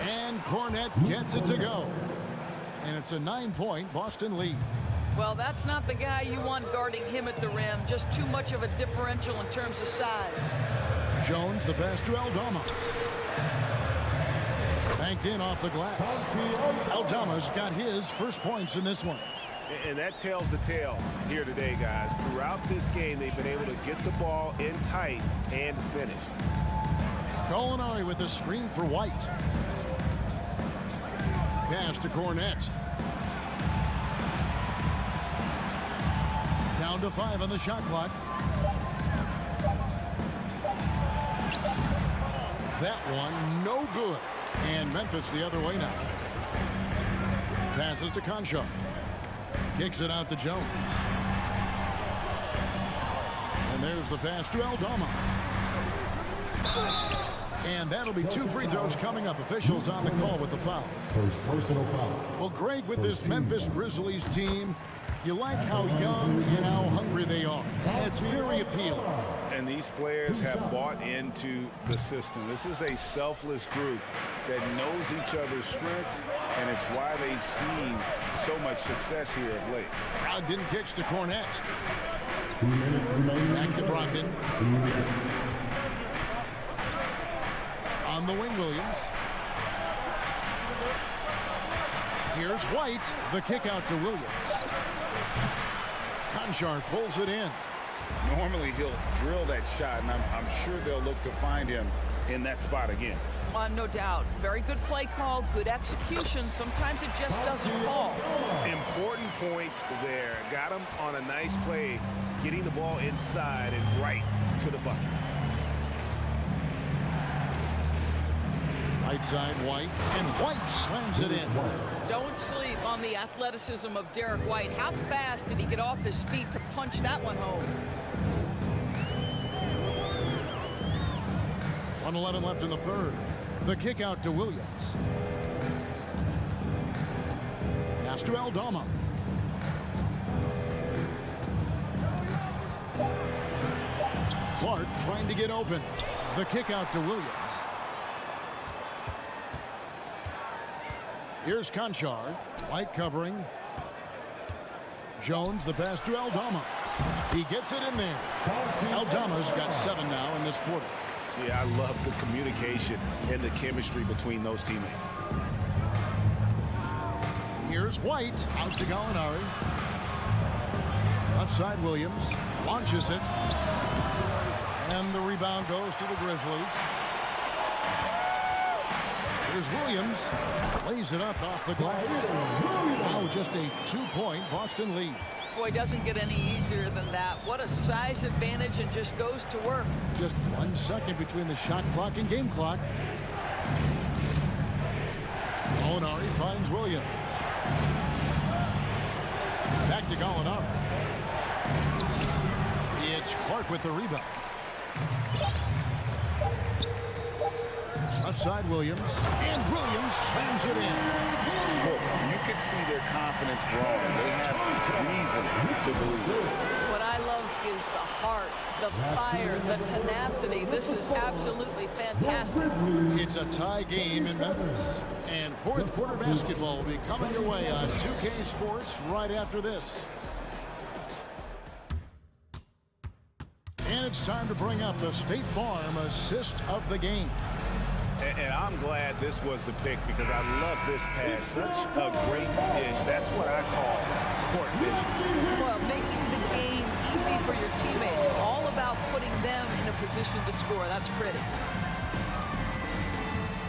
Speaker 1: And Cornette gets it to go. And it's a 9-point Boston lead.
Speaker 8: Well, that's not the guy you want guarding him at the rim. Just too much of a differential in terms of size.
Speaker 1: Jones, the pass to Aldama. Banked in off the glass. Aldama's got his first points in this one.
Speaker 14: And that tells the tale here today, guys. Throughout this game, they've been able to get the ball in tight and finish.
Speaker 1: Gallinari with a screen for White. Pass to Cornette. Down to 5 on the shot clock. That one, no good. And Memphis the other way now. Passes to Conchar. Kicks it out to Jones. And there's the pass to Aldama. And that'll be 2 free throws coming up. Officials on the call with the foul.
Speaker 5: First personal foul.
Speaker 1: Well, Greg, with this Memphis Grizzlies team, you like how young and how hungry they are. It's very appealing.
Speaker 3: And these players have bought into the system. This is a selfless group that knows each other's strengths, and it's why they've seen so much success here of late.
Speaker 1: Brogdon kicks to Cornette.
Speaker 5: 2 minutes remaining.
Speaker 1: Back to Brogdon. On the wing, Williams. Here's White. The kick out to Williams. Conchar pulls it in.
Speaker 3: Normally he'll drill that shot, and I'm sure they'll look to find him in that spot again.
Speaker 8: No doubt. Very good play call, good execution. Sometimes it just doesn't fall.
Speaker 14: Important points there. Got him on a nice play, getting the ball inside and right to the bucket.
Speaker 1: Right side, White, and White slams it in.
Speaker 8: Don't sleep on the athleticism of Derek White. How fast did he get off his feet to punch that one home?
Speaker 1: 1:11 left in the third. The kick out to Williams. Pass to Aldama. Clark trying to get open. The kick out to Williams. Here's Conchar. White covering. Jones, the pass to Aldama. He gets it in there. Aldama's got 7 now in this quarter.
Speaker 14: Yeah, I love the communication and the chemistry between those teammates.
Speaker 1: Here's White. Out to Gallinari. Left side, Williams. Launches it. And the rebound goes to the Grizzlies. Here's Williams. Lays it up off the glass. Now just a 2-point Boston lead.
Speaker 8: Boy, doesn't get any easier than that. What a size advantage, and just goes to work.
Speaker 1: Just 1 second between the shot clock and game clock. Gallinari finds Williams. Back to Gallinari. It's Clark with the rebound. Left side, Williams. And Williams slams it in.
Speaker 3: You can see their confidence growing. They have reason to believe it.
Speaker 8: What I love is the heart, the fire, the tenacity. This is absolutely fantastic.
Speaker 1: It's a tie game in Memphis. And fourth quarter basketball will be coming your way on 2K Sports right after this. And it's time to bring up the State Farm assist of the game.
Speaker 14: And I'm glad this was the pick because I love this pass. Such a great dish. That's what I call court vision.
Speaker 8: Well, making the game for your teammates. All about putting them in a position to score. That's pretty.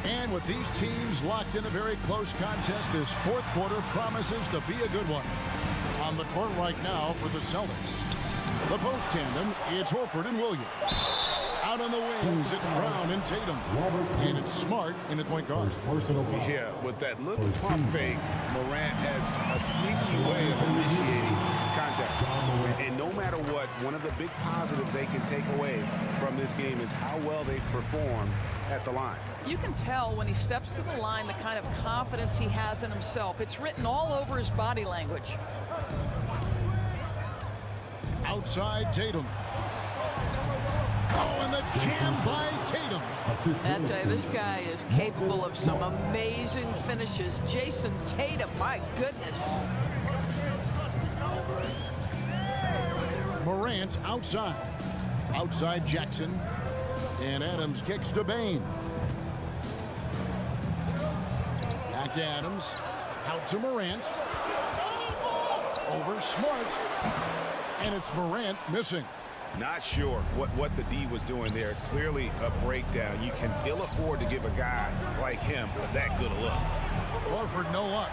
Speaker 1: And with these teams locked in a very close contest, this fourth quarter promises to be a good one. On the court right now for the Celtics, the post tandem, it's Horford and Williams. Out on the wings, it's Brown and Tatum. And it's Smart in the point guard.
Speaker 3: Yeah, with that little pump fake, Morant has a sneaky way of initiating contact. And no matter what, one of the big positives they can take away from this game is how well they perform at the line.
Speaker 8: You can tell when he steps to the line the kind of confidence he has in himself. It's written all over his body language.
Speaker 1: Outside Tatum. Oh, and the jam by Tatum.
Speaker 8: I'll tell you, this guy is capable of some amazing finishes. Jason Tatum, my goodness.
Speaker 1: Morant outside. Outside Jackson. And Adams kicks to Bain. Back to Adams. Out to Morant. Over Smart. And it's Morant missing.
Speaker 3: Not sure what the D was doing there. Clearly a breakdown. You can ill afford to give a guy like him that good a look.
Speaker 1: Horford, no luck.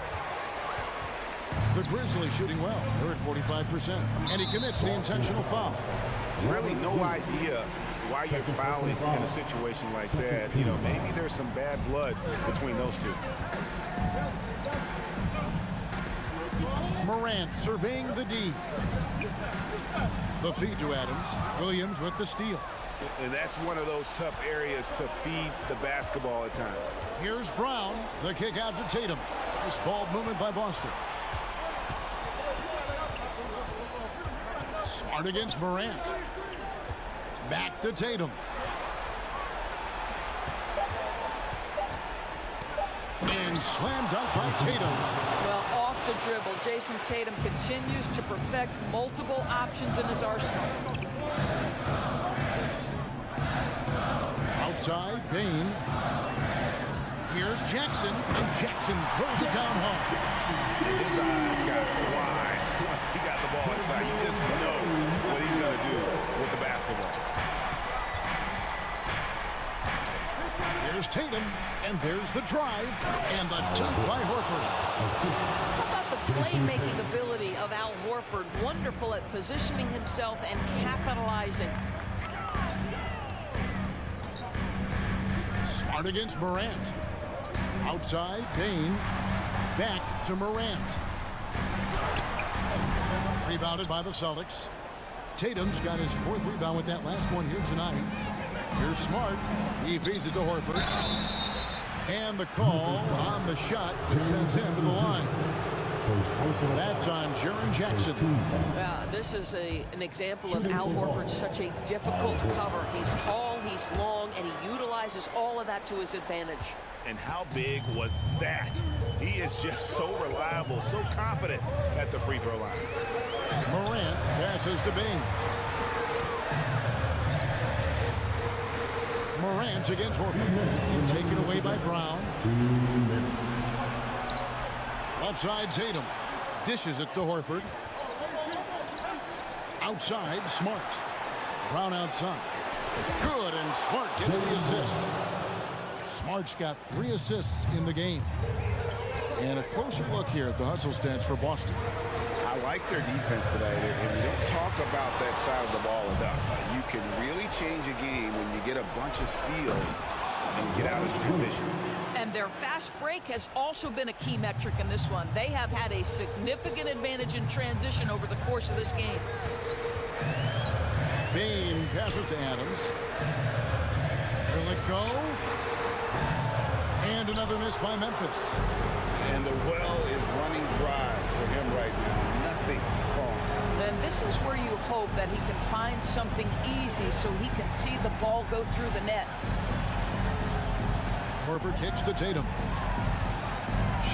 Speaker 1: The Grizzlies shooting well. They're at 45%. And he commits the intentional foul.
Speaker 3: Really no idea why you're fouling in a situation like that. You know, maybe there's some bad blood between those two.
Speaker 1: Morant surveying the D. The feed to Adams. Williams with the steal.
Speaker 3: And that's one of those tough areas to feed the basketball at times.
Speaker 1: Here's Brown. The kick out to Tatum. Nice ball movement by Boston. Smart against Morant. Back to Tatum. And slam dunk by Tatum.
Speaker 8: Well, off the dribble, Jason Tatum continues to perfect multiple options in his arsenal.
Speaker 1: Outside, Bain. Here's Jackson, and Jackson throws it down home.
Speaker 3: His eyes got wide once he got the ball inside. You just know what he's going to do with the basketball.
Speaker 1: There's Tatum, and there's the drive, and the dunk by Horford.
Speaker 8: How about the playmaking ability of Al Horford? Wonderful at positioning himself and capitalizing.
Speaker 1: Smart against Morant. Outside, Bain. Back to Morant. Rebounded by the Celtics. Tatum's got his fourth rebound with that last one here tonight. Here's Smart. He feeds it to Horford. And the call on the shot that sends him to the line. That's on Jaren Jackson.
Speaker 15: This is an example of Al Horford, such a difficult cover. He's tall, he's long, and he utilizes all of that to his advantage.
Speaker 3: And how big was that? He is just so reliable, so confident at the free throw line.
Speaker 1: Morant passes to Bain. Morant against Horford. Taken away by Brown. Left side, Tatum. Dishes it to Horford. Outside, Smart. Brown outside. Good, and Smart gets the assist. Smart's got 3 assists in the game. And a closer look here at the hustle stats for Boston.
Speaker 3: I like their defense today, and we don't talk about that side of the ball enough. You can really change a game when you get a bunch of steals and get out of transition.
Speaker 8: And their fast break has also been a key metric in this one. They have had a significant advantage in transition over the course of this game.
Speaker 1: Bain passes to Adams. Will it go? And another miss by Memphis.
Speaker 3: And the well is running dry for him right now. Nothing falling.
Speaker 8: Then this is where you hope that he can find something easy so he can see the ball go through the net.
Speaker 1: Horford kicks to Tatum.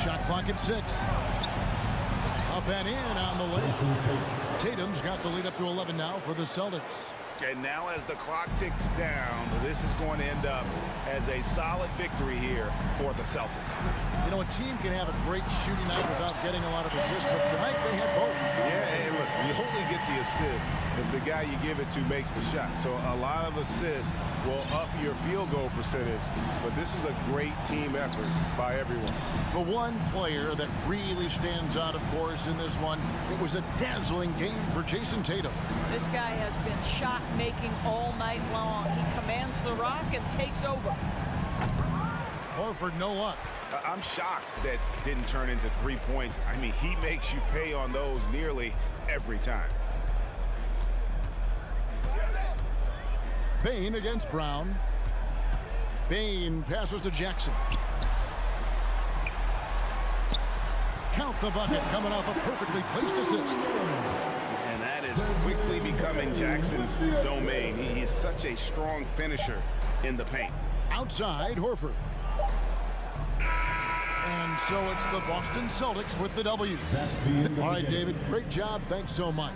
Speaker 1: Shot clock at 6. Up and in on the lay. Tatum's got the lead up to 11 now for the Celtics.
Speaker 3: And now as the clock ticks down, this is going to end up as a solid victory here for the Celtics.
Speaker 1: You know, a team can have a great shooting night without getting a lot of assists, but tonight they had both.
Speaker 14: Yeah, and listen, you only get the assist if the guy you give it to makes the shot. So a lot of assists will up your field goal percentage, but this is a great team effort by everyone.
Speaker 1: The one player that really stands out, of course, in this one, it was a dazzling game for Jason Tatum.
Speaker 8: This guy has been shot-making all night long. He commands the rock and takes over.
Speaker 1: Horford no luck.
Speaker 3: I'm shocked that didn't turn into 3 points. I mean, he makes you pay on those nearly every time.
Speaker 1: Bain against Brown. Bain passes to Jackson. Count the bucket coming off a perfectly placed assist.
Speaker 3: And that is quickly becoming Jackson's domain. He is such a strong finisher in the paint.
Speaker 1: Outside, Horford. And so it's the Boston Celtics with the W. All right, David, great job. Thanks so much.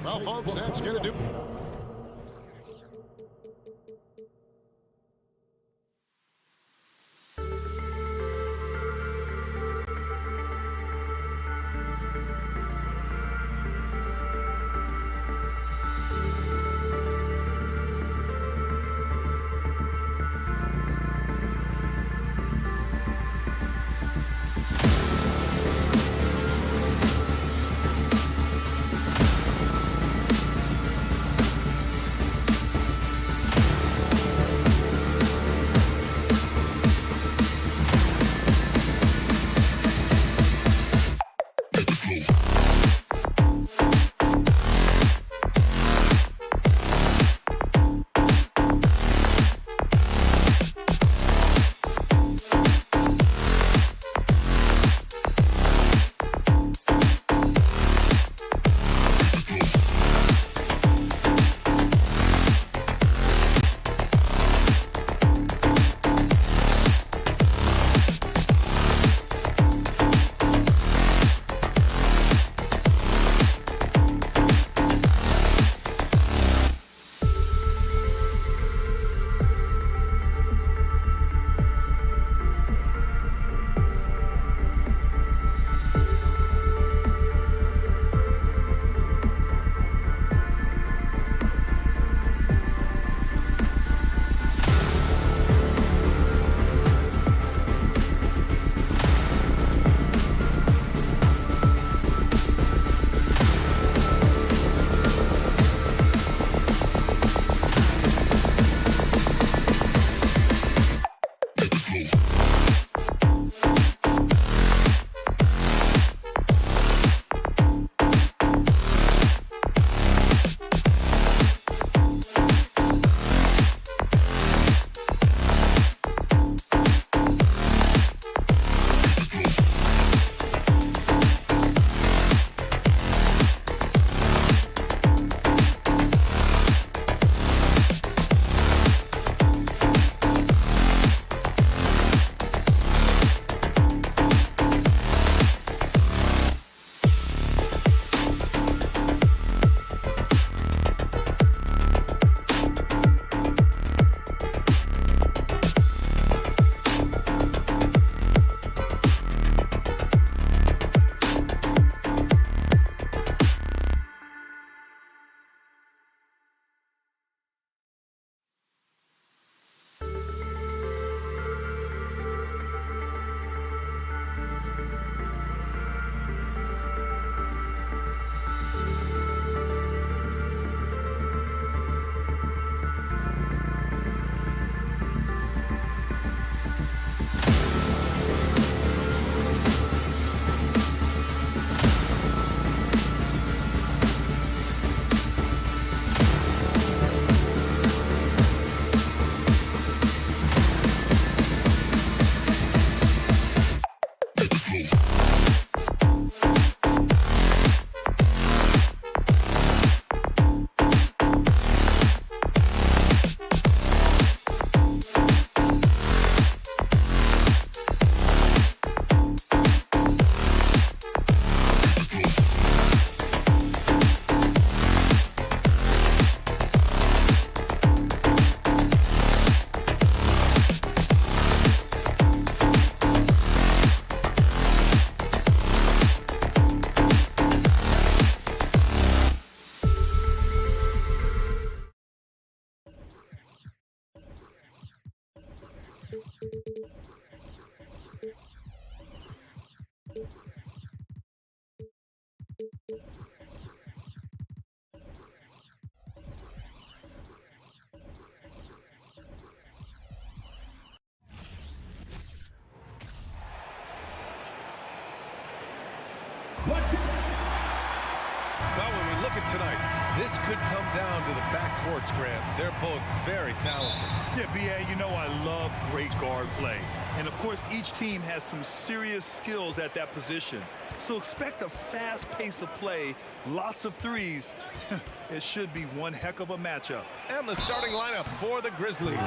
Speaker 1: Well, folks, that's going to do it.
Speaker 6: this could come down to the backcourts, Grant. They're both very talented.
Speaker 7: Yeah, B.A., you know I love great guard play. And, of course, each team has some serious skills at that position. So expect a fast pace of play, lots of threes. It should be one heck of a matchup.
Speaker 6: And the starting lineup for the Grizzlies.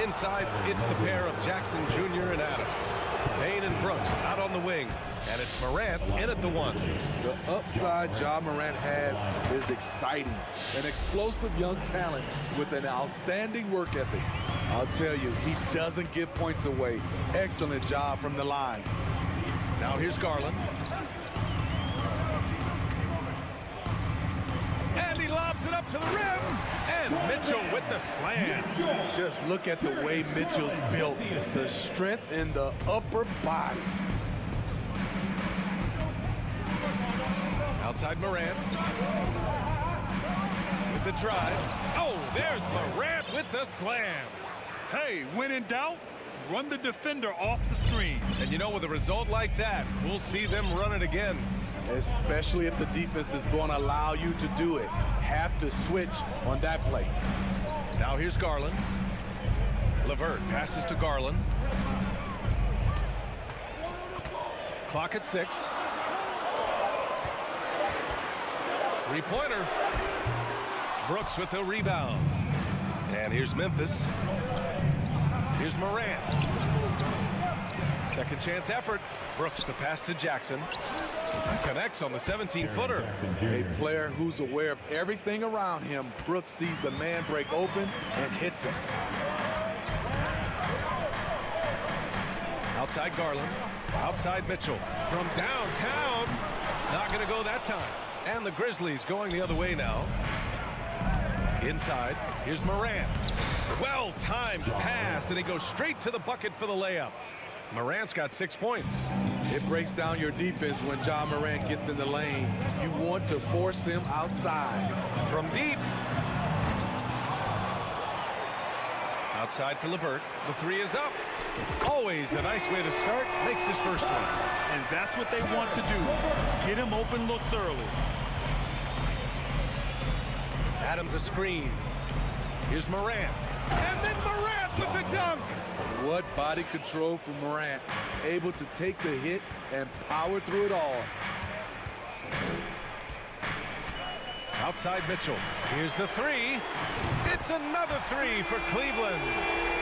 Speaker 6: Inside, it's the pair of Jackson Jr. and Adams. Payne and Brooks out on the wing. And it's Morant in at the one.
Speaker 10: The upside Ja Morant has is exciting. An explosive young talent with an outstanding work ethic. I'll tell you, he doesn't give points away. Excellent job from the line.
Speaker 6: Now here's Garland. And he lobs it up to the rim. And Mitchell with the slam.
Speaker 10: Just look at the way Mitchell's built. The strength in the upper body.
Speaker 6: Outside Morant. With the drive. Oh, there's Morant with the slam.
Speaker 7: Hey, when in doubt, run the defender off the screen.
Speaker 6: And you know, with a result like that, we'll see them run it again.
Speaker 10: Especially if the defense is going to allow you to do it. Have to switch on that play.
Speaker 6: Now here's Garland. LeVert passes to Garland. Clock at 6. Three-pointer. Brooks with the rebound. And here's Memphis. Here's Morant. Second chance effort. Brooks the pass to Jackson. Connects on the 17-footer.
Speaker 10: A player who's aware of everything around him. Brooks sees the man break open and hits him.
Speaker 6: Outside Garland. Outside Mitchell. From downtown. Not going to go that time. And the Grizzlies going the other way now. Inside. Here's Morant. Well-timed pass, and he goes straight to the bucket for the layup. Morant's got 6 points.
Speaker 10: It breaks down your defense when Ja Morant gets in the lane. You want to force him outside.
Speaker 6: From deep. Outside for LeVert. The three is up. Always a nice way to start. Makes his first one.
Speaker 7: And that's what they want to do. Get him open looks early.
Speaker 6: Adams a screen. Here's Morant. And then Morant with the dunk.
Speaker 10: What body control from Morant. Able to take the hit and power through it all.
Speaker 6: Outside Mitchell. Here's the three. It's another three for Cleveland.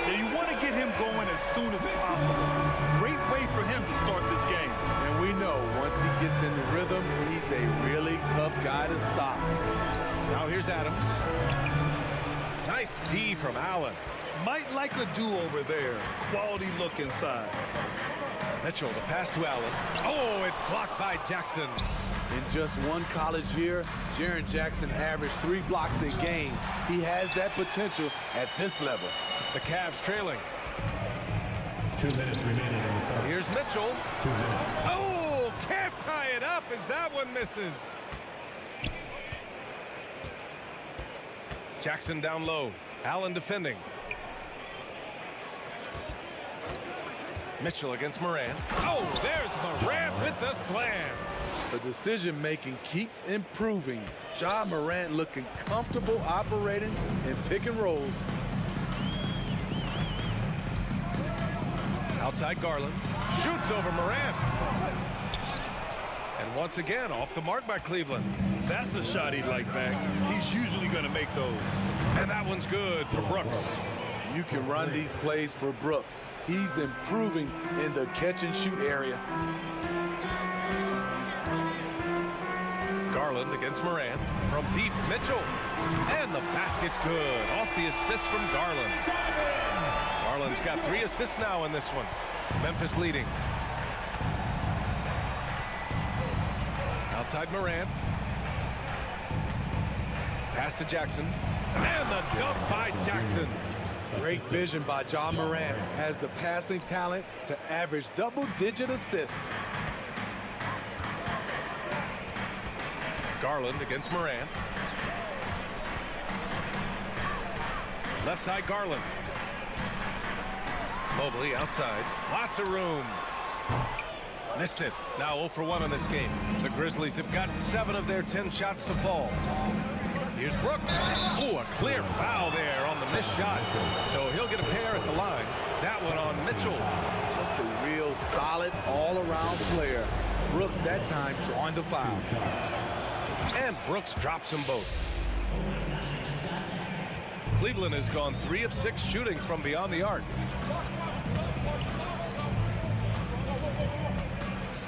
Speaker 7: Yeah, you want to get him going as soon as possible. Great way for him to start this game.
Speaker 10: And we know once he gets in the rhythm, he's a really tough guy to stop.
Speaker 6: Now here's Adams. Nice D from Allen.
Speaker 7: Might like a do-over there. Quality look inside.
Speaker 6: Mitchell, the pass to Allen. Oh, it's blocked by Jackson.
Speaker 10: In just one college year, Jaren Jackson averaged 3 blocks a game. He has that potential at this level.
Speaker 6: The Cavs trailing.
Speaker 12: 2 minutes remaining.
Speaker 6: Here's Mitchell. Oh, can't tie it up as that one misses. Jackson down low. Allen defending. Mitchell against Morant. Oh, there's Morant with the slam.
Speaker 10: The decision-making keeps improving. Ja Morant looking comfortable operating in pick and rolls.
Speaker 6: Outside Garland. Shoots over Morant. And once again, off the mark by Cleveland.
Speaker 7: That's a shot he'd like back. He's usually going to make those.
Speaker 6: And that one's good for Brooks.
Speaker 10: You can run these plays for Brooks. He's improving in the catch-and-shoot area.
Speaker 6: Garland against Morant. From deep, Mitchell. And the basket's good. Off the assist from Garland. Garland's got 3 assists now in this one. Memphis leading. Outside Morant. Pass to Jackson. And the dunk by Jackson.
Speaker 10: Great vision by Ja Morant. Has the passing talent to average double-digit assists.
Speaker 6: Garland against Morant. Left side Garland. Mobley outside. Lots of room. Missed it. Now 0 for 1 in this game. The Grizzlies have gotten 7 of their 10 shots to fall. Here's Brooks. Ooh, a clear foul there on the missed shot. So he'll get a pair at the line. That one on Mitchell.
Speaker 10: Just a real solid all-around player. Brooks that time drawing the foul.
Speaker 6: And Brooks drops them both. Cleveland has gone 3 of 6 shooting from beyond the arc.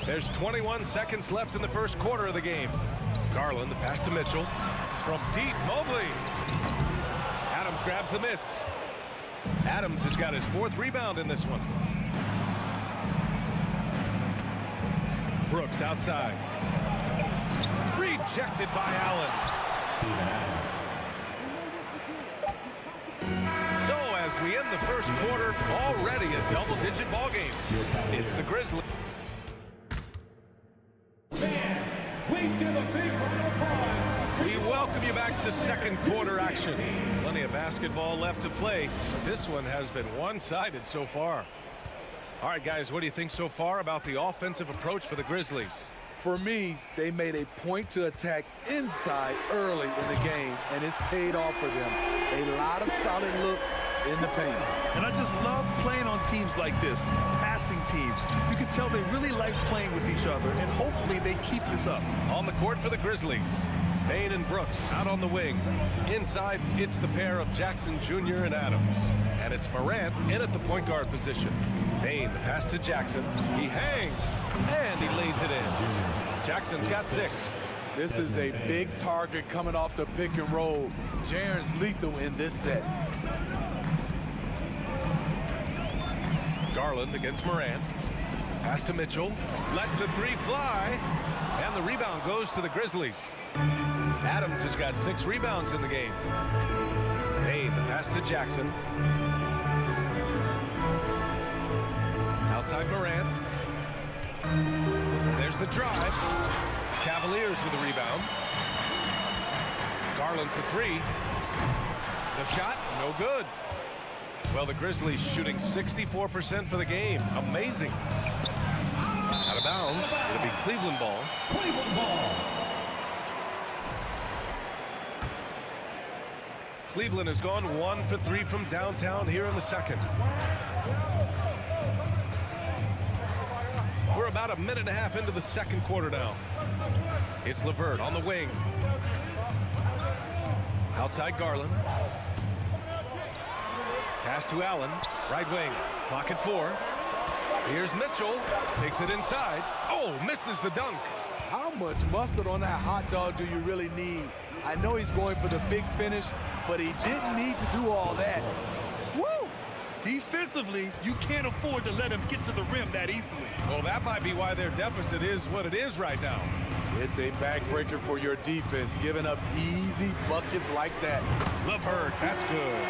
Speaker 6: There's 21 seconds left in the first quarter of the game. Garland, the pass to Mitchell. From deep, Mobley. Adams grabs the miss. Adams has got his 4th rebound in this one. Brooks outside. Rejected by Allen. So as we end the first quarter, already a double-digit ball game. It's the Grizzlies. We welcome you back to second quarter action. Plenty of basketball left to play, but this one has been one-sided so far. All right, guys, what do you think so far about the offensive approach for the Grizzlies?
Speaker 10: For me, they made a point to attack inside early in the game, and it's paid off for them. A lot of solid looks in the paint.
Speaker 7: And I just love playing on teams like this, passing teams. You can tell they really like playing with each other, and hopefully they keep this up.
Speaker 6: On the court for the Grizzlies, Payne and Brooks out on the wing. Inside, it's the pair of Jackson Jr. and Adams. And it's Morant in at the point guard position. Payne, the pass to Jackson. He hangs, and he lays it in. Jackson's got 6.
Speaker 10: This is a big target coming off the pick and roll. Jaren's lethal in this set.
Speaker 6: Garland against Morant. Pass to Mitchell. Lets the 3 fly. And the rebound goes to the Grizzlies. Adams has got 6 rebounds in the game. Payne, the pass to Jackson. Outside Morant. And there's the drive. Cavaliers with the rebound. Garland for 3. The shot, no good. Well, the Grizzlies shooting 64% for the game. Amazing. Out of bounds. It'll be Cleveland ball.
Speaker 12: Cleveland ball.
Speaker 6: Cleveland has gone 1 for 3 from downtown here in the second. We're about a minute and a half into the second quarter now. It's LeVert on the wing. Outside Garland. Pass to Allen. Right wing. Clock at 4. Here's Mitchell. Takes it inside. Oh, misses the dunk.
Speaker 10: How much mustard on that hot dog do you really need? I know he's going for the big finish, but he didn't need to do all that.
Speaker 7: Woo! Defensively, you can't afford to let him get to the rim that easily.
Speaker 6: Well, that might be why their deficit is what it is right now.
Speaker 10: It's a backbreaker for your defense, giving up easy buckets like that.
Speaker 6: LeVert, that's good.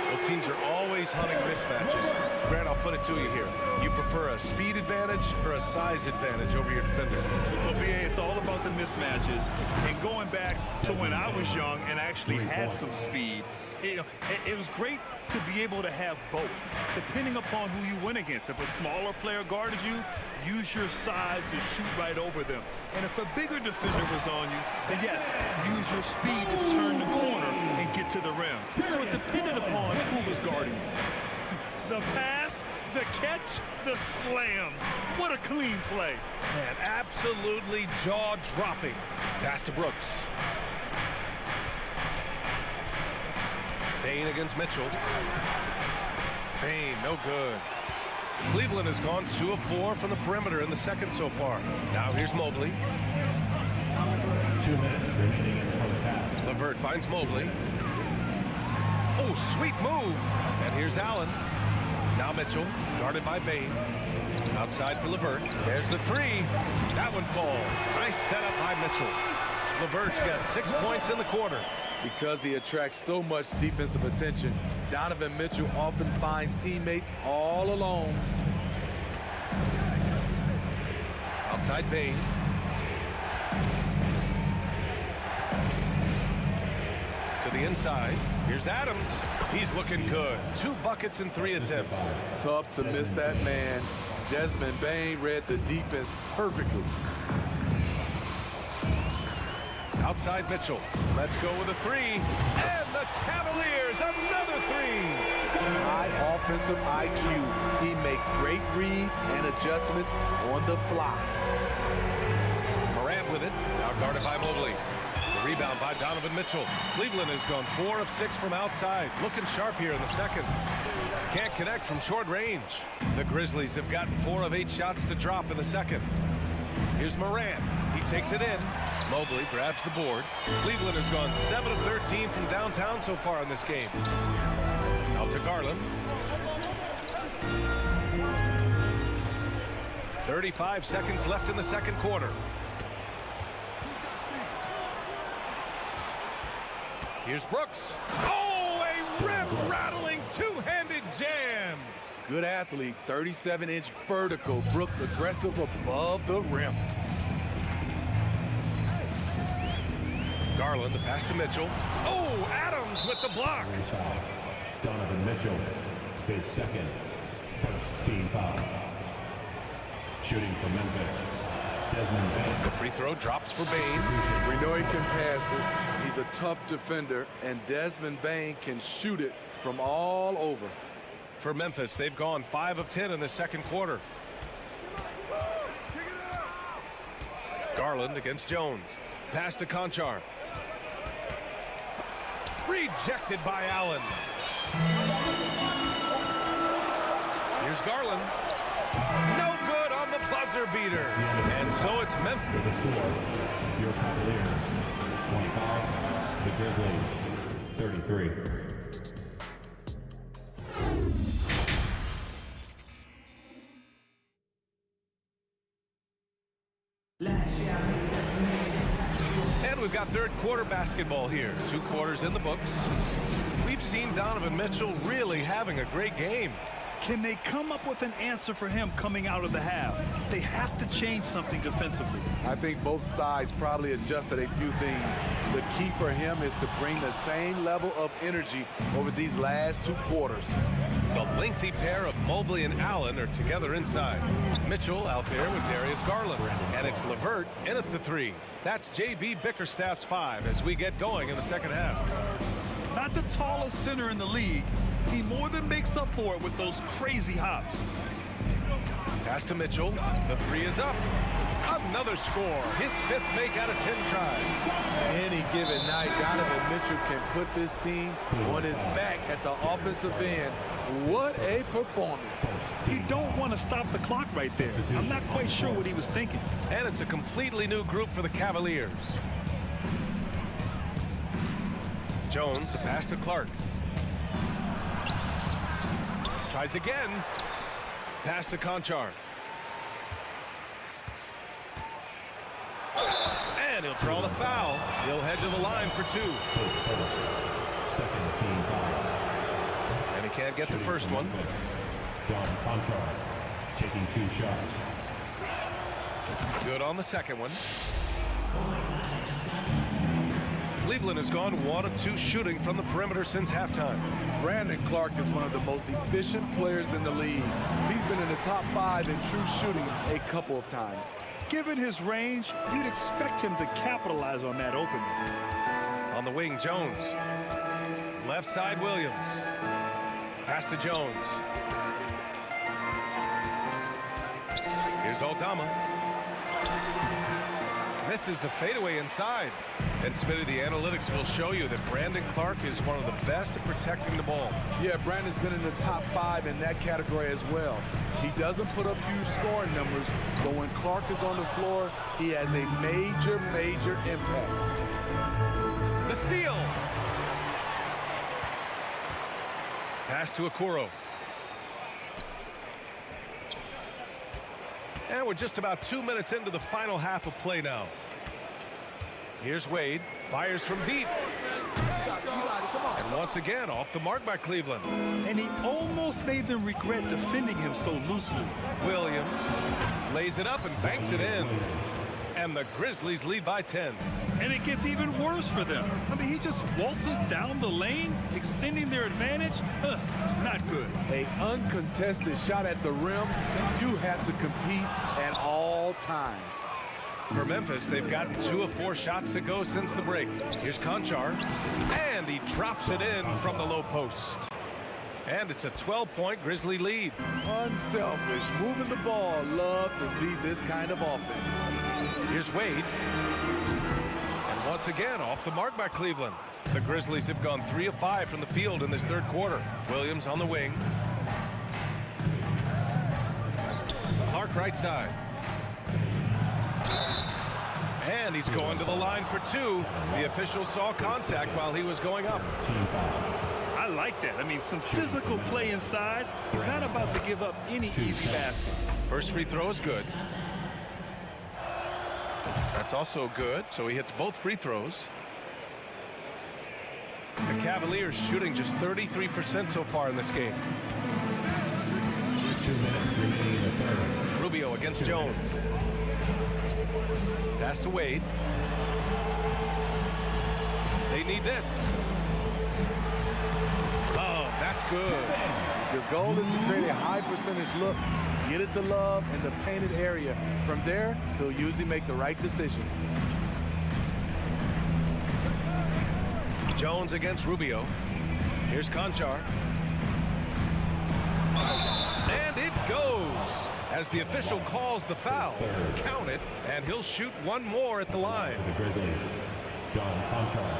Speaker 6: Well, teams are always hunting mismatches. Grant, I'll put it to you here. You prefer a speed advantage or a size advantage over your defender?
Speaker 7: Well, BA, it's all about the mismatches. And going back to when I was young and actually had some speed, it was great to be able to have both, depending upon who you went against. If a smaller player guarded you, use your size to shoot right over them. And if a bigger defender was on you, then yes, use your speed to turn the corner and get to the rim. So it depended upon who was guarding you. The pass, the catch, the slam. What a clean play.
Speaker 6: Man, absolutely jaw-dropping. Pass to Brooks. Payne against Mitchell. Payne, no good. Cleveland has gone 2 of 4 from the perimeter in the second so far. Now here's Mobley.
Speaker 12: 2 minutes remaining in the first half.
Speaker 6: LeVert finds Mobley. Oh, sweet move. And here's Allen. Now Mitchell, guarded by Payne. Outside for LeVert. There's the 3. That one falls. Nice setup by Mitchell. LeVert's got 6 points in the quarter.
Speaker 10: Because he attracts so much defensive attention, Donovan Mitchell often finds teammates all alone.
Speaker 6: Outside Payne. To the inside. Here's Adams. He's looking good. 2 buckets in 3 attempts.
Speaker 10: Tough to miss that man. Desmond Bane read the defense perfectly.
Speaker 6: Outside Mitchell. Let's go with a three. And the Cavaliers, another three.
Speaker 10: High offensive IQ. He makes great reads and adjustments on the fly.
Speaker 6: Morant with it. Now guarded by Mobley. The rebound by Donovan Mitchell. Cleveland has gone 4 of 6 from outside. Looking sharp here in the second. Can't connect from short range. The Grizzlies have gotten 4 of 8 shots to drop in the second. Here's Morant. He takes it in. Mobley grabs the board. Cleveland has gone 7 of 13 from downtown so far in this game. Out to Garland. 35 seconds left in the second quarter. Here's Brooks. Oh, a rim-rattling two-handed jam.
Speaker 10: Good athlete, 37-inch vertical. Brooks aggressive above the rim.
Speaker 6: Garland, the pass to Mitchell. Oh, Adams with the block.
Speaker 12: Donovan Mitchell, his second, first team foul. Shooting for Memphis, Desmond Bain.
Speaker 6: The free throw drops for Bain.
Speaker 10: We know he can pass it. He's a tough defender, and Desmond Bain can shoot it from all over.
Speaker 6: For Memphis, they've gone 5 of 10 in the second quarter. Garland against Jones. Pass to Conchar. Rejected by Allen. Here's Garland. No good on the buzzer beater. And so it's Memphis.
Speaker 12: With the score, your Cavaliers, 25, the Grizzlies, 33.
Speaker 6: And we've got third quarter basketball here. 2 quarters in the books. We've seen Donovan Mitchell really having a great game.
Speaker 7: Can they come up with an answer for him coming out of the half? They have to change something defensively.
Speaker 10: I think both sides probably adjusted a few things. The key for him is to bring the same level of energy over these last 2 quarters.
Speaker 6: The lengthy pair of Mobley and Allen are together inside. Mitchell out there with Darius Garland. And it's LeVert in at the 3. That's J.B. Bickerstaff's 5 as we get going in the second half.
Speaker 7: Not the tallest center in the league. He more than makes up for it with those crazy hops.
Speaker 6: Pass to Mitchell. The 3 is up. Another score. His 5th make out of 10 tries.
Speaker 10: Any given night, Donovan Mitchell can put this team on his back at the offensive end. What a performance.
Speaker 7: You don't want to stop the clock right there. I'm not quite sure what he was thinking.
Speaker 6: And it's a completely new group for the Cavaliers. Jones, the pass to Clark. Tries again. Pass to Conchar. And he'll draw the foul. He'll head to the line for 2.
Speaker 12: Second team foul.
Speaker 6: And he can't get the first one.
Speaker 12: John Conchar taking 2 shots.
Speaker 6: Good on the second one. Cleveland has gone 1 of 2 shooting from the perimeter since halftime.
Speaker 10: Brandon Clark is one of the most efficient players in the league. He's been in the top 5 in true shooting a couple of times.
Speaker 7: Given his range, you'd expect him to capitalize on that opening.
Speaker 6: On the wing, Jones. Left side, Williams. Pass to Jones. Here's Aldama. Misses the fadeaway inside. And Smitty, the analytics will show you that Brandon Clark is one of the best at protecting the ball.
Speaker 10: Yeah, Brandon's been in the top 5 in that category as well. He doesn't put up huge scoring numbers, but when Clark is on the floor, he has a major, major impact.
Speaker 6: The steal. Pass to Okoro. And we're just about 2 minutes into the final half of play now. Here's Wade. Fires from deep. And once again, off the mark by Cleveland.
Speaker 7: And he almost made them regret defending him so loosely.
Speaker 6: Williams lays it up and banks it in. And the Grizzlies lead by 10.
Speaker 7: And it gets even worse for them. I mean, he just waltzes down the lane, extending their advantage. Not good.
Speaker 10: An uncontested shot at the rim. You have to compete at all times.
Speaker 6: For Memphis, they've gotten 2 of 4 shots to go since the break. Here's Conchar, and he drops it in from the low post. And it's a 12-point Grizzly lead.
Speaker 10: Unselfish, moving the ball. Love to see this kind of offense.
Speaker 6: Here's Wade. And once again, off the mark by Cleveland. The Grizzlies have gone 3 of 5 from the field in this third quarter. Williams on the wing. Clark right side. And he's going to the line for 2. The official saw contact while he was going up.
Speaker 7: I like that. I mean, some physical play inside. He's not about to give up any easy baskets.
Speaker 6: First free throw is good. That's also good, so he hits both free throws. The Cavaliers shooting just 33% so far in this game.
Speaker 12: 2 minutes remaining in the third.
Speaker 6: Rubio against Jones. Pass to Wade. They need this. Oh, that's good.
Speaker 10: Your goal is to create a high percentage look, get it to Love in the painted area. From there, he'll usually make the right decision.
Speaker 6: Jones against Rubio. Here's Conchar. And it goes as the official calls the foul. Count it, and he'll shoot one more at the line.
Speaker 12: The Grizzlies, John Conchar.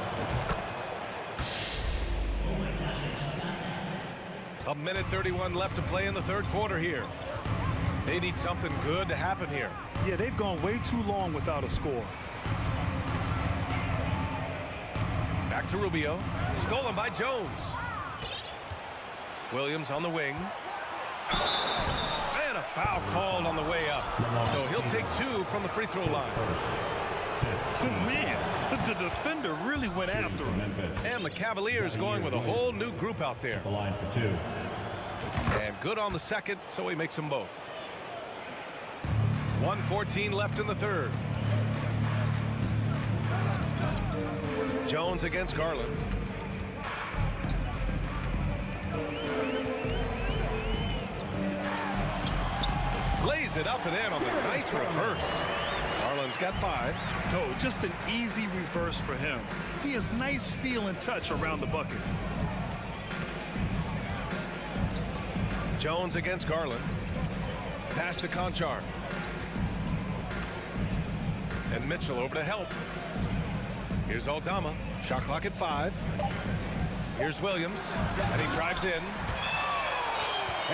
Speaker 6: A minute 31 left to play in the third quarter here. They need something good to happen here.
Speaker 7: Yeah, they've gone way too long without a score.
Speaker 6: Back to Rubio. Stolen by Jones. Williams on the wing. And a foul called on the way up. So he'll take 2 from the free throw line.
Speaker 7: Man, the defender really went after him.
Speaker 6: And the Cavaliers going with a whole new group out there.
Speaker 12: The line for 2.
Speaker 6: And good on the second, so he makes them both. 1:14 left in the third. Jones against Garland. Lays it up and in on the nice reverse. Garland's got 5.
Speaker 7: No, just an easy reverse for him. He has nice feel and touch around the bucket.
Speaker 6: Jones against Garland. Pass to Conchar. And Mitchell over to help. Here's Aldama. Shot clock at 5. Here's Williams. And he drives in.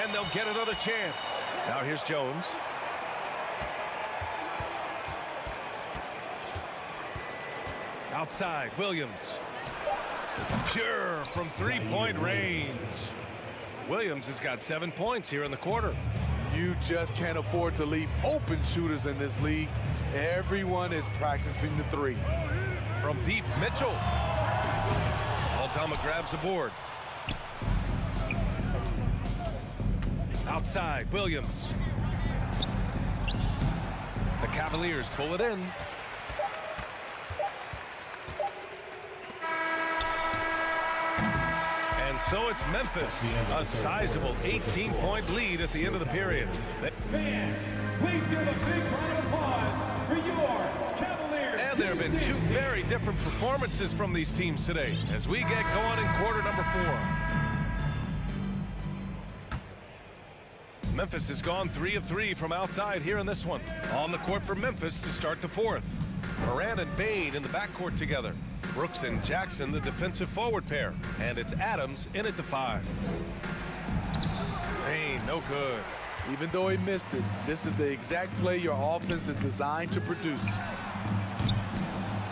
Speaker 6: And they'll get another chance. Now here's Jones. Outside, Williams. Pure from 3-point range. Williams has got 7 points here in the quarter.
Speaker 10: You just can't afford to leave open shooters in this league. Everyone is practicing the 3.
Speaker 6: From deep, Mitchell. Aldama grabs the board. Outside, Williams. The Cavaliers pull it in. And so it's Memphis, a sizable 18-point lead at the end of the period.
Speaker 5: Fans, please give a big round of applause for your Cavaliers.
Speaker 6: And there have been 2 very different performances from these teams today as we get going in quarter number 4. Memphis has gone 3 of 3 from outside here in this one. On the court for Memphis to start the fourth. Moran and Bain in the backcourt together. Brooks and Jackson, the defensive forward pair. And it's Adams in at the 5. Bain, no good.
Speaker 10: Even though he missed it, this is the exact play your offense is designed to produce.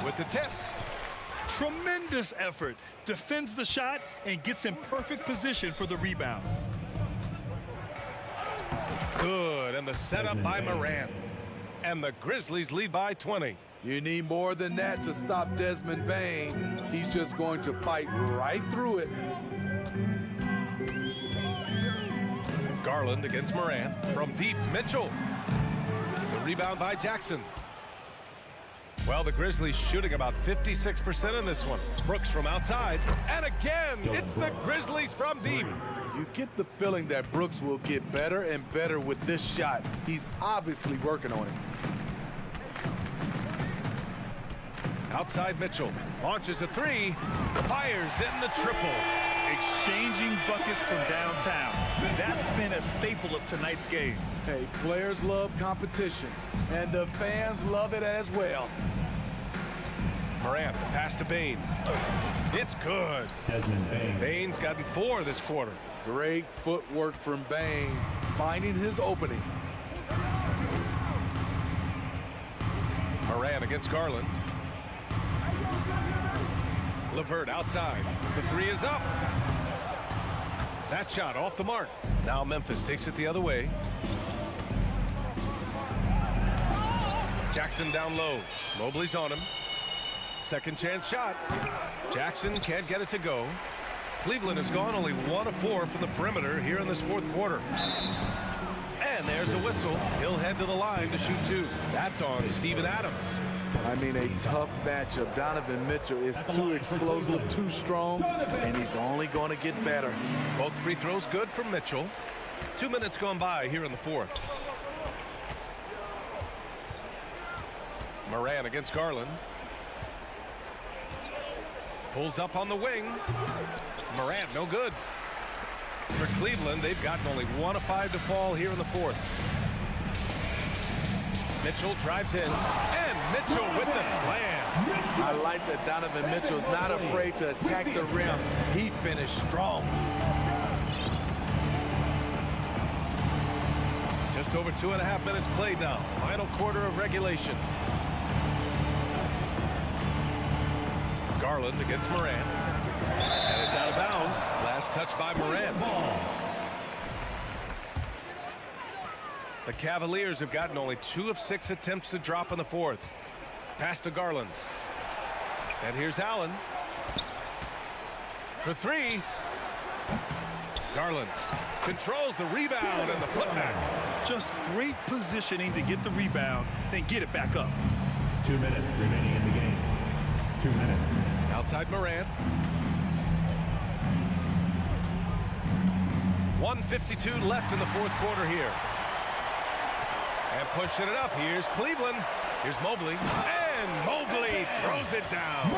Speaker 6: With the tip.
Speaker 7: Tremendous effort. Defends the shot and gets in perfect position for the rebound.
Speaker 6: Good, and the setup by Moran. And the Grizzlies lead by 20.
Speaker 10: You need more than that to stop Desmond Bain. He's just going to fight right through it.
Speaker 6: Garland against Moran. From deep, Mitchell. The rebound by Jackson. Well, the Grizzlies shooting about 56% in this one. Brooks from outside. And again, it's the Grizzlies from deep.
Speaker 10: You get the feeling that Brooks will get better and better with this shot. He's obviously working on it.
Speaker 6: Outside Mitchell. Launches a three. Fires in the triple.
Speaker 7: Exchanging buckets from downtown. That's been a staple of tonight's game.
Speaker 10: Hey, players love competition, and the fans love it as well.
Speaker 6: Morant, the pass to Bane. It's good.
Speaker 12: Desmond Bane.
Speaker 6: Bane's gotten 4 this quarter.
Speaker 10: Great footwork from Bane, finding his opening.
Speaker 6: Morant against Garland. LeVert outside. The 3 is up. That shot off the mark. Now Memphis takes it the other way. Jackson down low. Mobley's on him. Second chance shot. Jackson can't get it to go. Cleveland has gone only 1 of 4 from the perimeter here in this fourth quarter. And there's a whistle. He'll head to the line to shoot 2. That's on Steven Adams.
Speaker 10: I mean, a tough matchup. Donovan Mitchell is too explosive, too strong, and he's only going to get better.
Speaker 6: Both free throws good from Mitchell. 2 minutes gone by here in the fourth. Morant against Garland. Pulls up on the wing. Morant, no good. For Cleveland, they've gotten only 1 of 5 to fall here in the fourth. Mitchell drives in, and Mitchell with the slam.
Speaker 10: I like that Donovan Mitchell's not afraid to attack the rim. He finished strong.
Speaker 6: Just over 2.5 minutes played now. Final quarter of regulation. Garland against Morant. And it's out of bounds. Last touch by Morant. The Cavaliers have gotten only 2 of 6 attempts to drop in the fourth. Pass to Garland. And here's Allen. For 3. Garland controls the rebound and the putback.
Speaker 7: Just great positioning to get the rebound, then get it back up.
Speaker 12: 2 minutes remaining in the game. 2 minutes.
Speaker 6: Outside Morant. 1:52 left in the fourth quarter here. And pushing it up. Here's Cleveland. Here's Mobley. And Mobley throws it down.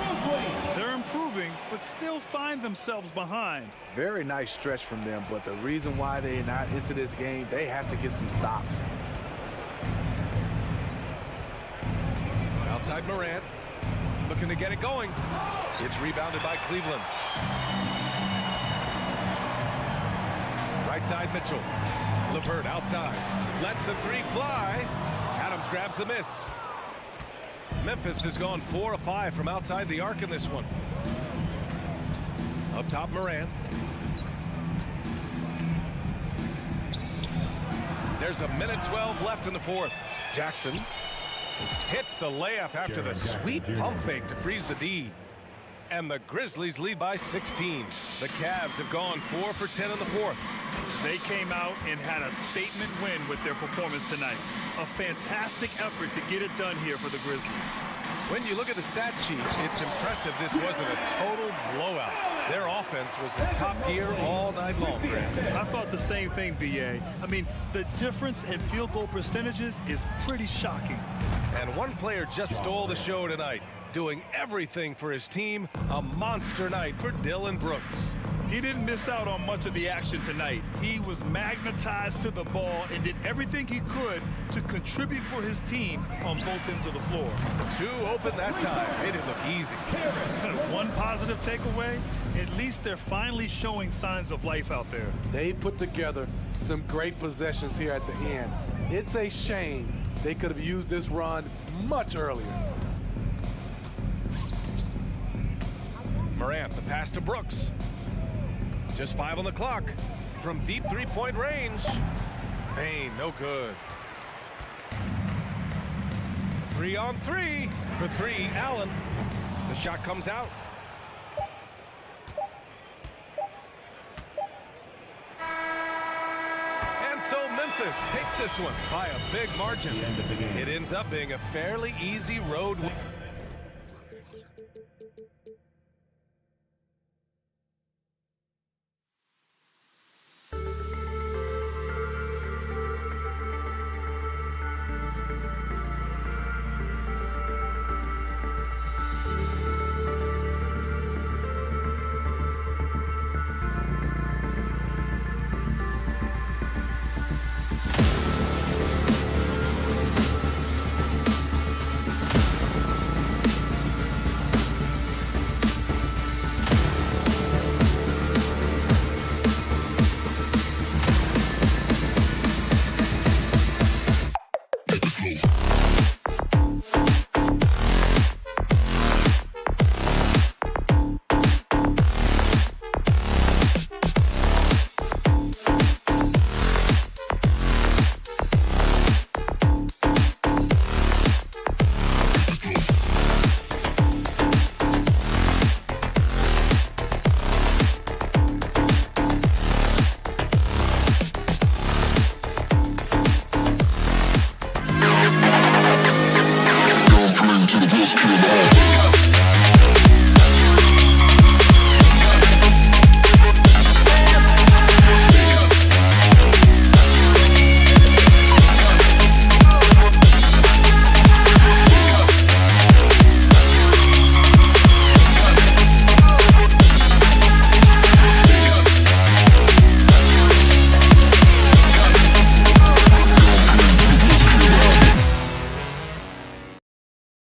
Speaker 7: They're improving, but still find themselves behind.
Speaker 10: Very nice stretch from them, but the reason why they're not into this game, they have to get some stops.
Speaker 6: Outside Morant. Looking to get it going. It's rebounded by Cleveland. Right side Mitchell. LeVert outside. Lets the 3 fly. Adams grabs the miss. Memphis has gone 4 of 5 from outside the arc in this one. Up top Morant. There's 1:12 left in the fourth. Jackson hits the layup after the sweet pump fake to freeze the D. And the Grizzlies lead by 16. The Cavs have gone 4 for 10 in the fourth.
Speaker 7: They came out and had a statement win with their performance tonight. A fantastic effort to get it done here for the Grizzlies.
Speaker 6: When you look at the stat sheet, it's impressive this wasn't a total blowout. Their offense was in top gear all night long, Grant.
Speaker 7: I thought the same thing, B.A. I mean, the difference in field goal percentages is pretty shocking.
Speaker 6: And one player just stole the show tonight, doing everything for his team. A monster night for Dillon Brooks.
Speaker 7: He didn't miss out on much of the action tonight. He was magnetized to the ball and did everything he could to contribute for his team on both ends of the floor.
Speaker 6: 2 open that time. Made it look easy.
Speaker 7: One positive takeaway, at least they're finally showing signs of life out there.
Speaker 10: They put together some great possessions here at the end. It's a shame they could have used this run much earlier.
Speaker 6: Morant, the pass to Brooks. Just 5 on the clock. From deep 3-point range. Bane, no good. 3 on 3. For 3, Allen. The shot comes out. And so Memphis takes this one by a big margin. It ends up being a fairly easy road win.